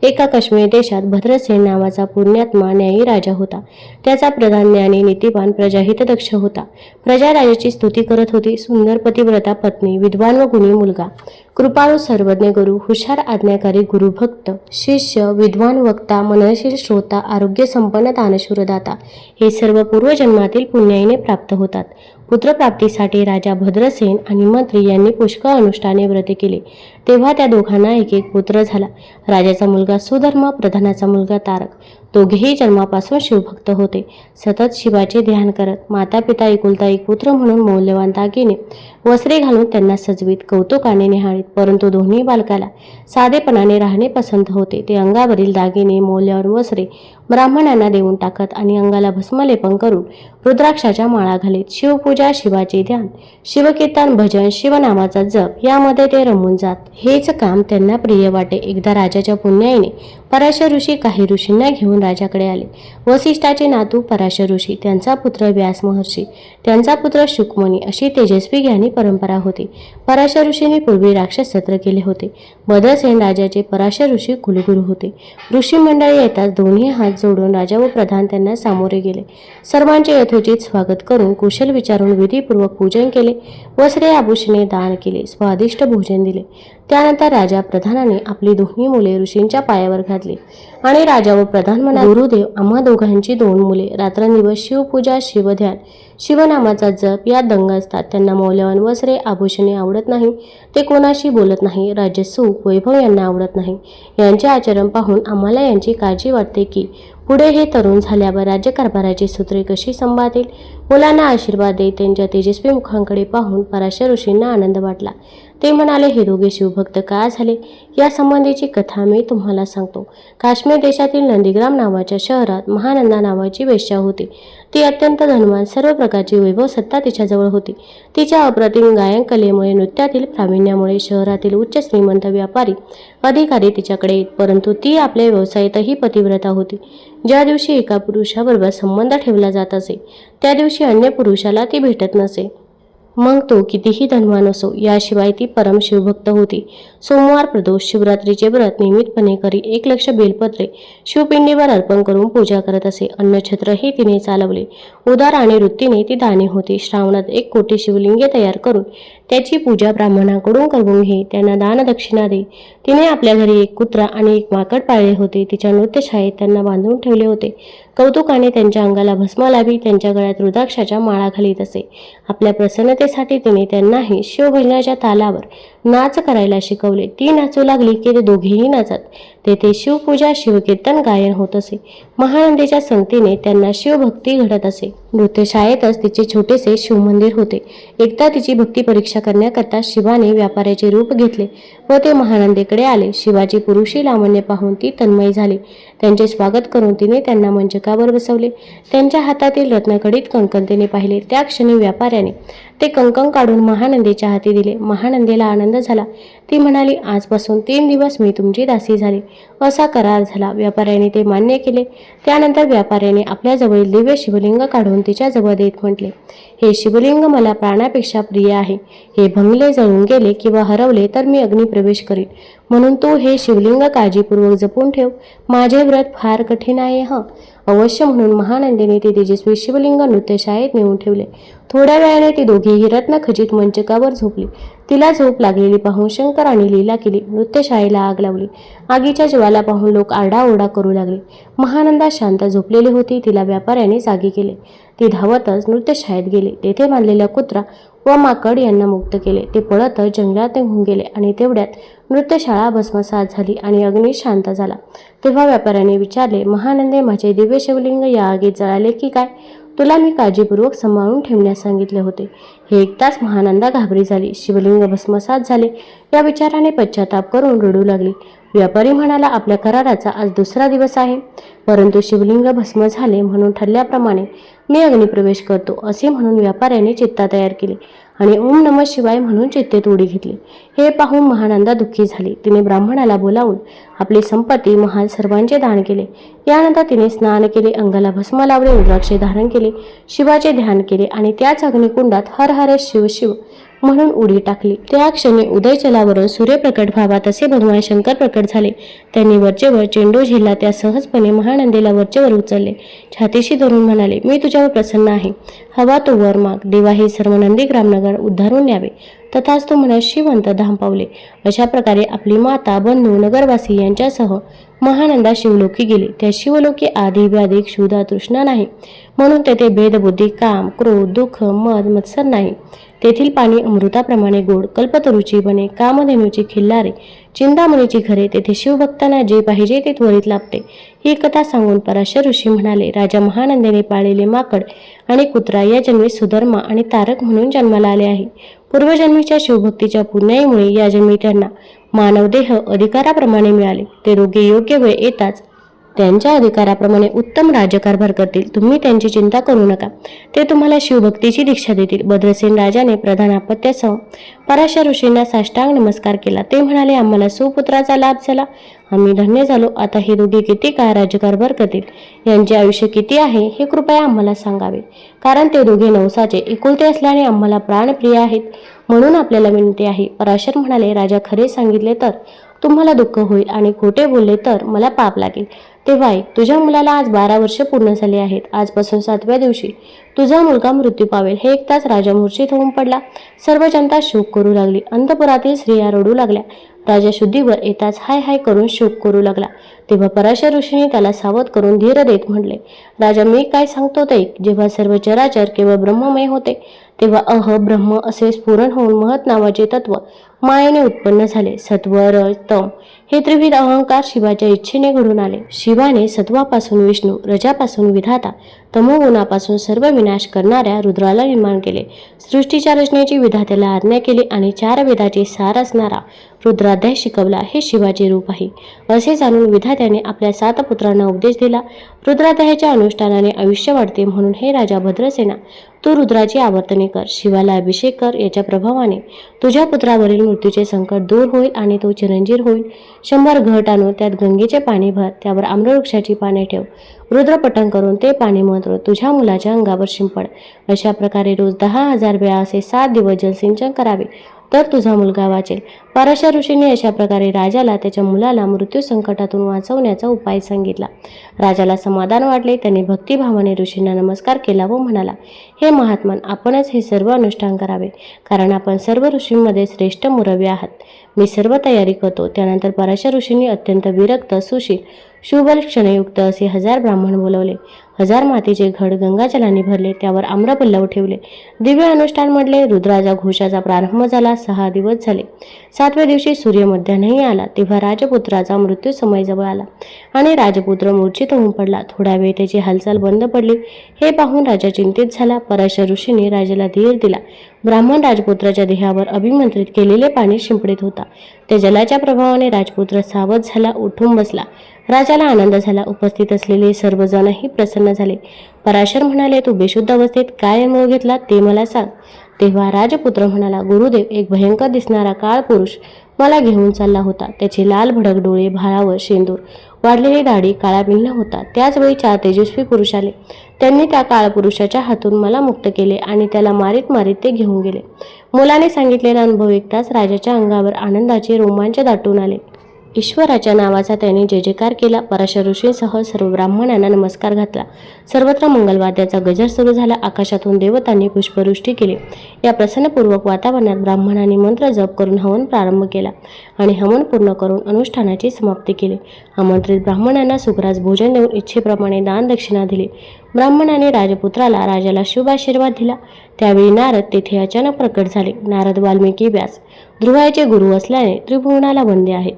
एका काश्मीर देशात भद्रसेन नावाचा पुण्यात्मा न्यायी राजा होता. त्याचा प्रधान ज्ञानी नीतिवान प्रजाहितदक्ष होता. प्रजा राजाची स्तुती करत होती. सुंदर पतिव्रता पत्नी, विद्वान व गुणी मुलगा, कृपाळू सर्वज्ञ गुरु, हुशार आज्ञाकारी गुरुभक्त शिष्य, विद्वान वक्ता, मननशील श्रोता, आरोग्य संपन्न दानशूरदाता हे सर्व पूर्वजन्मातील पुण्याईने प्राप्त होतात. पुत्रप्राप्तीसाठी राजा भद्रसेन आणि मंत्री यांनी पुष्कळ अनुष्ठाने व्रते केली. तेव्हा त्या दोघांना एक पुत्र झाला. राजाचा मुलगा सुधर्म, प्रधानाचा मुलगा तारक. दोघेही जन्मापासून शिवभक्त होते. सतत शिवाचे ध्यान करत माता पिता एकुलता एक पुत्र म्हणून मौल्यवान दागिने वस्त्रे घालून त्यांना सजवीत, कौतुकाने निहाळीत. परंतु दोन्ही बालकाला साधेपणाने राहणे पसंत होते. ते अंगावरील दागिने, मौल्यवान वस्त्रे ब्राह्मणांना देऊन टाकत आणि अंगाला भस्मलेपन करून रुद्राक्षाच्या माळा घालीत. शिवपूजा, शिवाचे ध्यान, शिवकीर्तन, भजन, शिवनामाचा जप यामध्ये ते रमून जात. हेच काम त्यांना प्रिय वाटे. एकदा राजाच्या पुण्याईने पराशर ऋषी काही ऋषींना घेऊन राजाकडे आले. वसिष्ठाचे नातू पराशर ऋषी, त्यांचा पुत्र व्यास महर्षी, त्यांचा पुत्र शुकमुनी अशी तेजस्वी ज्ञानी परंपरा होती. पराशर ऋषींनी पूर्वी राक्षस सत्र केले होते. भद्रसेन राजाचे पराशर ऋषी कुलगुरू होते. ऋषी मंडळी येताच दोन्ही हात जोडून राजा व प्रधान त्यांना सामोरे गेले. सर्वांचे यथोचित स्वागत करून कुशल विचारून विधीपूर्वक पूजन केले. वस्त्रे आभूषणे दान केले. स्वादिष्ट भोजन दिले. त्यानंतर राजा प्रधानाने आपली दोन्ही मुले ऋषींच्या पायावर घातली आणि राजा व प्रधान म्हणाले, गुरुदेव, आम्हा दोघांची 2 मुले रात्रंदिवस शिवपूजा, शिवध्यान, शिवनामाचा जप यात दंग असतात. त्यांना मौल्यवान वस्त्रे आभूषणे आवडत नाही. ते कोणाशी बोलत नाही. राज्य, सुख, वैभव यांना आवडत नाही. यांचे आचरण पाहून आम्हाला यांची काळजी वाटते की पुढे हे तरुण झाल्यावर राज्यकारभाराची सूत्रे कशी संभाळतील. मुलांना आशीर्वाद देत त्यांच्या तेजस्वी मुखांकडे पाहून पराशर ऋषींना आनंद वाटला. ते म्हणाले, हे दोघे शिवभक्त का झाले या संबंधीची कथा मी तुम्हाला सांगतो. काश्मीर देशातील नंदीग्राम नावाच्या शहरात महानंदा नावाची वेश्या होती. ती अत्यंत धनवान, सर्व प्रकारची वैभव सत्ता तिच्याजवळ होती. तिच्या अप्रतिम गायन कलेमुळे, नृत्यातील प्रावीण्यामुळे शहरातील उच्च श्रीमंत व्यापारी अधिकारी तिच्याकडे येत. परंतु ती आपल्या व्यवसायातही पतिव्रता होती. ज्या दिवशी एका पुरुषाबरोबर संबंध ठेवला जात असे त्या दिवशी अन्य पुरुषाला ती भेटत नसे, मग तो कितीही धनवान असो. याशिवाय ती परम शिवभक्त होती. सोमवार, प्रदोष, शिवरात्रीचे व्रत नियमितपणे करी. 1 लक्ष बेलपत्रे शिवपिंडीवर अर्पण करून पूजा करत असे. अन्नछत्रही तिने चालवले. उदार आणि वृत्तीने ती दानी होती. श्रावणात 1 कोटी शिवलिंगे तयार करून त्याची पूजा ब्राह्मणाकडून करून घे. त्यांना दानदक्षिणा दे. तिने आपल्या घरी 1 कुत्रा आणि 1 माकड पाळले होते. तिच्या नृत्यशाळेत त्यांना बांधून ठेवले होते. कौतुकाने त्यांच्या अंगाला भस्म लावी, त्यांच्या गळ्यात रुद्राक्षाच्या माळा घालीत असे. आपल्या प्रसन्नतेसाठी तिने त्यांनाही शिवभजनाच्या तालावर नाच करायला शिकवले. ती नाचू लागली की ते दोघेही नाचत. तेथे शिवपूजा, शिवकीर्तन गायन होत असे. महानंदीच्या संगतीने त्यांना शिवभक्ती घडत असे. नृत्यशाळेतच तिचे छोटेसे शिवमंदिर होते. एकदा तिची भक्ती परीक्षा करण्याकरता शिवाने व्यापाऱ्याचे रूप घेतले व ते महानंदेकडे आले. शिवाची पुरुषी लावण्य पाहून ती तन्मय झाली. त्यांचे स्वागत करून तिने त्यांना मंचकावर बसवले. त्यांच्या हातातील रत्नखडीत कंकण तिने पाहिले. त्या क्षणी व्यापाऱ्याने ते कंकण काढून महानंदीच्या हाती दिले. महानंदीला आनंद झाला. ती म्हणाली, आजपासून 3 दिवस मी तुमची दासी झाली. असा करार झाला. व्यापाऱ्याने ते मान्य केले. त्यानंतर व्यापाऱ्याने आपल्याजवळील दिव्य शिवलिंग काढून तिच्याजवळ देत म्हटले, हे शिवलिंग मला प्राणापेक्षा प्रिय आहे. हे भंगले, जळून गेले किंवा हरवले तर मी अग्निप्रवेश करीन. म्हणून तू हे शिवलिंग काळजीपूर्वक जपून ठेव. माझे व्रत फार कठीण आहे अवश्य. म्हणून महानंदीने ते तेजस्वी शिवलिंग नृत्यशाळेत नेऊन ठेवले. थोड्या वेळाने ती दोघेही रत्नखचित मंचकावर झोपली. तिला झोप लागलेली पाहून शंकराने लीला केली. नृत्यशाळेला आग लावली. आगीच्या ज्वाला पाहून लोक आरडाओरडा करू लागले. महानंदा शांत झोपलेली होती. तिला व्यापाऱ्याने जागी केले. ती धावतच नृत्यशाळेत गेली. तेथे बांधलेला कुत्रा व माकड यांना मुक्त केले. ते पळतच जंगलात निघून गेले आणि तेवढ्यात नृत्यशाळा भस्मसात झाली आणि अग्नी शांत झाला. तेव्हा व्यापाऱ्याने विचारले, महानंदे, माझे दिव्य शिवलिंग या आगीत जळाले की काय? तुला मी काळजीपूर्वक सांभाळून ठेवण्यास सांगितले होते. हे ऐकताच महानंदा घाबरी झाली. शिवलिंग भस्मसात झाले या विचाराने पश्चाताप करून रडू लागली. व्यापारी म्हणाला, आपल्या कराराचा आज दुसरा दिवस आहे, परंतु शिवलिंग भस्म झाले म्हणून ठरल्याप्रमाणे मी अग्निप्रवेश करतो असे म्हणून व्यापाऱ्याने चित्ता तयार केली आणि ओम नमः शिवाय म्हणून चित्तेत उडी घेतली. हे पाहून महानंदा दुःखी झाली. तिने ब्राह्मणाला बोलावून आपली संपत्ती, महाल सर्वांचे दान केले. यानंतर तिने स्नान केले, अंगाला भस्म लावले, रुद्राक्षे धारण केले, शिवाचे ध्यान केले आणि त्याच अग्निकुंडात हर हर शिव शिव म्हणून उडी टाकली. त्या क्षणी उदयचलावरून सूर्यप्रकट व्हावा तसे भगवान शंकर प्रकट झाले. त्यांनी वरचेवर चेंडू झेलला. त्या सहजपणे महानंदीला वरचेवर उचलले. छातीशी धरून म्हणाले, मी तुझ्यावर प्रसन्न आहे. हवा तो वर माग. देवा हे सर्व नंदीग्रामनगर उद्धारून न्यावे. तथाच तो म्हणत शिवंत धाम पावले. अशा प्रकारे आपली माता, बंधू, नगरवासी यांच्यासह महानंदा शिवलोकी गेली. त्या शिवलोकी आधी व्याधी, क्षुधा, तृष्णा नाही, म्हणून तेथे भेदबुद्धी, काम, क्रोध, दुःख, मद, मत्सर नाही. तेथील पाणी अमृताप्रमाणे गोड, कल्पतरूची बने, कामधेनूची खिल्लारे, चिंतामणीची घरे. तेथे शिवभक्तांना जे पाहिजे ते त्वरित लाभते. ही कथा सांगून पराशर ऋषी म्हणाले, राजा महानंदेने पाळलेले माकड आणि कुत्रा या जन्मी सुधर्मा आणि तारक म्हणून जन्माला आले आहे. पूर्वजन्मीच्या शिवभक्तीच्या पुण्याईमुळे या जन्मी त्यांना मानवदेह अधिकाराप्रमाणे मिळाले. ते दोघे योग्य वेळ येताच त्यांच्या अधिकाराप्रमाणे उत्तम राज्यकारभार करतील. तुम्ही त्यांची चिंता करू नका. ते तुम्हाला शिवभक्तीची दीक्षा देतील. भद्रसेन राजाने प्रधान आपत्यासह पराशर ऋषींना साष्टांग नमस्कार केला. ते म्हणाले, आम्हाला सुपुत्राचा लाभ झाला. आम्ही धन्य झालो. आता हे दोघे किती काळ राज्यकारभार करतील? यांचे आयुष्य किती आहे हे कृपया आम्हाला सांगावे, कारण ते दोघे नवसाचे एकुलते असल्याने आम्हाला प्राणप्रिय आहेत. म्हणून आपल्याला विनंती आहे. पराशर म्हणाले, राजा, खरे सांगितले तर तुम्हाला दुःख होईल आणि खोटे बोलले तर मला पाप लागेल. तेव्हा ऐक, तुझ्या मुलाला आज 12 वर्ष पूर्ण झाली आहेत. आजपासून 7व्या दिवशी तुझा मुलगा मृत्यू पावेल. हे ऐकताच राजा मूर्छित होऊन पडला. सर्व जनता शोक करू लागली. अंतपुरातील स्त्रिया रडू लागल्या. राजा शुद्धीवर येताच हाय हाय करून शोक करू लागला. तेव्हा पराशर ऋषीने त्याला सावध करून धीर देत म्हटले, राजा, मी काय सांगतो ते ऐक. जेव्हा सर्व चराचर केवळ ब्रह्ममय होते, तेव्हा ब्रह्म असे स्फुरण होऊन महत् नावाचे तत्व मायेने उत्पन्न झाले. सत्व, रज, तम हे त्रिविध अहंकार शिवाच्या इच्छेने घडून आले. शिवाने सत्वापासून विष्णू, रजापासून विधाता, तमोगुणापासून सर्व विनाश करणाऱ्या रुद्राला निर्माण केले. सृष्टीच्या रचनेची विधात्याला आज्ञा केली आणि 4 वेदाचे सार असणारा रुद्राध्याय शिकवला. हे शिवाचे रूप आहे असे जाणून विधात्याने आपल्या 7 पुत्रांना उपदेश दिला. रुद्राध्यायाच्या अनुष्ठानाने आयुष्य वाढते. म्हणून हे राजा भद्रसेना, तू रुद्राची आवर्तने कर, शिवाला अभिषेक कर. याच्या प्रभावाने तुझ्या पुत्रावरील मृत्यूचे संकट दूर होईल आणि तो चिरंजीव होईल. 100 घट आणून त्यात गंगेचे पाणी भर. त्यावर आम्रवृक्षाची पाने ठेव. रुद्रपठण करून ते पाणी मंत्र तुझ्या मुलाच्या अंगावर शिंपड. अशा प्रकारे रोज 10,000 वेळा असे 7 दिवस जलसिंचन करावे, तर तुझा मुलगा वाचेल. पराशर ऋषींनी अशा प्रकारे राजाला त्याच्या मुलाला मृत्यू संकटातून वाचवण्याचा उपाय सांगितला. राजाला समाधान वाटले. त्याने भक्तिभावाने ऋषींना नमस्कार केला व म्हणाला, हे महात्मन, आपणच हे सर्व अनुष्ठान करावे, कारण आपण सर्व ऋषींमध्ये श्रेष्ठ मुरवी आहात. मी सर्व तयारी करतो. त्यानंतर पराशर ऋषींनी अत्यंत विरक्त, सुशील, शुभलक्षणयुक्त असे 1000 ब्राह्मण बोलवले. 1000 मातीचे घड गंगाजलाने भरले, त्यावर आम्रपल्लव ठेवले, दिव्य अनुष्ठान म्हटले. रुद्राच्या घोषाचा प्रारंभ झाला. 6 दिवस झाले. 7व्या दिवशी सूर्य मध्यान्ही आला, तेव्हा राजपुत्राचा मृत्यू समय जवळ आला आणि राजपुत्र मूर्छित होऊन पडला. थोडा वेळ त्याची हालचाल बंद पडली. हे पाहून राजा चिंतित झाला. पराशर ऋषींनी राजाला धीर दिला. ब्राह्मण राजपुत्राच्या देहावर अभिमंत्रित केलेले पाणी शिंपडीत होता. त्या जलाच्या प्रभावाने राजपुत्र सावध झाला, उठून बसला. राजाला आनंद झाला. उपस्थित असलेले सर्वजणही प्रसन्न झाले. पराशर म्हणाले, तू बेशुद्ध अवस्थेत काय अनुभव घेतला ते मला सांग. तेव्हा राजपुत्र म्हणाला, गुरुदेव, एक भयंकर दिसणारा काळ पुरुष मला घेऊन चालला होता. त्याचे लाल भडक डोळे, भारावर शेंदूर, वाढलेली दाढी, काळा पिंड होता. त्याचवेळी 4 तेजस्वी पुरुष आले. त्यांनी त्या काळपुरुषाच्या हातून मला मुक्त केले आणि त्याला मारीत मारीत ते घेऊन गेले. मुलाने सांगितलेला अनुभव ऐकताच राजाच्या अंगावर आनंदाचे रोमांच दाटून आले. ईश्वराच्या नावाचा त्याने जय जयकार केला. पराशर ऋषींसह सर्व ब्राह्मणांना नमस्कार घातला. सर्वत्र मंगलवाद्याचा गजर सुरू झाला. आकाशातून देवतांनी पुष्पवृष्टी केली. या प्रसन्नपूर्वक वातावरणात ब्राह्मणांनी मंत्र जप करून हवन प्रारंभ केला आणि हवन पूर्ण करून अनुष्ठानाची समाप्ती केली. आमंत्रित ब्राह्मणांना सुखराज भोजन देऊन इच्छेप्रमाणे दान दक्षिणा दिली. ब्राह्मणाने राजपुत्राला राजाला शुभ आशीर्वाद दिला. त्यावेळी नारद तेथे अचानक प्रकट झाले. नारद, वाल्मिकी, व्यास ध्रुवाचे गुरु असल्याने त्रिभुवनाला वंद्य आहेत.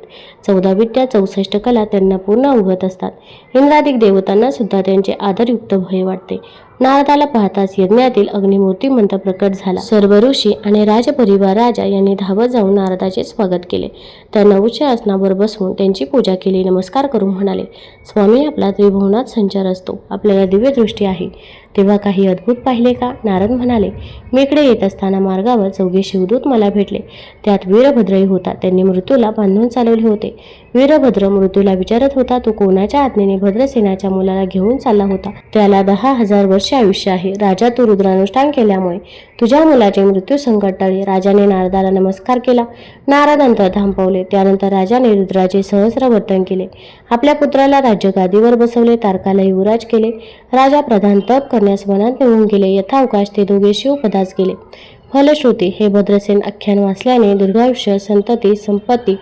14 विद्या 64 कला त्यांना पूर्ण अवगत असतात. इंद्रादिक देवतांना सुद्धा त्यांचे आदरयुक्त भय वाटते. नारदाला पाहताच यज्ञातील अग्निमूर्तिमंत प्रकट झाला. सर्व ऋषी आणि राजपरिवार राजा यांनी धावत जाऊन नारदाचे स्वागत केले. त्यांना उच्च आसनावर बसवून त्यांची पूजा केली. नमस्कार करून म्हणाले, स्वामी, आपला त्रिभुवनात संचार असतो, आपल्याला दिव्य दृष्टी आहे. तेव्हा काही अद्भुत पाहिले का? नारद म्हणाले, मी इकडे येत असताना मार्गावर 4 शिवदूत मला भेटले. त्यात वीरभद्रही होता. त्यांनी मृत्यूला बांधून चालवले होते. वीरभद्र मृत्यूला विचारत होता, तू कोणाच्या आज्ञेने भद्रसेनाच्या मुलाला घेऊन चालला होता? त्याला 10,000 वर्षे आयुष्य आहे. राजा, तू रुद्रानुष्ठान केल्यामुळे तुझ्या मुलाचे मृत्यू संकट टळले. राजाने नारदाला नमस्कार केला. नारद अंतर्धान पावले. त्यानंतर राजाने रुद्राचे सहस्र वर्तन केले. आपल्या पुत्राला राज्यगादीवर बसवले. तारकाला युवराज केले. राजा प्रधान तप करण्यास वनात निघून गेले. यथावकाश ते दोघे शिवपदास गेले. फलश्रुती, हे भद्रसेन आख्यान वाचल्याने दीर्घायुष्य, संतती, संपत्ती,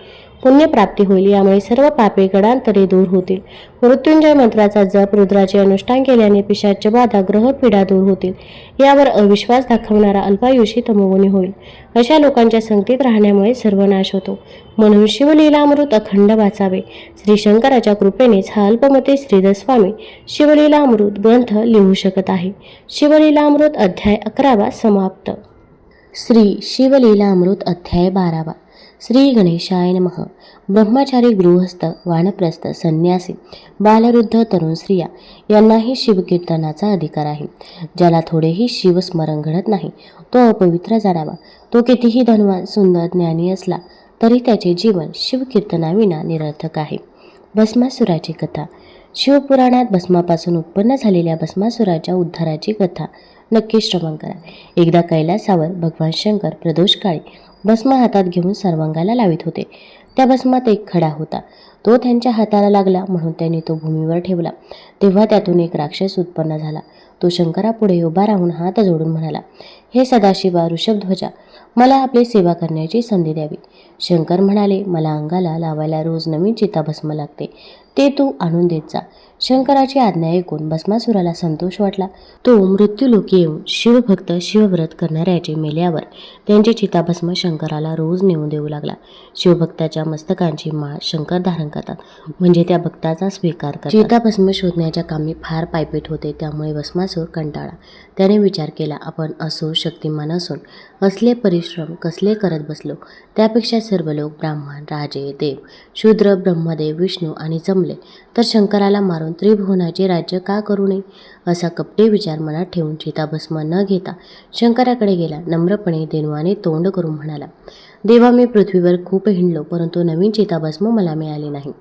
पुण्यप्राप्ती होईल. यामुळे सर्व पापे गडांतरे दूर होतील. मृत्युंजय मंत्राचा जप, रुद्राचे अनुष्ठान केल्याने पिशाच्य बाधा, ग्रहपीडा दूर होतील. यावर अविश्वास दाखवणारा अल्पायुषी तमोगुणी होईल. अशा लोकांच्या संगतीत राहण्यामुळे सर्वनाश होतो. म्हणून शिवलीलामृत अखंड वाचावे. श्री शंकराच्या कृपेनेच हा अल्पमते श्रीधर स्वामी शिवलीलामृत ग्रंथ लिहू शकत आहे. शिवलीलामृत अध्याय 11 समाप्त. श्री शिवलीलामृत अध्याय 12. श्री गणेशाय नमः. ब्रह्मचारी, गृहस्थ, वानप्रस्थ, संन्यासी, बालवृद्ध, तरुण स्त्रिया यांनाही शिवकीर्तनाचा अधिकार आहे. ज्याला थोडेही शिवस्मरण घडत नाही तो अपवित्र जाणावा. तो कितीही धनवान, सुंदर, ज्ञानी असला तरी त्याचे जीवन शिवकीर्तनाविना निरर्थक आहे. भस्मासुराची कथा. शिवपुराणात भस्मापासून उत्पन्न झालेल्या भस्मासुराच्या उद्धाराची कथा नक्की श्रवण करा. एकदा कैलासावर भगवान शंकर प्रदोषकाळी भस्म हातात घेऊन सर्वांगाला लावित होते. त्या भस्मात एक खडा होता. तो त्यांच्या हाताला लागला म्हणून त्यांनी तो भूमीवर ठेवला. तेव्हा त्यातून एक राक्षस उत्पन्न झाला. तो शंकरापुढे उभा राहून हात जोडून म्हणाला, हे सदाशिवा, ऋषभध्वजा, मला आपली सेवा करण्याची संधी द्यावी. शंकर म्हणाले, मला अंगाला लावायला रोज नवीन चिताभस्म लागते, ते तू आणून देत जा. शंकराची आज्ञा ऐकून भस्मासुराला संतोष वाटला. तो मृत्यूलोकी येऊन शिवभक्त शिवव्रत करणाऱ्याचे मेल्यावर त्यांचे चिताभस्म शंकराला रोज नेऊन देऊ लागला. शिवभक्ताच्या मस्तकांची माळ शंकर धारण करतात, म्हणजे त्या भक्ताचा स्वीकार करतात. चिताभस्म शोधण्याच्या कामी फार पायपीट होते. त्यामुळे भस्मासूर कंटाळा. त्याने विचार केला, आपण असो शक्तिमान असून असले परिश्रम कसले करत बसलो. त्यापेक्षा सर्व लोक, ब्राह्मण, राजे, देव, शूद्र, ब्रह्मदेव, विष्णू आणि जमले तर शंकराला मारून त्रिभुवनाचे राज्य का करू नये. असा कपटी विचार मनात ठेवून चिताभस्म न घेता शंकराकडे गेला. नम्रपणे देवाने तोंड करून म्हणाला, देवा, मी पृथ्वीवर खूप हिंडलो, परंतु नवीन चिताभस्म मला मिळाले नाही.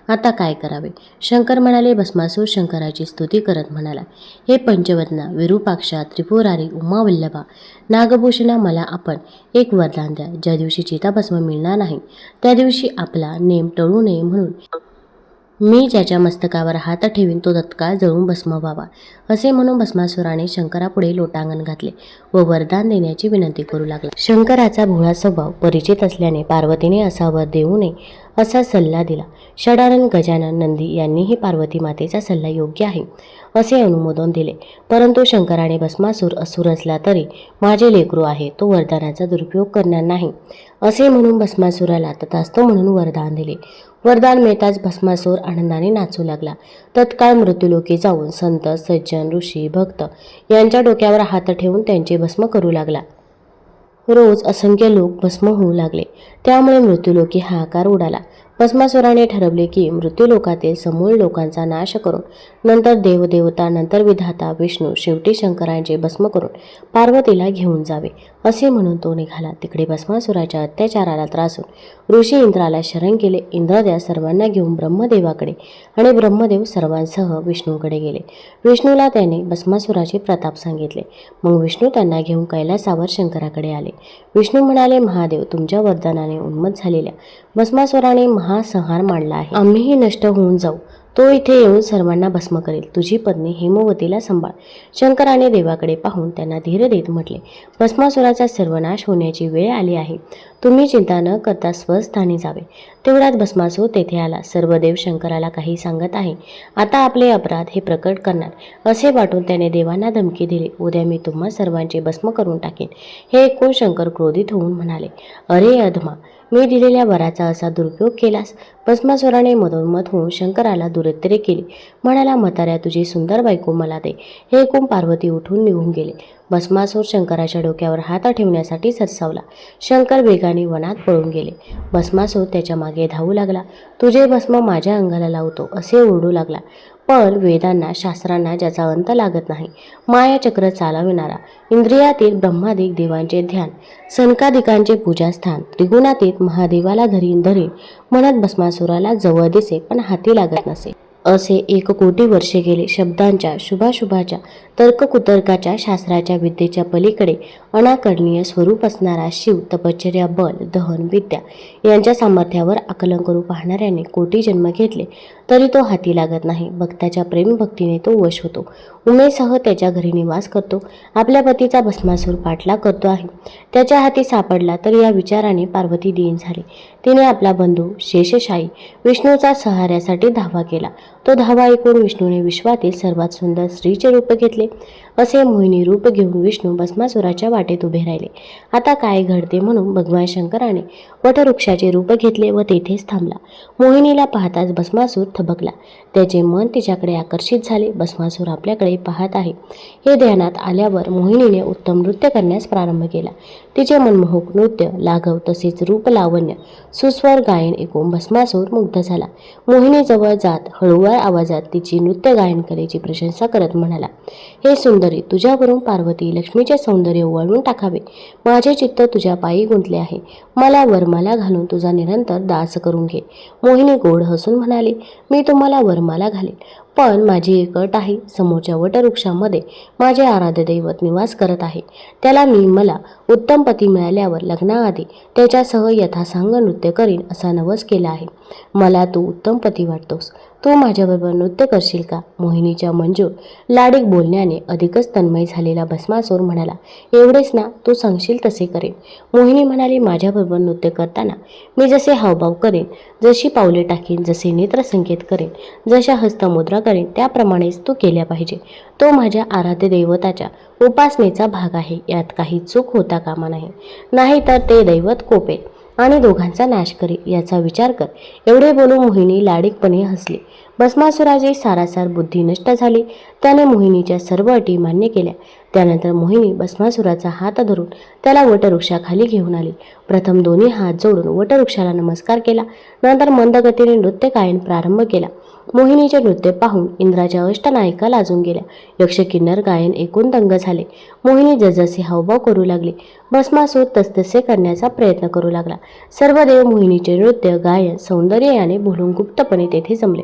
आता काय करावे? शंकर म्हणाले. भस्मासूर शंकराची स्तुती करत म्हणाला, हे पंचवदना, विरूपाक्षा, त्रिपुरारी, उमावल्लभा, नागभूषणा, मला आपण एक वरदान द्या. ज्या दिवशी चिताभस्म मिळणार नाही त्या दिवशी आपला नेम टळू नये म्हणून मी ज्याच्या मस्तकावर हात ठेवीन तो तत्काळ जळून भस्म व्हावा. असे म्हणून भस्मासुराने शंकरापुढे लोटांगण घातले व वरदान देण्याची विनंती करू लागला. शंकराचा भोळा स्वभाव परिचित असल्याने पार्वतीने असा वर देऊ नये असा सल्ला दिला. षडानन, गजानन, नंदी यांनीही पार्वती मातेचा सल्ला योग्य आहे असे अनुमोदन दिले. परंतु शंकराने भस्मासूर असुर असला तरी माझे लेकरू आहे, तो वरदानाचा दुरुपयोग करणार नाही असे म्हणून भस्मासुराला तथास्तु म्हणून वरदान दिले. वरदान मिळताच भस्मासूर आनंदाने नाचू लागला. तत्काळ मृत्यूलोकी जाऊन संत, सज्जन, ऋषी, भक्त यांच्या डोक्यावर हात ठेवून त्यांचे भस्म करू लागला. रोज असंख्य लोक भस्म होऊ लागले. त्यामुळे मृत्यूलोकी हाहाकार उडाला. भस्मासुराने ठरवले की मृत्यूलोकातील समूळ लोकांचा नाश करून नंतर देवदेवता, नंतर विधाता विष्णू, शेवटी शंकरांचे भस्म करून पार्वतीला घेऊन जावे असे म्हणून तो निघाला. तिकडे भस्मासुराच्या अत्याचाराला त्रासून ऋषी इंद्राला शरण केले. इंद्रदेव सर्वांना घेऊन ब्रह्मदेवाकडे आणि ब्रह्मदेव सर्वांसह विष्णूकडे गेले. विष्णूला त्याने भस्मासुराचे प्रताप सांगितले. मग विष्णू त्यांना घेऊन कैलासावर शंकराकडे आले. विष्णू म्हणाले, महादेव, तुमच्या वरदानाने उन्मत्त झालेल्या भस्मासुराने महासंहार मांडला आहे. आम्हीही नष्ट होऊन जाऊ. तो इथे येऊन सर्वांना भस्म करेल. तुझी पत्नी हेमवतीला सांभाळ. शंकराने देवाकडे पाहून त्यांना धीर देत म्हटले, भस्मासुराचा सर्वनाश होण्याची वेळ आली आहे. तुम्ही चिंता न करता स्वस्थानी जावे. तेवढ्यात भस्मासूर तेथे आला. सर्व देव शंकराला काही सांगत आहे. आता आपले अपराध हे प्रकट करणार असे वाटून त्याने देवांना धमकी दिली. उद्या मी तुम्हा सर्वांचे भस्म करून टाकेन. हे ऐकून शंकर क्रोधित होऊन म्हणाले, अरे अधमा, मी दिलेल्या वराचा असा दुरुपयोग केलास. भस्मासुराने मधोमध होऊन शंकराला दुरुत्तरे केली. म्हणाला, म्हाताऱ्या, तुझी सुंदर बायको मला दे. हे ऐकून पार्वती उठून निघून गेले. भस्मासूर शंकराच्या डोक्यावर हात ठेवण्यासाठी सरसावला. शंकर वेगाने वनात पळून गेले. भस्मासूर त्याच्या मागे धावू लागला. तुझे भस्म माझ्या अंगाला लावतो असे ओरडू लागला. पण वेदांना, शास्त्रांना ज्याचा अंत लागत नाही, मायाचक्र चालविणारा, इंद्रियातील ब्रह्मादिक देवांचे ध्यान, सनकादिकांचे पूजास्थान, त्रिगुणातीत महादेवाला धरीन धरीन म्हणत भस्मासुराला जवळ दिसे पण हाती लागत नसे. असे 1,000,000,000 वर्षे गेले. शब्दांच्या, शुभाशुभाच्या, तर्ककुतर्काच्या, शास्त्राच्या विद्येच्या पलीकडे अनाकलनीय स्वरूप असणारा शिव तपश्चर्या, बल, दहन, विद्या यांच्या सामर्थ्यावर आकलन करू पाहणाऱ्याने कोटी जन्म घेतले तरी तो हाती लागत नाही. भक्ताच्या प्रेमभक्तीने तो वश होतो. उमेसह त्याच्या घरी निवास करतो. आपल्या पतीचा भस्मासूर पाठलाग करतो आहे. त्याच्या हाती सापडला तर या विचाराने पार्वती दीन झाली. तिने आपला बंधू शेषशायी विष्णूचा सहाऱ्यासाठी धावा केला. तो धावा ऐकून विष्णूने विश्वातील सर्वात सुंदर स्त्रीचे रूप घेतले. असे मोहिनी रूप घेऊन विष्णू भस्मासुराच्या वाटेत उभे राहिले. आता काय घडते म्हणून भगवान शंकराने वटवृक्षाचे रूप घेतले व तेथेच थांबला. मोहिनीला पाहताच भस्मासूर थबकला. त्याचे मन तिच्याकडे आकर्षित झाले. भस्मासूर आपल्याकडे पाहत आहे हे ध्यानात आल्यावर मोहिनीने उत्तम नृत्य करण्यास प्रारंभ केला. तिचे मनमोहक नृत्य, लाघव तसेच रूप लावण्य, सुस्वर गायन ऐकून भस्मासूर मुग्ध झाला. मोहिनीजवळ जात हळूवार आवाजात तिची नृत्य गायन कलेची प्रशंसा करत म्हणाला, हे सुंदरी, तुझ्यावरून पार्वती लक्ष्मीचे सौंदर्य वळवून टाकावे. माझे चित्त तुझ्या पायी गुंतले आहे. मला वरमाला घालून तुझा निरंतर दास करून घे. मोहिनी गोड हसून म्हणाली, मी तुम्हाला वरमाला घालेन, पण माझी एक अट आहे. समोरच्या वटवृक्षामध्ये माझे आराध्य दैवत निवास करत आहे. त्याला मी मला उत्तम पती मिळाल्यावर लग्नाआधी त्याच्यासह यथासांग नृत्य करीन असा नवस केला आहे. मला तू उत्तम पती वाटतोस. तू माझ्याबरोबर नृत्य करशील का? मोहिनीच्या मंजूर लाडीक बोलण्याने अधिकच तन्मय झालेला भस्मासूर म्हणाला, एवढेच ना, तू सांगशील तसे करेन. मोहिनी म्हणाली, माझ्याबरोबर नृत्य करताना मी जसे हावभाव करेन, जशी पावले टाकीन, जसे नेत्रसंकेत करेन, जशा हस्तमुद्रा करेन त्याप्रमाणेच तू केल्या पाहिजे. तो माझ्या आराध्य दैवताच्या उपासनेचा भाग आहे. यात काही चूक होता कामा नाही. नाहीतर ते दैवत कोपेल आणि दोघांचा नाश करेल. याचा विचार कर. एवढे बोलून मोहिनी लाडीकपणे हसली. भस्मासुराची सारासार बुद्धी नष्ट झाली. त्याने मोहिनीच्या सर्व अटी मान्य केल्या. त्यानंतर मोहिनी भस्मासुराचा हात धरून त्याला वटवृक्षाखाली घेऊन आली. प्रथम दोन्ही हात जोडून वटवृक्षाला नमस्कार केला. नंतर मंदगतीने नृत्य गायन प्रारंभ केला. मोहिनीचे नृत्य पाहून इंद्राच्या अष्टनायिका लाजून गेल्या. यक्ष किन्नर गायन ऐकून दंग झाले. मोहिनी जसजसे हावभाव करू लागली, भस्मासूर तसतसे करण्याचा प्रयत्न करू लागला. सर्व देव मोहिनीचे नृत्य, गायन, सौंदर्य याने भुलून गुप्तपणे तेथे जमले.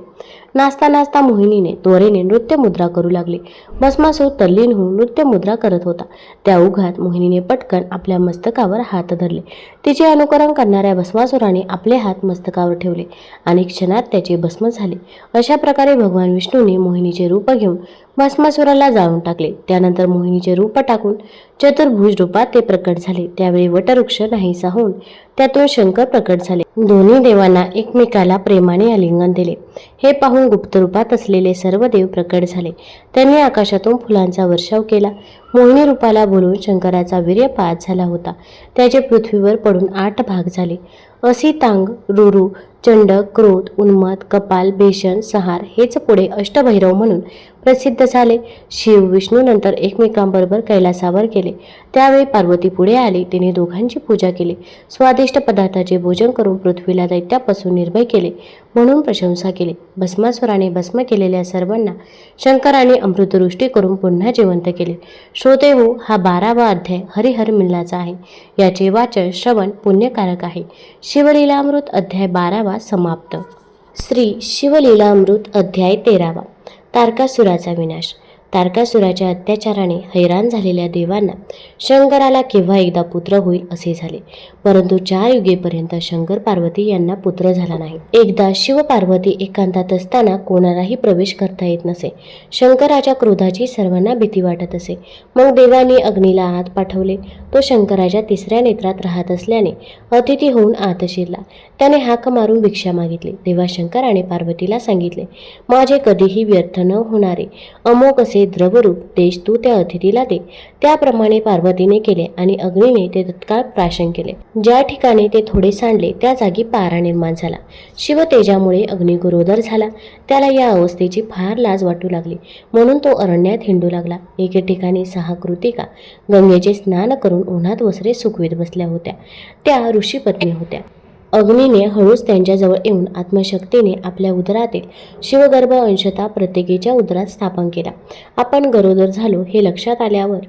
नाचता नाचता मोहिनीने त्वरेने नृत्य मुद्रा करू लागली. भस्मासूर तल्लीन होऊन नृत्य मुद्रा करत होता. त्या उघात मोहिनीने पटकन आपल्या मस्तकावर हात धरले. तिचे अनुकरण करणाऱ्या भस्मासुराने आपले हात मस्तकावर ठेवले आणि क्षणात त्याचे भस्म झाले. अशा प्रकारे भगवान विष्णूने मोहिनीचे रूप घेऊन भस्मासुराला जाळून टाकले. त्यानंतर मोहिनीचे रूप टाकून चतुर्भुज रूपात ते प्रकट झाले. त्यावेळी वटवृक्ष नाहीसा होऊन त्यातून शंकर प्रकट झाले. दोन्ही देवांना एकमेकाला प्रेमाने आलिंगन दिले. हे पाहून गुप्त रूपात असलेले सर्व देव प्रकट झाले. त्यांनी आकाशातून फुलांचा वर्षाव केला. मोहिनी रूपाला बोलून शंकराचा वीर्यपात झाला होता. त्याचे पृथ्वीवर पडून 8 भाग झाले. असितांग, रुरु, चंड, क्रोध, उन्मत्त, कपाल, भीषण, संहार हेच पुढे अष्टभैरव म्हणून प्रसिद्ध झाले. शिव विष्णू नंतर एकमेकांबरोबर कैलासावर गेले. त्यावेळी पार्वती पुढे आली. तिने दोघांची पूजा केली. स्वादिष्ट पदार्थाचे भोजन करून पृथ्वीला दैत्यापासून निर्भय केले म्हणून प्रशंसा केली. भस्मासुराने भस्म केलेल्या सर्वांना शंकराने अमृतवृष्टी करून पुन्हा जिवंत केले. श्रोते हो, हा 12वा अध्याय हरिहर मिलनाचा आहे. याचे वाचन श्रवण पुण्यकारक आहे. शिवलीलामृत अध्याय 12वा समाप्त. श्री शिवलीलामृत अध्याय 13वा. तारकासुराचा विनाश. तारकासुराच्या अत्याचाराने हैराण झालेल्या देवांना शंकराला केव्हा एकदा पुत्र होईल असे झाले. परंतु 4 युगेपर्यंत शंकर पार्वती यांना पुत्र झाला नाही. एकदा शिव पार्वती एकांतात असताना कोणालाही प्रवेश करता येत नसे. शंकराच्या क्रोधाची सर्वांना भीती वाटत असे. मग देवांनी अग्नीला आत पाठवले. तो शंकराच्या 3ऱ्या नेत्रात राहत असल्याने अतिथी होऊन आत शिरला. त्याने हाक मारून भिक्षा मागितली. तेव्हा शंकराने पार्वतीला सांगितले, माझे कधीही व्यर्थ न होणारे अमोघ असे द्रवरूप तेज तू त्या अतिथीला दे. त्याप्रमाणे पार्वतीने केले आणि अग्नीने ते तत्काळ प्राशन केले. ज्या ठिकाणी ते थोडे सांडले त्या जागी पारा निर्माण झाला. शिव तेजामुळे अग्नी गुरोदर झाला. त्याला या अवस्थेची फार लाज वाटू लागली म्हणून तो अरण्यात हिंडू लागला. एके ठिकाणी 6 कृतिका गंगेचे स्नान करून उन्हात वस्त्रे सुकवीत बसल्या होत्या. त्या ऋषीपत्नी होत्या. अग्नीने हळूच त्यांच्याजवळ येऊन आत्मशक्तीने आपल्या उदरातील शिवगर्भ अंशतः प्रत्येकीच्या उदरात स्थापन केला. आपण गरोदर झालो हे लक्षात आल्यावर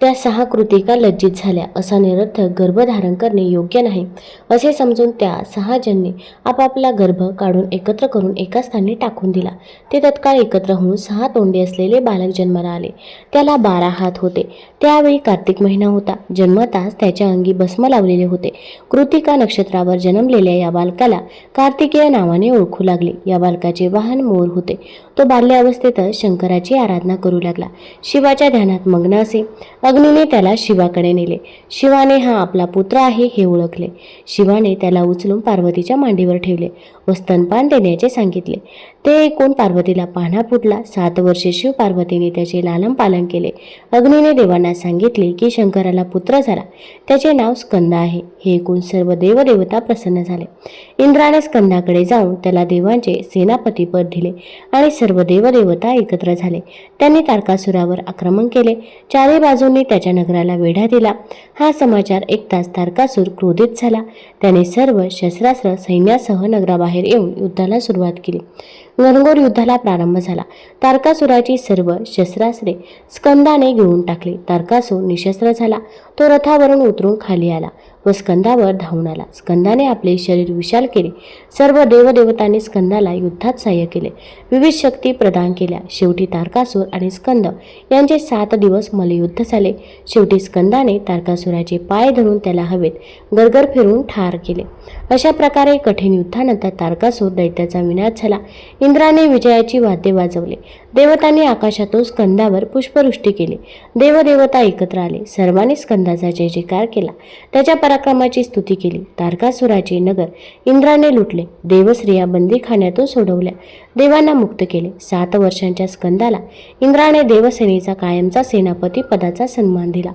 त्या 6 कृतिका लज्जित झाल्या. असा निरर्थक गर्भधारण करणे योग्य नाही असे समजून त्या 6 जणांनी आपापला गर्भ काढून एकत्र करून एका स्थानी टाकून दिला. ते तत्काळ एकत्र होऊन 6 तोंडे असलेले बालक जन्माला आले. त्याला 12 हात होते. त्यावेळी कार्तिक महिना होता. जन्मताच त्याच्या अंगी भस्म लावलेले होते. कृतिका नक्षत्रावर जन्मलेल्या या बालकाला कार्तिकेय नावाने ओळखू लागले. या बालकाचे वाहन मोर होते. तो बाल्यावस्थेतच शंकराची आराधना करू लागला. शिवाच्या ध्यानात मग्न असे. अग्नीने त्याला शिवाकडे नेले. शिवाने हा आपला पुत्र आहे हे ओळखले. शिवाने त्याला उचलून पार्वतीच्या मांडीवर ठेवले व स्तनपान देण्याचे सांगितले. ते ऐकून पार्वतीला पाहणा फुटला. 7 वर्षे शिव पार्वतीने त्याचे लालन पालन केले. अग्नीने देवांना सांगितले की शंकराला पुत्र झाला. त्याचे नाव स्कंद आहे. हे ऐकून सर्व देवदेवता प्रसन्न झाले. इंद्राने स्कंदाकडे जाऊन त्याला देवांचे सेनापतीपद दिले आणि सर्व देवदेवता एकत्र झाले. त्यांनी तारकासुरावर आक्रमण केले. 4ही बाजूंनी त्याच्या नगराला वेढा दिला. हा समाचार ऐकताच तारकासुर क्रोधित झाला. त्याने सर्व शस्त्रास्त्र सैन्यासह नगराबाहेर येऊन युद्धाला सुरुवात केली. घनघोर युद्धाला प्रारंभ झाला. तारकासुराची सर्व शस्त्रास्त्रे स्कंदाने गिळून टाकली. तारकासुर निशस्त्र झाला. तो रथावरून उतरून खाली आला व स्कंदावर धावून आला. स्कंदाने आपले शरीर विशाल केले. सर्व देवदेवतांनी स्कंदाला युद्धात सहाय्य केले. विविध शक्ती प्रदान केल्या. शेवटी तारकासुर आणि स्कंद यांचे 7 दिवस मल्लयुद्ध झाले. शेवटी स्कंदाने तारकासुराचे पाय धरून त्याला हवेत गरगर फिरून ठार केले. अशा प्रकारे कठीण युद्धानंतर तारकासुर दैत्याचा विनाश झाला. इंद्राने विजयाची वाद्ये वाजवले. देवतांनी आकाशातून स्कंदावर पुष्पवृष्टी केली. देवदेवता एकत्र आले. सर्वांनी स्कंदाचा जय जयकार केला. त्याच्या पराक्रमाची स्तुती केली. तारकासुराचे नगर इंद्राने लुटले. देवस्त्रिया बंदीखान्यातून सोडवल्या. देवांना मुक्त केले. 7 वर्षांच्या स्कंदाला इंद्राने देवसेनेचा कायमचा सेनापती पदाचा सन्मान दिला.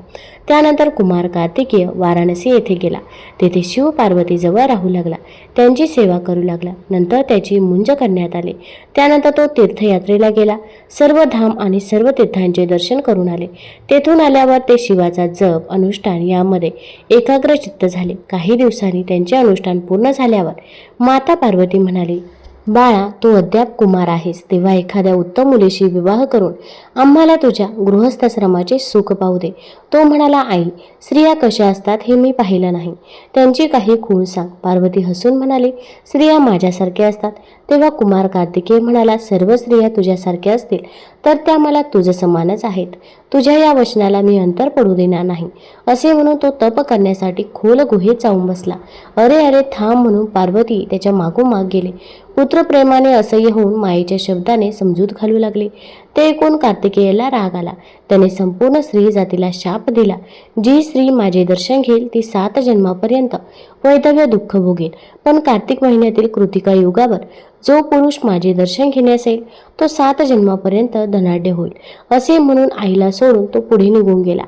त्यानंतर कुमार कार्तिकेय वाराणसी येथे गेला. तेथे शिव पार्वतीजवळ राहू लागला. त्यांची सेवा करू लागला. नंतर त्याची मुंज करण्यात आले. त्यानंतर तो तीर्थयात्रेला गेला. सर्व धाम आणि सर्व तीर्थांचे दर्शन करून आले. तेथून आल्यावर ते शिवाचा जप अनुष्ठान यामध्ये एकाग्र चित्त झाले. काही दिवसांनी त्यांचे अनुष्ठान पूर्ण झाल्यावर माता पार्वती म्हणाली, बाळा, तू अद्याप कुमार आहेस, तेव्हा एखाद्या उत्तम मुलीशी विवाह करून आम्हाला तुझ्या गृहस्थाश्रमाचे सुख पाहू दे. तो म्हणाला, आई, स्त्रिया कशा असतात हे मी पाहिलं नाही. त्यांची काही खूण सांग. पार्वती हसून म्हणाली, स्त्रिया माझ्यासारख्या असतात. तेव्हा कुमार कार्तिकेय म्हणाला, सर्व स्त्रिया तुझ्यासारख्या असतील तर त्या मला तुझ समानच आहेत. तुझ्या या वचनाला मी अंतर पडू देणार नाही. असे म्हणून तो तप करण्यासाठी खोल गुहेत जाऊन बसला. अरे अरे थांब म्हणून पार्वती त्याच्या मागोमाग गेले. पुत्र प्रेमाने असह्य होऊन मायेच्या शब्दाने समजूत घालू लागले. ते ऐकून कार्तिकेयाला राग आला. त्याने संपूर्ण स्त्री जातीला शाप दिला. जी स्त्री माझे दर्शन घेईल ती 7 जन्मापर्यंत वैधव्य दुःख भोगेल. पण कार्तिक महिन्यातील कृतिका युगावर जो पुरुष माझे दर्शन घेण्यास येईल तो 7 जन्मापर्यंत धनाढ्य होईल, असे म्हणून आईला सोडून तो पुढे निघून गेला.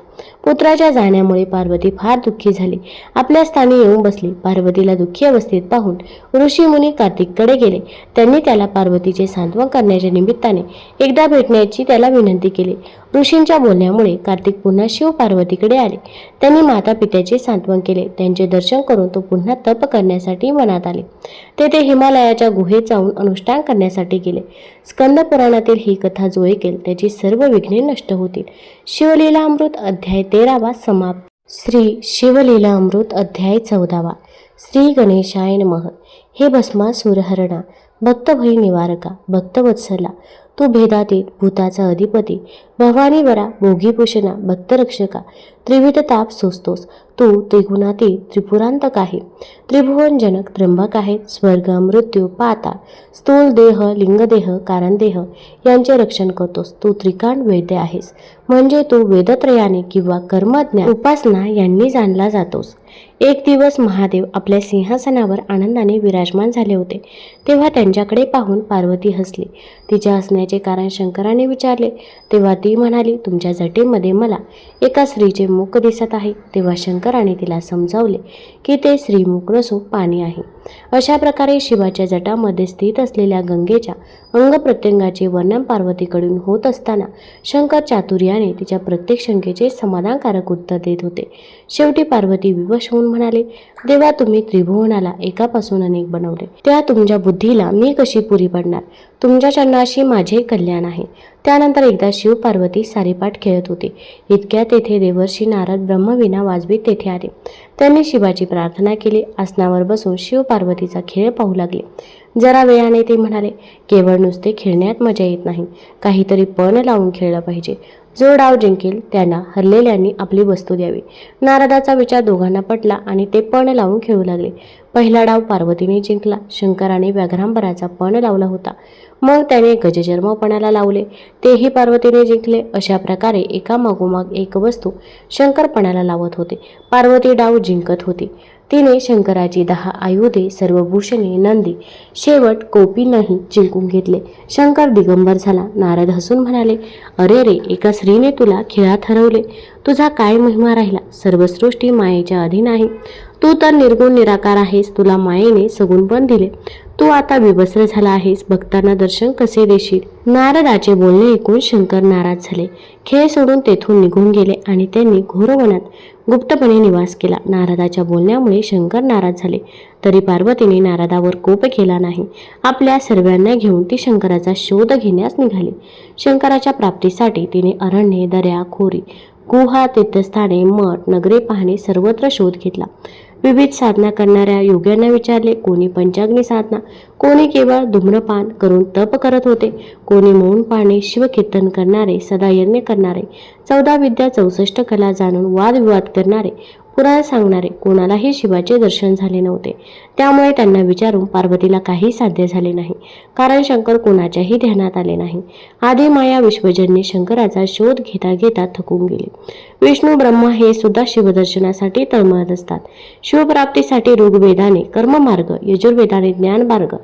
पुत्राच्या जाण्यामुळे पार्वती फार दुःखी झाली. आपल्या स्थानी येऊन बसली. पार्वतीला दुःखी अवस्थेत पाहून ऋषी मुनी कार्तिककडे गेले. त्यांनी त्याला पार्वतीचे सांत्वन करण्याच्या निमित्ताने एकदा भेटण्याची त्याला विनंती केली. ऋषींच्या बोलण्यामुळे कार्तिक पुन्हा शिव पार्वतीकडे आले. त्यांनी माता पित्याचे सांत्वन केले. त्यांचे दर्शन करून तो पुन्हा तप करण्यासाठी वनात आले. तेथे हिमालयाच्या गुहेत जाऊन अनुष्ठान करण्यासाठी गेले. स्कंद पुराणातील ही कथा जो ऐकेल त्याची सर्व विघ्ने नष्ट होतील. शिवलीलामृत अध्याय 13 समाप्त. श्री शिवलीलामृत अध्याय 14. श्री गणेशाय नमः. हे भस्मासुरहरणा, भक्तभय निवारका, भक्तवत्सला, तू भेदातीत भूताचा अधिपती, भवानीवरा, भोगीभूषणा, भक्तरक्षका, त्रिविध ताप सोसतोस. तू त्रिगुणातीत त्रिपुरांतक आहे. त्रिभुवन जनक त्र्यंबक आहे. स्वर्ग, मृत्यू, पाताळ, स्थूल देह, लिंगदेह, कारणदेह यांचे रक्षण करतोस. तू त्रिकाण वैद्य आहेस. म्हणजे तू वेदत्रयाने किंवा कर्मज्ञान, उपासना यांनी जाणला जातोस. एक दिवस महादेव आपल्या सिंहासनावर आनंदाने विराजमान झाले होते. तेव्हा त्यांच्याकडे पाहून पार्वती हसली. तिच्या हसण्याचे कारण शंकराने विचारले. तेव्हा ती म्हणाली, तुमच्या जटेमध्ये मला एका स्त्रीचे मुख दिसत आहे. तेव्हा शंकराने तिला समजावले की ते श्रीमुख नसून पाणी आहे. अशा प्रकारे शिवाच्या जटामध्ये स्थित असलेल्या गंगेच्या अंगप्रत्यंगाचे वर्णन पार्वतीकडून होत असताना शंकर चातुर्याने तिच्या प्रत्येक शंकेचे समाधानकारक उत्तर देत होते. शेवटी पार्वती विवश होऊन म्हणाले, देवा, तुम्ही त्रिभुवनाला एकापासून अनेक बनवले. त्या तुमच्या बुद्धीला मी कशी पुरी पडणार? तुमच्या चरणाशी माझे कल्याण आहे. त्यानंतर एकदा शिव पार्वती सारीपाट खेळत होते. इतक्या तेथे देवर्षी नारद ब्रह्मवीणा वाजवीत तेथे आले. त्यांनी शिवाची प्रार्थना केली. आसनावर बसून शिव पार्वतीचा खेळ पाहू लागले. जरा वेळाने ते म्हणाले, केवळ नुसते खेळण्यात मजा येत नाही, काहीतरी पण लावून खेळलं पाहिजे. जो डाव जिंकेल त्यांना हरलेल्यांनी आपली वस्तू द्यावी. नारदाचा विचार दोघांना पटला आणि ते पण लावून खेळू लागले. पहिला डाव पार्वतीने जिंकला. शंकराने व्याघ्रांबराचा पण लावला होता. मग त्याने गजचर्मपणाला लावले, तेही पार्वतीने जिंकले. अशा प्रकारे एकामागोमाग एक वस्तू शंकरपणाला लावत होते. पार्वती डाव जिंकत होती. तिने शंकराची 10 आयुधे, सर्व भूषणे, नंदी, शेवट कौपिनही जिंकून घेतले. शंकर दिगंबर झाला. नारद हसून म्हणाले, अरे रे, एका स्त्रीने तुला खेळात हरवले. तुझा काय महिमा राहिला? सर्व सृष्टी मायेच्या अधीन आहे. तू तर निर्गुण निराकार आहेस. तुला मायेने सगुण पण दिले. तू आता विवस्त्र झाला आहेस. भक्तांना दर्शन कसे देशील? नारदाचे बोलणे ऐकून शंकर नाराज झाले. खेळ सोडून तेथून निघून गेले आणि त्यांनी घोरवनात गुप्तपणे निवास केला. नारदाच्या बोलण्यामुळे शंकर नाराज झाले, तरी पार्वतीने नारदावर कोप केला नाही. आपल्या सर्वांना घेऊन ती शंकराचा शोध घेण्यास निघाली. शंकराच्या प्राप्तीसाठी तिने अरण्ये, दऱ्या, खोरी, गुहा, तीर्थस्थाने, मठ, नगरे पाहणे सर्वत्र शोध घेतला. विविध साधना करणाऱ्या योग्यांना विचारले. कोणी पंचाग्नी साधना, कोणी केवळ धूम्रपान करून तप करत होते, कोणी मौन पाळणे, शिवकीर्तन करणारे, सदा यज्ञ करणारे, 14 विद्या 64 कला जाणून वादविवाद करणारे, पुराण सांगणारे. कोणालाही शिवाचे दर्शन झाले नव्हते. त्यामुळे त्यांना विचारून पार्वतीला काही साध्य झाले नाही, कारण शंकर कोणाच्याही ध्यानात आले नाही. आदिमाया विश्वजन्य शंकराचा शोध घेता घेता थकून गेले. विष्णू ब्रह्मा हे सुद्धा शिवदर्शनासाठी तळमळत असतात. शिवप्राप्तीसाठी ऋग्वेदाने कर्ममार्ग, यजुर्वेदाने ज्ञानमार्ग,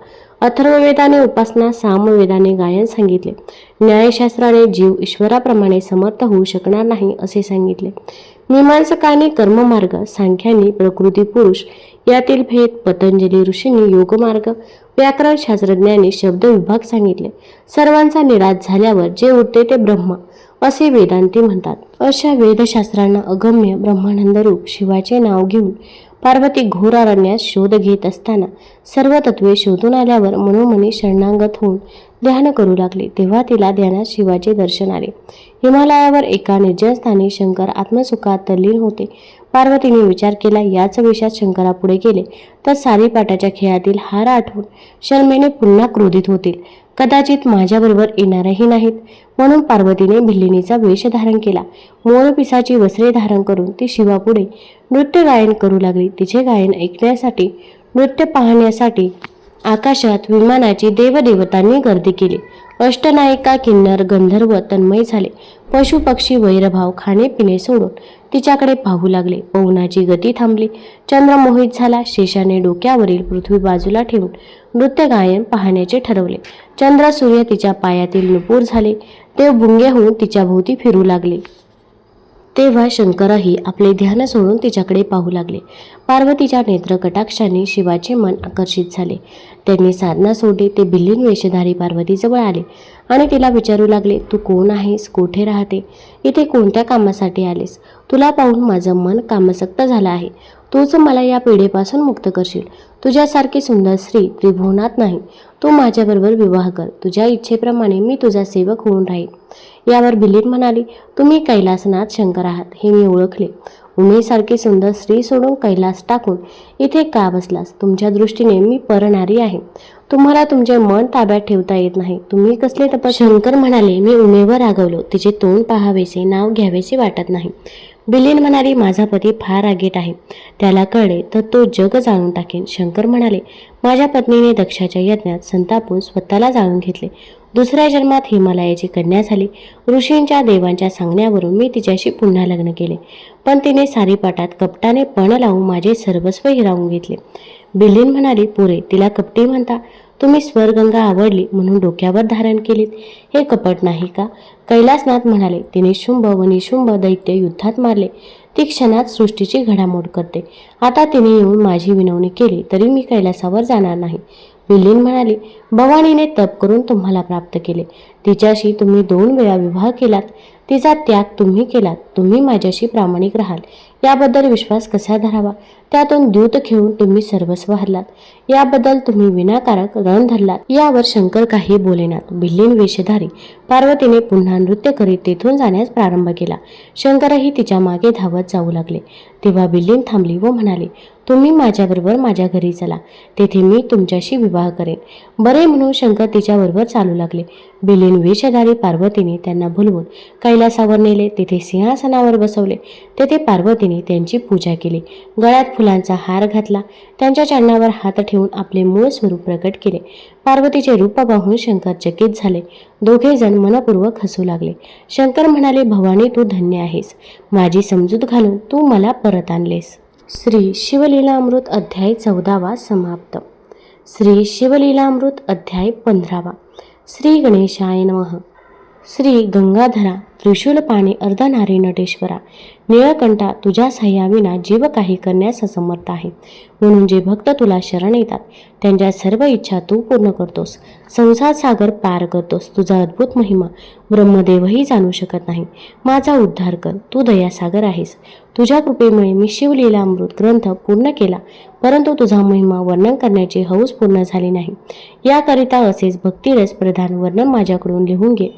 अथर्ववेदाने उपासना, सामवेदाने गायन सांगितले. न्यायशास्त्राने जीव ईश्वराप्रमाणे समर्थ होऊ शकणार नाही असे सांगितले. मीमांसकांनी कर्ममार्ग, सांख्यांनी प्रकृती पुरुष यातील भेद, पतंजली ऋषींनी योगमार्ग, व्याकरण शास्त्रज्ञांनी शब्द विभाग सांगितले. सर्वांचा निराश झाल्यावर जे उरते ते ब्रह्म असे वेदांती म्हणतात. अशा वेदशास्त्रांना अगम्य ब्रह्मानंद रूप शिवाचे नाव घेऊन पार्वती घोर अरण्यात शोध घेत असताना सर्व तत्वे शोधून आल्यावर मनोमनी शरणागत होऊन ध्यान करू लागले. तेव्हा तिला ध्यानात शिवाचे दर्शन आले. हिमालयावर एका निर्जन स्थानी शंकर आत्मसुखात तल्लीन होते. पार्वतीने विचार केला, याच विषयात शंकरापुढे गेले तर सारीपाटाच्या खेळातील हार आठवून शर्मेने पुन्हा क्रोधित होतील. कदाचित माझ्याबरोबर येणारही नाहीत. म्हणून पार्वतीने भिल्लिनीचा वेश धारण केला. मोरपिसाची वस्त्रे धारण करून ती शिवापुढे नृत्य गायन करू लागली. तिचे गायन ऐकण्यासाठी, नृत्य पाहण्यासाठी आकाशात विमानाची देवदेवतांनी गर्दी केली. अष्टनायिका, किन्नर, गंधर्व तन्मय झाले. पशु पक्षी वैरभाव खाणेपिणे सोडून तिच्याकडे पाहू लागले. पवनाची गती थांबली. चंद्र मोहित झाला. शेषाने डोक्यावरील पृथ्वी बाजूला ठेवून नृत्य गायन पाहण्याचे ठरवले. चंद्र सूर्य तिच्या पायातील नुपूर झाले. ते भुंगे होऊन तिच्या भोवती फिरू लागले. तेव्हा शंकरही आपले ध्यान सोडून तिच्याकडे पाहू लागले. पार्वतीच्या नेत्रकटाक्षाने शिवाचे मन आकर्षित झाले. त्यांनी साधना सोडली. ते बिल्लीन वेशधारी पार्वतीजवळ आले आणि तिला विचारू लागले, तू कोण आहेस? कोठे राहते? इथे कोणत्या कामासाठी आलेस? तुला पाहून माझं मन कामासक्त झालं आहे. तूच मला या पिढेपासून मुक्त करशील. तुझ्यासारखी सुंदर स्त्री त्रिभुवनात नाही. तू माझ्याबरोबर विवाह कर. तुझ्या इच्छेप्रमाणे मी तुझा सेवक होऊन राहीन. यावर बिल्लीन म्हणाली, तुम्ही कैलासनाथ शंकर आहात हे मी ओळखले. उमेसारखी सुंदर स्त्री सोडून कैलास टाकून इथे का बसलास? तुमच्या दृष्टीने मी परनारी आहे. तुम्हाला तुमचे मन ताब्यात ठेवता येत नाही. तुम्ही कसले शंकर म्हणाले, मी उमेवर रागवलो. तिचे तोंड पाहावेसे, नाव घ्यावेसे वाटत नाही. बिल्लीन म्हणाली, माझा पती फार रागीट आहे. त्याला कळले तर तो जग जाळून टाकेन. शंकर म्हणाले, माझ्या पत्नीने दक्षाच्या यज्ञात संतापून स्वतःला जाळून घेतले. दुसऱ्या जन्मात हिमालयाची कन्या झाली. ऋषींच्या देवांच्या सांगण्यावरून मी तिच्याशी पुन्हा लग्न केले. पण तिने सारीपाटात कपटाने पण लावून माझे सर्वस्व हिरावून घेतले. बिल्लीन म्हणाली, पुरे, तिला कपटी म्हणता? तुम्ही स्वरगंगा आवडली म्हणून डोक्यावर धारण केलीत. हे कपट नाही का? कैलासनाथ म्हणाले, तिने शुंभ व निशुंभ दैत्य युद्धात मारले. ती क्षणात सृष्टीची घडामोड करते. आता तिने येऊन माझी विनवणी केली तरी मी कैलासावर जाणार नाही. बिल्लीन म्हणाली, भवानीने तप करून तुम्हाला प्राप्त केले. तिच्याशी तुम्ही 2 वेळा विवाह केलात. तिचा त्याग तुम्ही केलात. तुम्ही माझ्याशी प्रामाणिक राहाल याबद्दल विश्वास कसा धरावा? त्यातून द्यूत खेळून तुम्ही सर्वस्व हरलात. याबद्दल तुम्ही विनाकारक रण धरलात. यावर शंकर काही बोलेनात. बिल्लीन वेशधारी पार्वतीने पुन्हा नृत्य करीत तेथून जाण्यास प्रारंभ केला. शंकरही तिच्या मागे धावत जाऊ लागले. तेव्हा बिल्लीन थांबली व म्हणाली, तुम्ही माझ्याबरोबर माझ्या घरी चला. तेथे मी तुमच्याशी विवाह करेन. बरे म्हणून शंकर तिच्याबरोबर चालू लागले. बिल्लीन वेशधारी पार्वतीने त्यांना भुलवून कैलासावर नेले. तेथे सिंहासनावर बसवले. तेथे पार्वतीने त्यांची पूजा केली. गळ्यात फुलांचा हार घातला. त्यांच्या चरणावर हात ठेवून आपले मूळ स्वरूप प्रकट केले. पार्वतीचे रूप पाहून शंकर चकित झाले. दोघे जण मनपूर्वक हसू लागले. शंकर म्हणाले, भवानी, तू धन्य आहेस. माझी समजूत घालून तू मला परत आणलेस. श्री शिवलीलामृत अध्याय 14 समाप्त. श्री शिवलीलामृत अध्याय 15. श्री गणेशाय नमः. श्री गंगाधरा, त्रिशूलपाणी अर्धनारी नटेश्वरा, निळकंठा, तुझ्या सह्याविना जीव काही करण्यास असमर्थ आहे. म्हणून जे भक्त तुला शरण येतात त्यांच्या सर्व इच्छा तू पूर्ण करतोस. संसार सागर पार करतोस. तुझा अद्भुत महिमा ब्रह्मदेवही जाणू शकत नाही. माझा उद्धार कर. तू दयासागर आहेस. तुझ्या कृपेमुळे मी शिवलीलामृत ग्रंथ पूर्ण केला, परंतु तुझा महिमा वर्णन करण्याची हौस पूर्ण झाली नाही. याकरिता असेच भक्तिरस प्रधान वर्णन माझ्याकडून लिहून घे.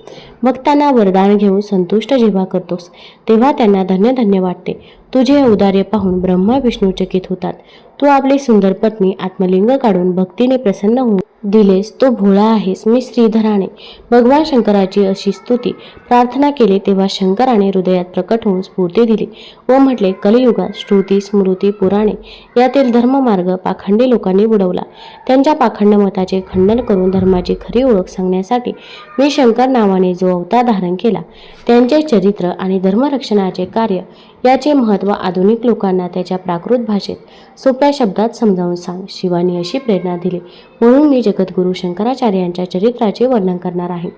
भक्तांना वरदान घेऊन संतुष्ट जेव्हा करतोस तेव्हा त्यांना धन्य धन्य वाटते. तुझे औदार्य पाहून ब्रह्मा विष्णू चकित होतात. तू आपली सुंदर पत्नी आत्मलिंग काढून भक्तीने प्रसन्न होऊन दिलेस तो भोळा आहेस. मी श्रीधराने भगवान शंकराची अशी स्तुती प्रार्थना केली तेव्हा शंकराने हृदयात प्रकट होऊन स्फूर्ती दिली व म्हटले, कलियुगात श्रुती, स्मृती, पुराणे यातील धर्ममार्ग पाखंडी लोकांनी बुडवला. त्यांच्या पाखंड मताचे खंडन करून धर्माची खरी ओळख सांगण्यासाठी मी शंकर नावाने जो अवतार धारण केला, त्यांचे चरित्र आणि धर्मरक्षणाचे कार्य याचे महत्त्व आधुनिक लोकांना त्याच्या प्राकृत भाषेत सोप्या शब्दात समजावून सांग. शिवाने अशी प्रेरणा दिली म्हणून मी जगद्गुरू शंकराचार्यांच्या चरित्राचे वर्णन करणार आहे.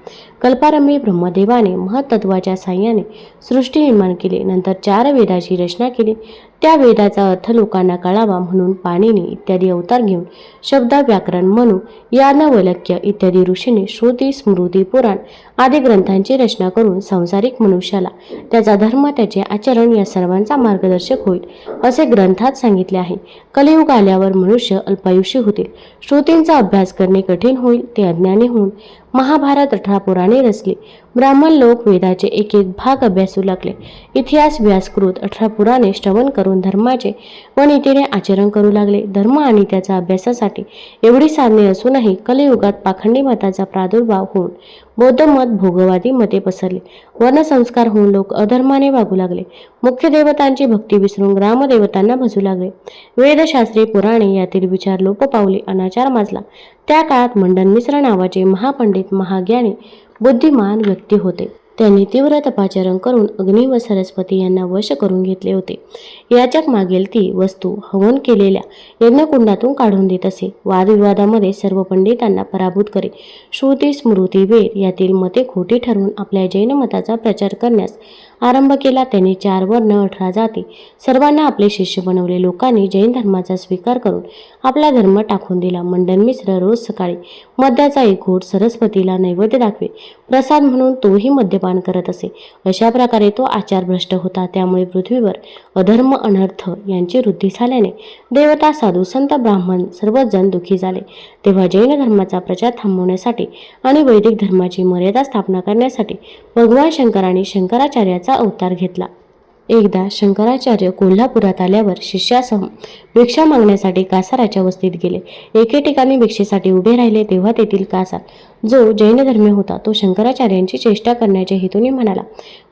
कल्पारंभी ब्रह्मदेवाने महत्त्वाच्या साह्याने सृष्टी निर्माण केली. नंतर 4 वेदाची रचना केली. त्या वेदाचा अर्थ लोकांना कळावा म्हणून पाणिनी इत्यादी अवतार घेऊन शब्द, व्याकरण, मनु, याज्ञवल्क्य इत्यादी ऋषींनी श्रुती, स्मृती, पुराण आदी ग्रंथांची रचना करून सांसारिक मनुष्याला त्याचा धर्म, त्याचे आचरण या सर्वांचा मार्गदर्शक होईल असे ग्रंथात सांगितले आहे. कलियुग आल्यावर मनुष्य अल्पायुषी होतील. श्रुतींचा अभ्यास करणे कठीण होईल. ते अज्ञानी होऊन महाभारत 18 पुराणे रचली. ब्राह्मण लोक वेदाचे एक एक भाग अभ्यासू लागले. इतिहास व्यासकृत 18 पुराणे श्रवण करून धर्माचे व नीतीने आचरण करू लागले. धर्म आणि त्याच्या अभ्यासासाठी एवढी साधने असूनही कलियुगात पाखंडी मताचा प्रादुर्भाव होऊन बौद्ध मत, भोगवादी मते पसरली. वर्णसंस्कार होऊन लोक अधर्माने वागू लागले. मुख्य देवतांची भक्ती विसरून ग्रामदेवतांना भजू लागले. वेदशास्त्रे, पुराणे यातील विचार लोप पावले. अनाचार माजला. त्या काळात मंडन मिश्र नावाचे महापंडित, महाज्ञानी, बुद्धिमान व्यक्ती होते. त्यांनी तीव्र तपाचरण करून अग्नी व सरस्वती यांना वश करून घेतले होते. याचक मागेल ती वस्तू हवन केलेल्या यज्ञकुंडातून काढून देत असे. वादविवादामध्ये सर्व पंडितांना पराभूत करे. श्रुती, स्मृती, वेद यातील मते खोटी ठरवून आपल्या जैन मताचा प्रचार करण्यास आरंभ केला. त्यांनी 4 वर्ण, 18 जाती सर्वांना आपले शिष्य बनवले. लोकांनी जैन धर्माचा स्वीकार करून आपला धर्म टाकून दिला. मंडन मिश्र रोज सकाळी मद्याचा एक घोट सरस्वतीला नैवेद्य दाखवे. प्रसाद म्हणून तोही मद्यपान करत असे. अशा प्रकारे तो आचारभ्रष्ट होता. त्यामुळे पृथ्वीवर अधर्म, अनर्थ यांची वृद्धी झाल्याने देवता, साधू, संत, ब्राह्मण सर्वच जण दुःखी झाले. तेव्हा जैन धर्माचा प्रचार थांबवण्यासाठी आणि वैदिक धर्माची मर्यादा स्थापना करण्यासाठी भगवान शंकरांनी शंकराचार्याचा अवतार घेतला. एकदा शंकराचार्य कोल्हापुरात आल्यावर शिष्यासह भिक्षा मागण्यासाठी कासाराच्या वस्तीत गेले. एके ठिकाणी भिक्षेसाठी उभे राहिले तेव्हा तेथील कासार, जो जैन धर्मी होता, तो शंकराचार्यांची चेष्टा करण्याच्या हेतूने म्हणाला,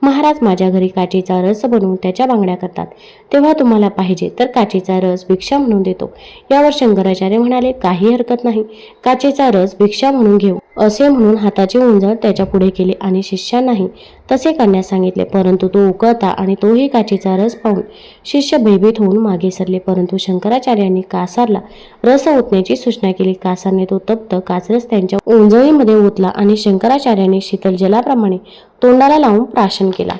महाराज, माझ्या घरी काचेचा रस बनवून त्याच्या बांगड्या करतात. तेव्हा तुम्हाला पाहिजे तर काचेचा रस भिक्षा म्हणून देतो. यावर शंकराचार्य म्हणाले, काही हरकत नाही, काचेचा रस भिक्षा म्हणून घेऊ. असे म्हणून हाताचे उंजळ त्याच्या पुढे केले आणि शिष्यांनाही तसे करण्यास सांगितले. परंतु तो उकळता आणि तोही काचेचा रस पाहून शिष्य भयभीत होऊन मागे सरले. परंतु शंकराचार्यांनी कासारला रस ओतण्याची सूचना केली. कासारने तो तप्त काचरस त्यांच्या उंजळीमध्ये ओतला आणि शंकराचार्यांनी शीतल जलाप्रमाणे तोंडाला लावून प्राशन केला.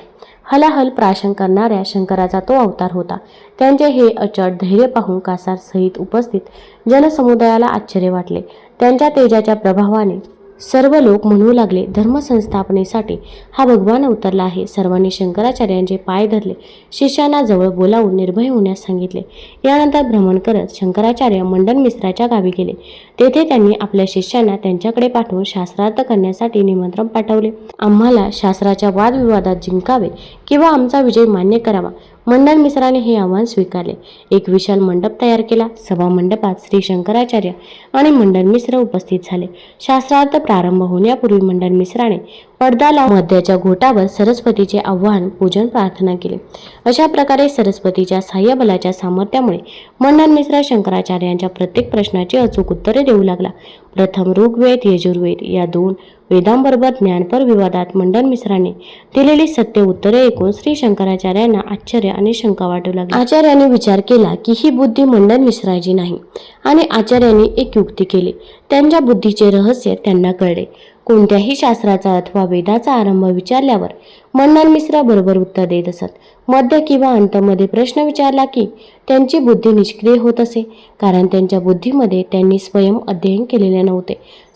हलाहल प्राशन करणाऱ्या शंकराचा तो अवतार होता. त्यांचे हे अचट धैर्य पाहून कासार सहित उपस्थित जनसमुदायाला आश्चर्य वाटले. त्यांच्या तेजाच्या प्रभावाने सर्व लोक म्हणू लागले, धर्मसंस्थापनेसाठी हा भगवान अवतरला आहे. सर्वांनी शंकराचार्यांचे पाय धरले. शिष्यांना जवळ बोलावून निर्भय होण्यास सांगितले. यानंतर भ्रमण करत शंकराचार्य मंडन मिश्राच्या गावी गेले. तेथे त्यांनी आपल्या शिष्यांना त्यांच्याकडे पाठवून शास्त्रार्थ करण्यासाठी निमंत्रण पाठवले. आम्हाला शास्त्राच्या वादविवादात जिंकावे किंवा आमचा विजय मान्य करावा. मंडन मिश्राने हे आव्हान स्वीकारले. एक विशाल मंडप तयार केला. सभा मंडपात श्री शंकराचार्य आणि मंडन मिश्र उपस्थित झाले. शास्त्रार्थ प्रारंभ होण्यापूर्वी मंडन मिश्राने पडदा लावून मद्याच्या घोटावर सरस्वतीचे आव्हान, पूजन, प्रार्थना केली. अशा प्रकारे सरस्वतीच्या साह्यबलाच्या सामर्थ्यामुळे मंडन मिश्र शंकराचार्यांच्या प्रत्येक प्रश्नाची अचूक उत्तरे देऊ लागला. प्रथम ऋग्वेद, यजुर्वेद या 2 वेदांबरोबर ज्ञानपर विवादात मंडन मिश्राने दिलेली सत्य उत्तरे ऐकून श्री शंकराचार्यांना आश्चर्य आणि शंका वाटू लागली. आचार्यांनी विचार केला की ही बुद्धी मंडन मिश्राची नाही आणि आचार्यांनी एक युक्ती केली. त्यांच्या बुद्धीचे रहस्य त्यांना कळले. कोणत्याही शास्त्राचा अथवा वेदाचा आरंभ विचारल्यावर मंडन मिश्र बरोबर उत्तर देत असत. मध्य किंवा अंतमध्ये प्रश्न विचारला की त्यांची बुद्धी निष्क्रिय होत असे, कारण त्यांच्या बुद्धीमध्ये त्यांनी स्वयं अध्ययन केलेले नव्हते.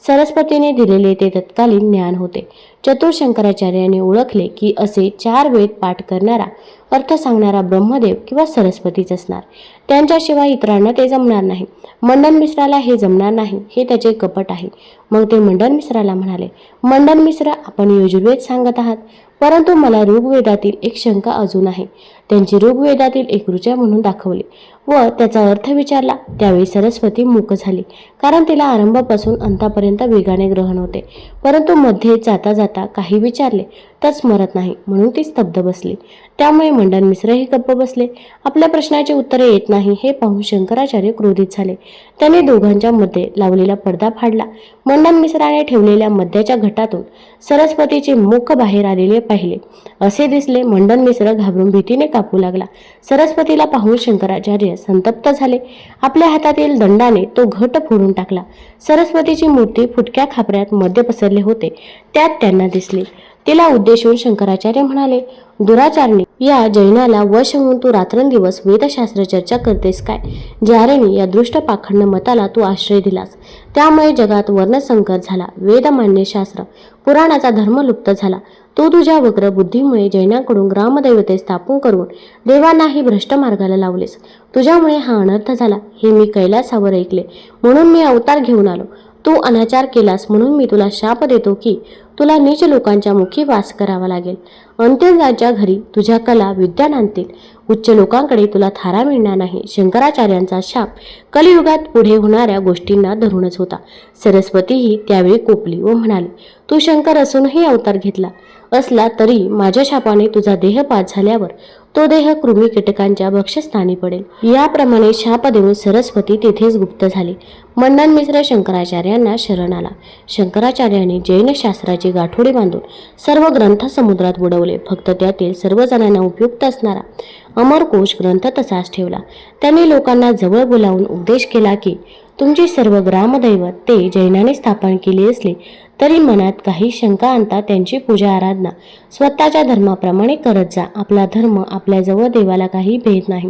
सरस्वतीने दिलेले ते तत्कालीन ज्ञान होते. चतुर शंकराचार्यांनी ओळखले की असे 4 वेद पाठ करणारा, अर्थ सांगणारा ब्रह्मदेव किंवा सरस्वतीच असणार. त्यांच्याशिवाय इतरांना ते जमणार नाही. मंडन मिश्राला हे जमणार नाही हे त्याचे कपट आहे. मग ते मंडन मिश्राला म्हणाले, मंडन मिश्र, आपण यजुर्वेद सांगत आहात, परंतु मला ऋग्वेदातील एक शंका अजून आहे. त्यांची ऋग्वेदातील एक ऋचा म्हणून दाखवली व त्याचा अर्थ विचारला. त्यावेळी सरस्वती मूक झाली, कारण तिला आरंभापासून अंतापर्यंत वेगाने ग्रहण होते. परंतु मध्ये जाता जाता काही विचारले तर स्मरत नाही, म्हणून ती स्तब्ध बसली. त्यामुळे मंडन मिश्रही गप्प बसले. आपल्या प्रश्नाची उत्तरे येत नाही हे पाहून शंकराचार्य क्रोधित झाले. त्यांनी दोघांच्या मध्ये लावलेला पडदा फाडला. मंडन मिश्राने ठेवलेल्या मद्याच्या घटातून सरस्वतीचे मुख बाहेर आलेले पाहिले. असे दिसले. मंडन मिश्र घाबरून भीतीने कापू लागला. सरस्वतीला पाहून शंकराचार्य संतप्त झाले. आपल्या हातातील दंडाने तो घट फोडून टाकला. सरस्वतीची मूर्ती फुटक्या खापऱ्यात मध्य पसरले होते, त्यात त्यांना दिसले. तिला उद्देशून शंकराचार्य म्हणाले, दुराचारणी, या जैनाला वश होऊन तू रात्रंदिवस वेदशास्त्र चर्चा करतेस काय? ज्यारेने या दृष्ट पाखंड मताला तू आश्रय दिलास, त्यामुळे जगात वर्णसंकर झाला. वेदमान्य शास्त्र, पुराणाचा धर्म लुप्त झाला. तू तुझ्या वक्र बुद्धीमुळे जैनांकडून ग्रामदैवते स्थापन करून देवांनाही भ्रष्ट मार्गाला लावलेस. तुझ्यामुळे हा अनर्थ झाला हे मी कैलासावर ऐकले, म्हणून मी अवतार घेऊन आलो. तू अनाचार केलास म्हणून मी तुला शाप देतो की तुला नीच लोकांच्या मुखी वास करावा लागेल. अंत्यजाच्या घरी तुझ्या कला विद्या आणतील. उच्च लोकांकडे तुला थारा मिळणार नाही. शंकराचार्यांचा शाप कलियुगात पुढे होणाऱ्या गोष्टींना धरूनच होता. सरस्वतीही त्यावेळी कोपली व म्हणाली, तू शंकर असूनही अवतार घेतला असला तरी माझ्या शापाने तुझा देह पाच झाल्यावर तो देह कृमी कीटकांच्या भक्षस्थानी पडेल. याप्रमाणे शाप देऊन सरस्वती तेथेच गुप्त झाली. मंडन मिश्र शंकराचार्यांना शरण आला. शंकराचार्यांनी जैन शास्त्राची गाठोडी बांधून सर्व ग्रंथ समुद्रात बुडवले. फक्त त्यातील सर्व जणांना उपयुक्त असणारा अमरकोश ग्रंथ तसाच ठेवला. त्यांनी लोकांना जवळ बोलावून उपदेश केला की तुमची सर्व ग्रामदैवत ते जैनाने स्थापन केली असली तरी मनात काही शंका आणता त्यांची पूजा आराधना स्वतःच्या धर्माप्रमाणे करत जा. आपला धर्म आपल्याजवळ देवाला काही भेद नाही.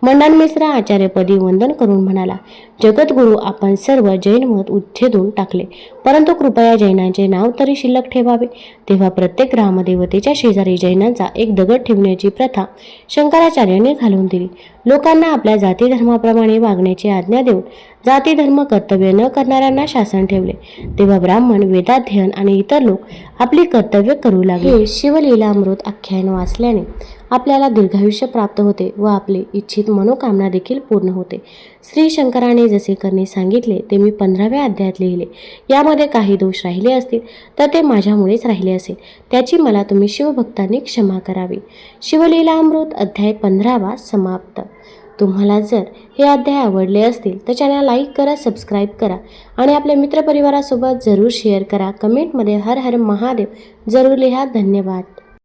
मंडन मिश्र आचार्यपदी वंदन करून म्हणाला, जगद्गुरू, आपण सर्व जैन मत उच्छेदून टाकले, परंतु कृपया जैनांचे नाव तरी शिल्लक ठेवावे. तेव्हा प्रत्येक ग्रामदेवतेच्या शेजारी जैनांचा एक दगड ठेवण्याची प्रथा शंकराचार्यांनी घालून दिली. लोकांना आपल्या जाती धर्माप्रमाणे वागण्याची आज्ञा देऊन जाती धर्म कर्तव्य न करणाऱ्यांना शासन ठेवले. तेव्हा ब्राह्मण, वेदाध्ययन आणि इतर लोक आपली कर्तव्य करू लागले. हे शिवलीलामृत आख्यान वाचल्याने आपल्याला दीर्घायुष्य प्राप्त होते व आपले इच्छित मनोकामना देखील पूर्ण होते. श्री शंकराने जसे करणे सांगितले ते मी 15व्या अध्यायात लिहिले. यामध्ये काही दोष राहिले असतील तर ते माझ्यामुळेच राहिले असेल, त्याची मला तुम्ही शिवभक्तांनी क्षमा करावी. शिवलीलामृत अध्याय 15वा समाप्त. तुम्हाला जर हे अध्याय आवडले असतील तर चॅनल लाईक करा, सबस्क्राईब करा आणि आपल्या मित्रपरिवारासोबत जरूर शेअर करा. कमेंटमध्ये हर हर महादेव जरूर लिहा. धन्यवाद.